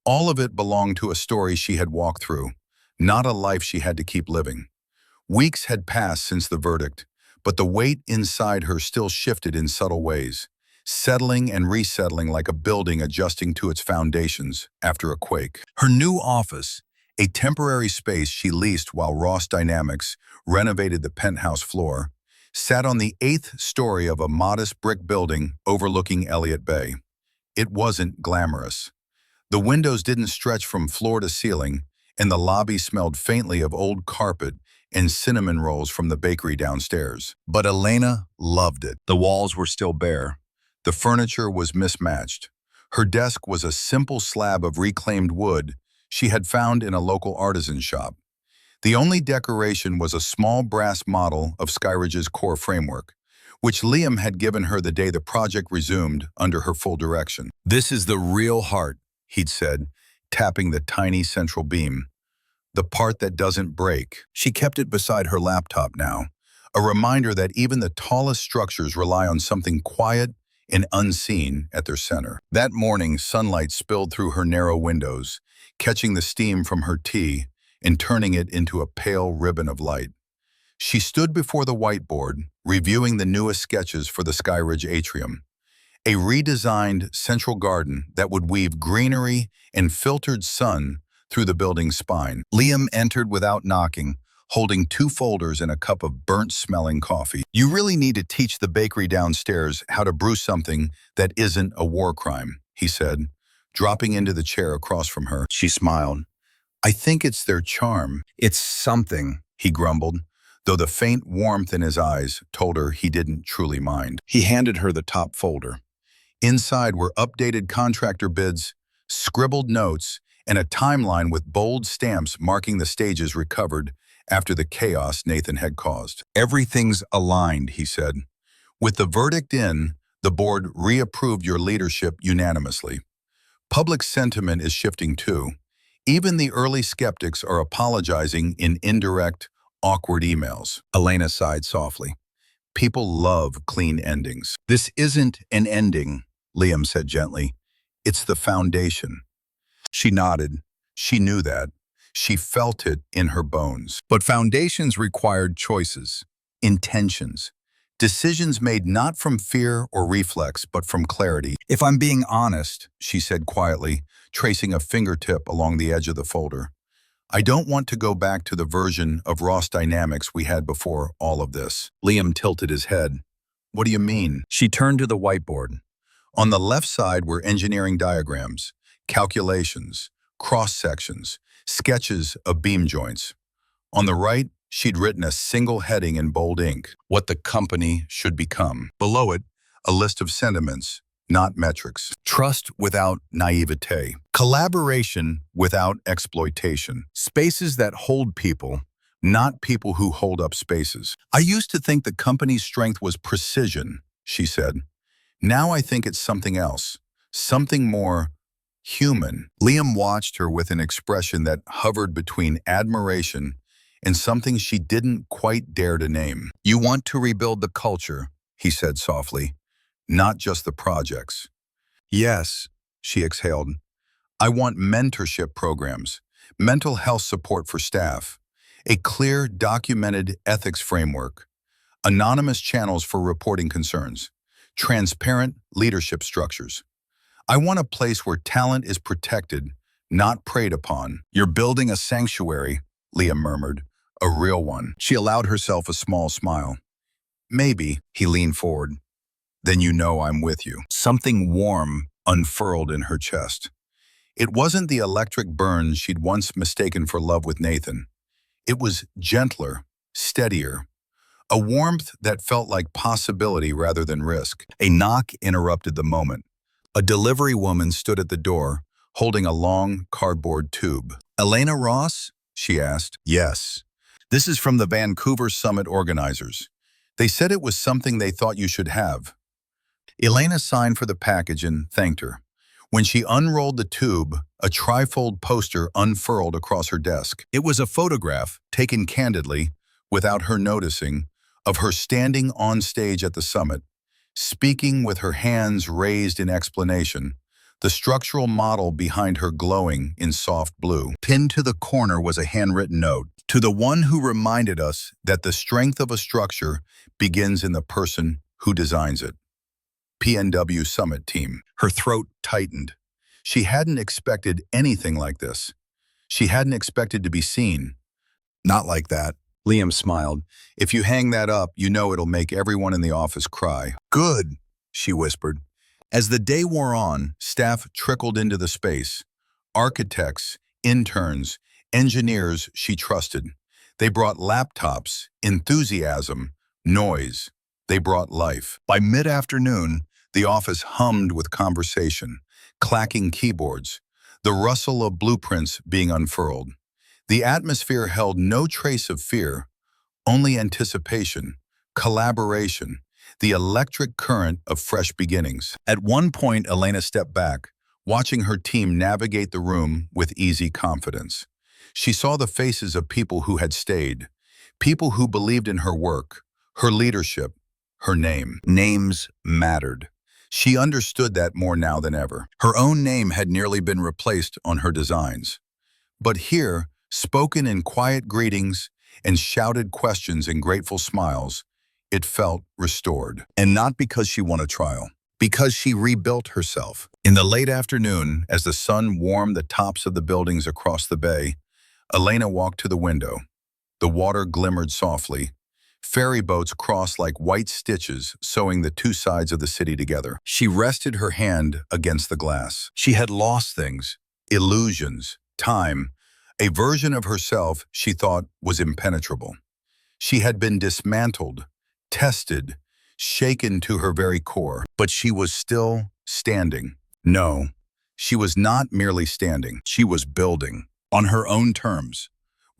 Speaker 1: all of it belonged to a story she had walked through, not a life she had to keep living. Weeks had passed since the verdict, but the weight inside her still shifted in subtle ways, settling and resettling like a building adjusting to its foundations after a quake. Her new office, a temporary space she leased while Ross Dynamics renovated the penthouse floor, sat on the 8th story of a modest brick building overlooking Elliott Bay. It wasn't glamorous. The windows didn't stretch from floor to ceiling, and the lobby smelled faintly of old carpet and cinnamon rolls from the bakery downstairs. But Elena loved it. The walls were still bare. The furniture was mismatched. Her desk was a simple slab of reclaimed wood she had found in a local artisan shop. The only decoration was a small brass model of Skyridge's core framework, which Liam had given her the day the project resumed under her full direction. This is the real heart, he'd said, tapping the tiny central beam. The part that doesn't break. She kept it beside her laptop now, a reminder that even the tallest structures rely on something quiet and unseen at their center. That morning, sunlight spilled through her narrow windows, catching the steam from her tea and turning it into a pale ribbon of light. She stood before the whiteboard, reviewing the newest sketches for the Skyridge atrium, a redesigned central garden that would weave greenery and filtered sun through the building's spine. Liam entered without knocking, holding 2 folders and a cup of burnt-smelling coffee. You really need to teach the bakery downstairs how to brew something that isn't a war crime, he said, dropping into the chair across from her. She smiled. I think it's their charm. It's something, he grumbled, though the faint warmth in his eyes told her he didn't truly mind. He handed her the top folder. Inside were updated contractor bids, scribbled notes, and a timeline with bold stamps marking the stages recovered after the chaos Nathan had caused. Everything's aligned, he said. With the verdict in, the board reapproved your leadership unanimously. Public sentiment is shifting too. Even the early skeptics are apologizing in indirect, awkward emails. Elena sighed softly. People love clean endings. This isn't an ending, Liam said gently. It's the foundation. She nodded. She knew that. She felt it in her bones. But foundations required choices, intentions, Decisions made not from fear or reflex, but from clarity. If I'm being honest, she said quietly, tracing a fingertip along the edge of the folder, I don't want to go back to the version of Ross dynamics we had before all of this. Liam tilted his head. What do you mean? She turned to the whiteboard. On the left side were engineering diagrams, calculations, cross-sections, sketches of beam joints. On the right, she'd written a single heading in bold ink, what the company should become. Below it, a list of sentiments, not metrics. Trust without naivete. Collaboration without exploitation. Spaces that hold people, not people who hold up spaces. I used to think the company's strength was precision, she said. Now I think it's something else, something more human. Liam watched her with an expression that hovered between admiration and something she didn't quite dare to name. You want to rebuild the culture, he said softly, not just the projects. Yes, she exhaled. I want mentorship programs, mental health support for staff, a clear, documented ethics framework, anonymous channels for reporting concerns, transparent leadership structures. I want a place where talent is protected, not preyed upon. You're building a sanctuary, Liam murmured, a real one. She allowed herself a small smile. Maybe, he leaned forward. Then you know I'm with you. Something warm unfurled in her chest. It wasn't the electric burn she'd once mistaken for love with Nathan. It was gentler, steadier, a warmth that felt like possibility rather than risk. A knock interrupted the moment. A delivery woman stood at the door, holding a long cardboard tube. Elena Ross? She asked. Yes. This is from the Vancouver Summit organizers. They said it was something they thought you should have. Elena signed for the package and thanked her. When she unrolled the tube, a trifold poster unfurled across her desk. It was a photograph, taken candidly, without her noticing, of her standing on stage at the summit, speaking with her hands raised in explanation, the structural model behind her glowing in soft blue. Pinned to the corner was a handwritten note, to the one who reminded us that the strength of a structure begins in the person who designs it. PNW Summit Team. Her throat tightened. She hadn't expected anything like this. She hadn't expected to be seen. Not like that. Liam smiled. If you hang that up, you know it'll make everyone in the office cry. Good, she whispered. As the day wore on, staff trickled into the space. Architects, interns, engineers she trusted. They brought laptops, enthusiasm, noise. They brought life. By mid-afternoon, the office hummed with conversation, clacking keyboards, the rustle of blueprints being unfurled. The atmosphere held no trace of fear, only anticipation, collaboration, the electric current of fresh beginnings. At one point, Elena stepped back, watching her team navigate the room with easy confidence. She saw the faces of people who had stayed, people who believed in her work, her leadership, her name. Names mattered. She understood that more now than ever. Her own name had nearly been replaced on her designs. But here, spoken in quiet greetings and shouted questions and grateful smiles, it felt restored. And not because she won a trial, because she rebuilt herself. In the late afternoon, as the sun warmed the tops of the buildings across the bay, Elena walked to the window. The water glimmered softly. Ferry boats crossed like white stitches, sewing the two sides of the city together. She rested her hand against the glass. She had lost things, illusions, time, a version of herself she thought was impenetrable. She had been dismantled, tested, shaken to her very core, but she was still standing. No, she was not merely standing. She was building, on her own terms,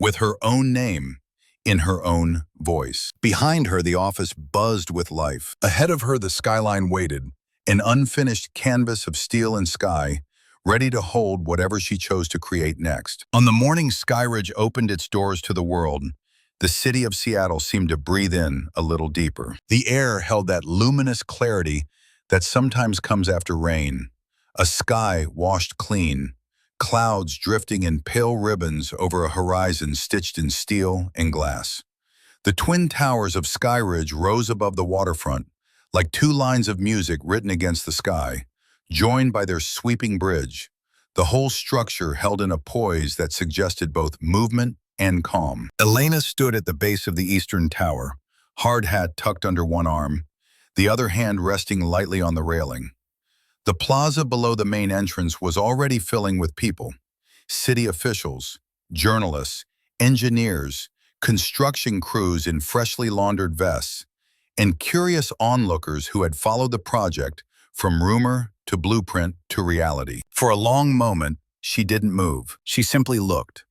Speaker 1: with her own name, in her own voice. Behind her, the office buzzed with life. Ahead of her, the skyline waited, an unfinished canvas of steel and sky, ready to hold whatever she chose to create next. On the morning Skyridge opened its doors to the world, the city of Seattle seemed to breathe in a little deeper. The air held that luminous clarity that sometimes comes after rain, a sky washed clean, clouds drifting in pale ribbons over a horizon stitched in steel and glass. The twin towers of Sky Ridge rose above the waterfront, like two lines of music written against the sky, joined by their sweeping bridge. The whole structure held in a poise that suggested both movement and calm. Elena stood at the base of the eastern tower, hard hat tucked under one arm, the other hand resting lightly on the railing. The plaza below the main entrance was already filling with people: city officials, journalists, engineers, construction crews in freshly laundered vests, and curious onlookers who had followed the project from rumor to blueprint to reality. For a long moment, she didn't move. She simply looked.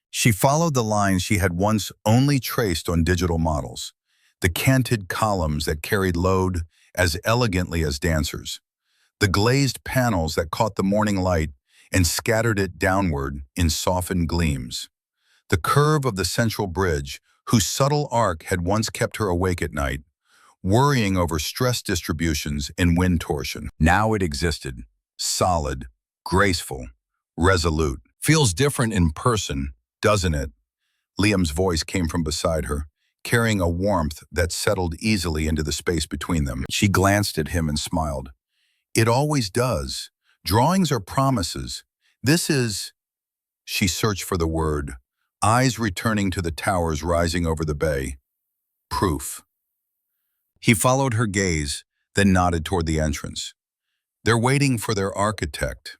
Speaker 1: She followed the lines she had once only traced on digital models, the canted columns that carried load as elegantly as dancers, the glazed panels that caught the morning light and scattered it downward in softened gleams, the curve of the central bridge, whose subtle arc had once kept her awake at night, worrying over stress distributions and wind torsion. Now it existed, solid, graceful, resolute. Feels different in person, doesn't it? Liam's voice came from beside her, carrying a warmth that settled easily into the space between them. She glanced at him and smiled. It always does. Drawings are promises. This is... She searched for the word, eyes returning to the towers rising over the bay. Proof. He followed her gaze, then nodded toward the entrance. They're waiting for their architect.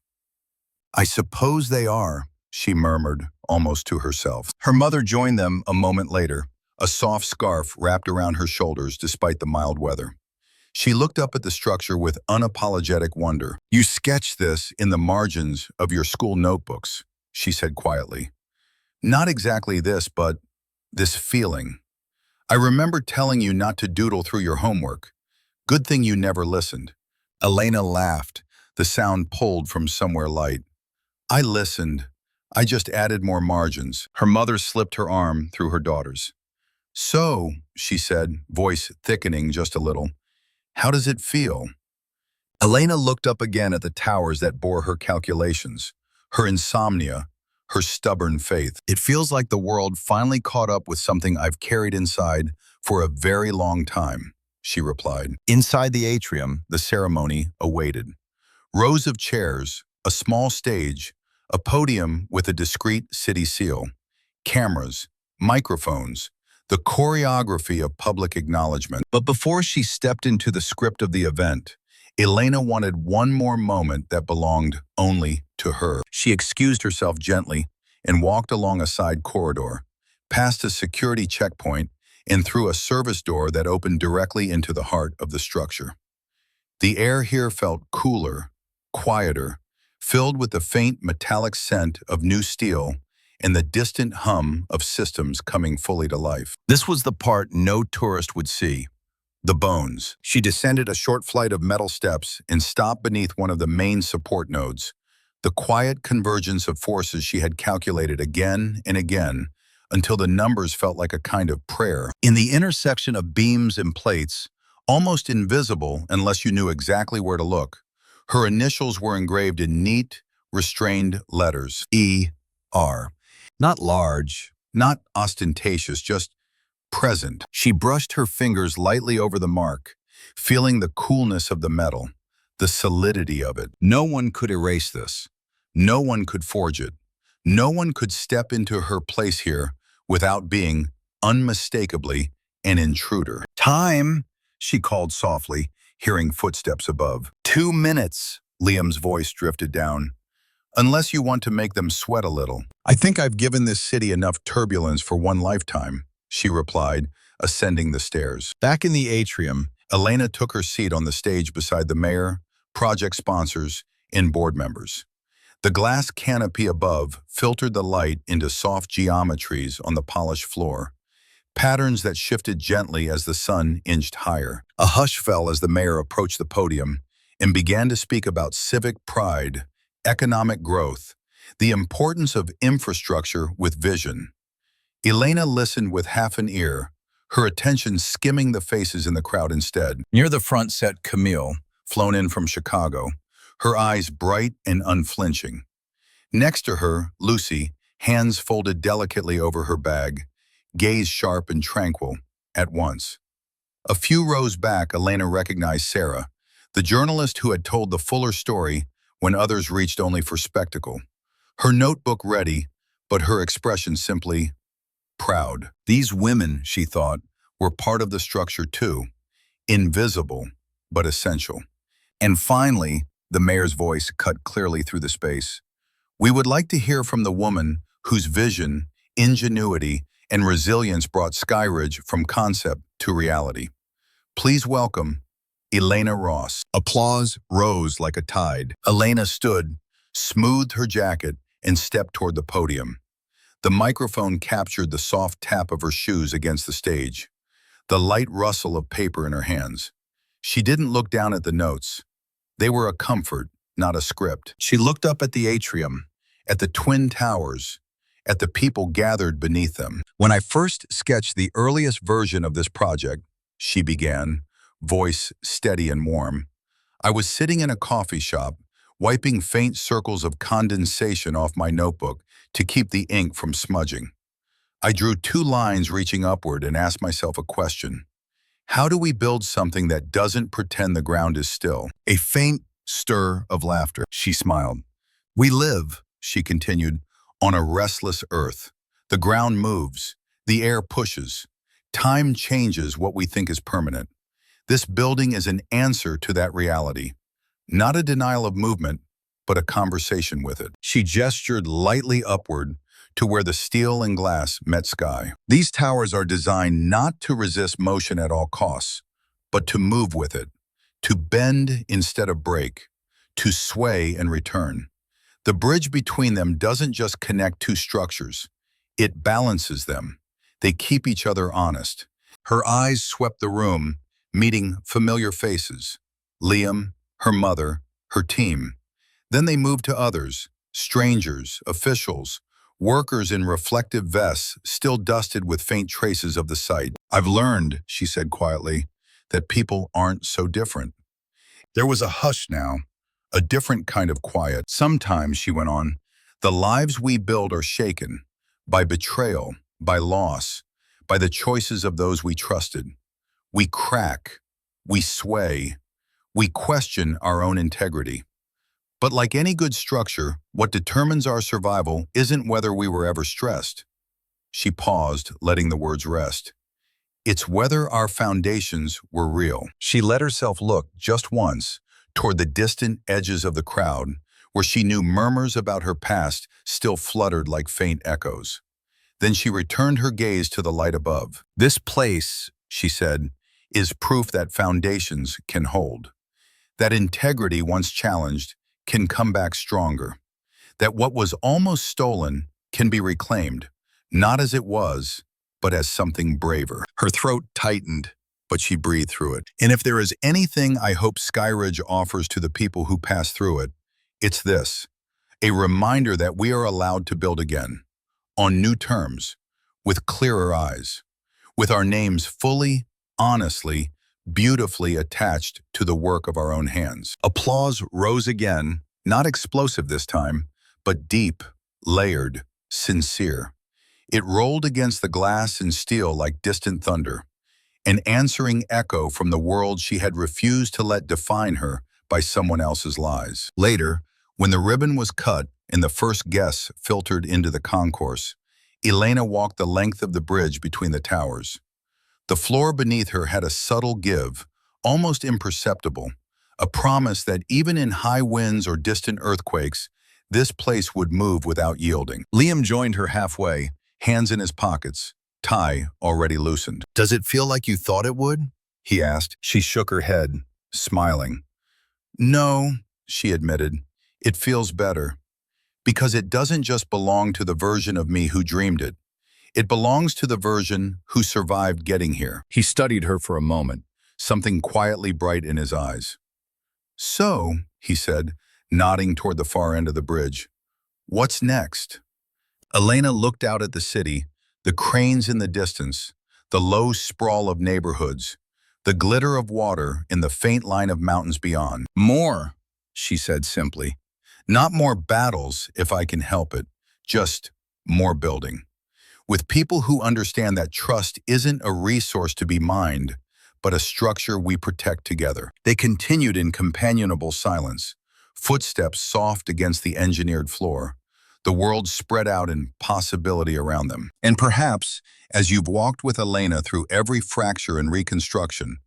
Speaker 1: I suppose they are, she murmured, almost to herself. Her mother joined them a moment later, a soft scarf wrapped around her shoulders despite the mild weather. She looked up at the structure with unapologetic wonder. You sketched this in the margins of your school notebooks, she said quietly. Not exactly this, but this feeling. I remember telling you not to doodle through your homework. Good thing you never listened. Elena laughed, the sound pulled from somewhere light. I listened. I just added more margins. Her mother slipped her arm through her daughter's. So, she said, voice thickening just a little, how does it feel? Elena looked up again at the towers that bore her calculations, her insomnia, her stubborn faith. It feels like the world finally caught up with something I've carried inside for a very long time, she replied. Inside the atrium, the ceremony awaited. Rows of chairs, a small stage, a podium with a discreet city seal, cameras, microphones, the choreography of public acknowledgement. But before she stepped into the script of the event, Elena wanted one more moment that belonged only to her. She excused herself gently and walked along a side corridor, past a security checkpoint and through a service door that opened directly into the heart of the structure. The air here felt cooler, quieter, filled with the faint metallic scent of new steel and the distant hum of systems coming fully to life. This was the part no tourist would see. The bones. She descended a short flight of metal steps and stopped beneath one of the main support nodes, the quiet convergence of forces she had calculated again and again until the numbers felt like a kind of prayer. In the intersection of beams and plates, almost invisible unless you knew exactly where to look, her initials were engraved in neat, restrained letters. E.R. Not large, not ostentatious, just present. She brushed her fingers lightly over the mark, feeling the coolness of the metal, the solidity of it. No one could erase this. No one could forge it. No one could step into her place here without being, unmistakably, an intruder. Time, she called softly, hearing footsteps above. 2 minutes, Liam's voice drifted down. Unless you want to make them sweat a little. I think I've given this city enough turbulence for one lifetime, she replied, ascending the stairs. Back in the atrium, Elena took her seat on the stage beside the mayor, project sponsors, and board members. The glass canopy above filtered the light into soft geometries on the polished floor, patterns that shifted gently as the sun inched higher. A hush fell as the mayor approached the podium and began to speak about civic pride, economic growth, the importance of infrastructure with vision. Elena listened with half an ear, her attention skimming the faces in the crowd instead. Near the front sat Camille, flown in from Chicago, her eyes bright and unflinching. Next to her, Lucy, hands folded delicately over her bag, gaze sharp and tranquil, at once. A few rows back, Elena recognized Sarah, the journalist who had told the fuller story when others reached only for spectacle. Her notebook ready, but her expression simply proud. These women, she thought, were part of the structure too, invisible but essential. And finally, the mayor's voice cut clearly through the space. We would like to hear from the woman whose vision, ingenuity, and resilience brought Skyridge from concept to reality. Please welcome Elena Ross. Applause rose like a tide. Elena stood, smoothed her jacket, and stepped toward the podium. The microphone captured the soft tap of her shoes against the stage, the light rustle of paper in her hands. She didn't look down at the notes. They were a comfort, not a script. She looked up at the atrium, at the twin towers, at the people gathered beneath them. When I first sketched the earliest version of this project, she began, voice steady and warm, I was sitting in a coffee shop, wiping faint circles of condensation off my notebook to keep the ink from smudging. I drew 2 lines reaching upward and asked myself a question. How do we build something that doesn't pretend the ground is still? A faint stir of laughter. She smiled. We live, she continued, on a restless earth. The ground moves. The air pushes. Time changes what we think is permanent. This building is an answer to that reality. Not a denial of movement, but a conversation with it. She gestured lightly upward to where the steel and glass met sky. These towers are designed not to resist motion at all costs, but to move with it, to bend instead of break, to sway and return. The bridge between them doesn't just connect 2 structures, it balances them. They keep each other honest. Her eyes swept the room, meeting familiar faces. Liam, her mother, her team. Then they moved to others, strangers, officials, workers in reflective vests still dusted with faint traces of the site. I've learned, she said quietly, that people aren't so different. There was a hush now, a different kind of quiet. Sometimes, she went on, the lives we build are shaken by betrayal, by loss, by the choices of those we trusted. We crack, we sway, we question our own integrity. But like any good structure, what determines our survival isn't whether we were ever stressed. She paused, letting the words rest. It's whether our foundations were real. She let herself look, just once, toward the distant edges of the crowd, where she knew murmurs about her past still fluttered like faint echoes. Then she returned her gaze to the light above. This place, she said, is proof that foundations can hold. That integrity, once challenged, can come back stronger. That what was almost stolen can be reclaimed, not as it was, but as something braver. Her throat tightened, but she breathed through it. And if there is anything I hope Skyridge offers to the people who pass through it, it's this, a reminder that we are allowed to build again, on new terms, with clearer eyes, with our names fully, honestly, beautifully attached to the work of our own hands. Applause rose again, not explosive this time, but deep, layered, sincere. It rolled against the glass and steel like distant thunder, an answering echo from the world she had refused to let define her by someone else's lies. Later, when the ribbon was cut and the first guests filtered into the concourse, Elena walked the length of the bridge between the towers. The floor beneath her had a subtle give, almost imperceptible, a promise that even in high winds or distant earthquakes, this place would move without yielding. Liam joined her halfway, hands in his pockets, tie already loosened. Does it feel like you thought it would? He asked. She shook her head, smiling. No, she admitted, it feels better. Because it doesn't just belong to the version of me who dreamed it. It belongs to the version who survived getting here. He studied her for a moment, something quietly bright in his eyes. So, he said, nodding toward the far end of the bridge, what's next? Elena looked out at the city, the cranes in the distance, the low sprawl of neighborhoods, the glitter of water in the faint line of mountains beyond. More, she said simply. Not more battles, if I can help it, just more building. with people who understand that trust isn't a resource to be mined, but a structure we protect together. They continued in companionable silence, footsteps soft against the engineered floor, the world spread out in possibility around them. And perhaps, as you've walked with Elena through every fracture and reconstruction,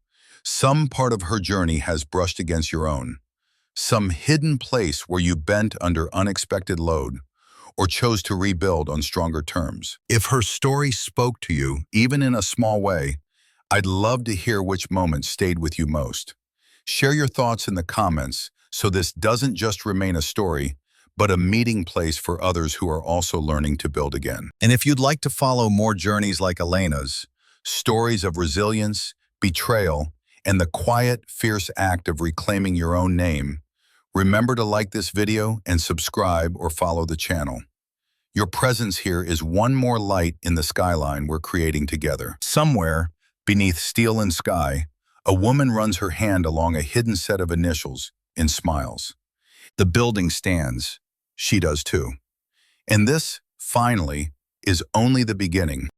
Speaker 1: some part of her journey has brushed against your own, some hidden place where you bent under unexpected load, or chose to rebuild on stronger terms. If her story spoke to you, even in a small way, I'd love to hear which moment stayed with you most. Share your thoughts in the comments so this doesn't just remain a story, but a meeting place for others who are also learning to build again. And if you'd like to follow more journeys like Elena's, stories of resilience, betrayal, and the quiet, fierce act of reclaiming your own name, remember to like this video and subscribe or follow the channel. Your presence here is one more light in the skyline we're creating together. Somewhere, beneath steel and sky, a woman runs her hand along a hidden set of initials and smiles. The building stands. She does too. And this, finally, is only the beginning.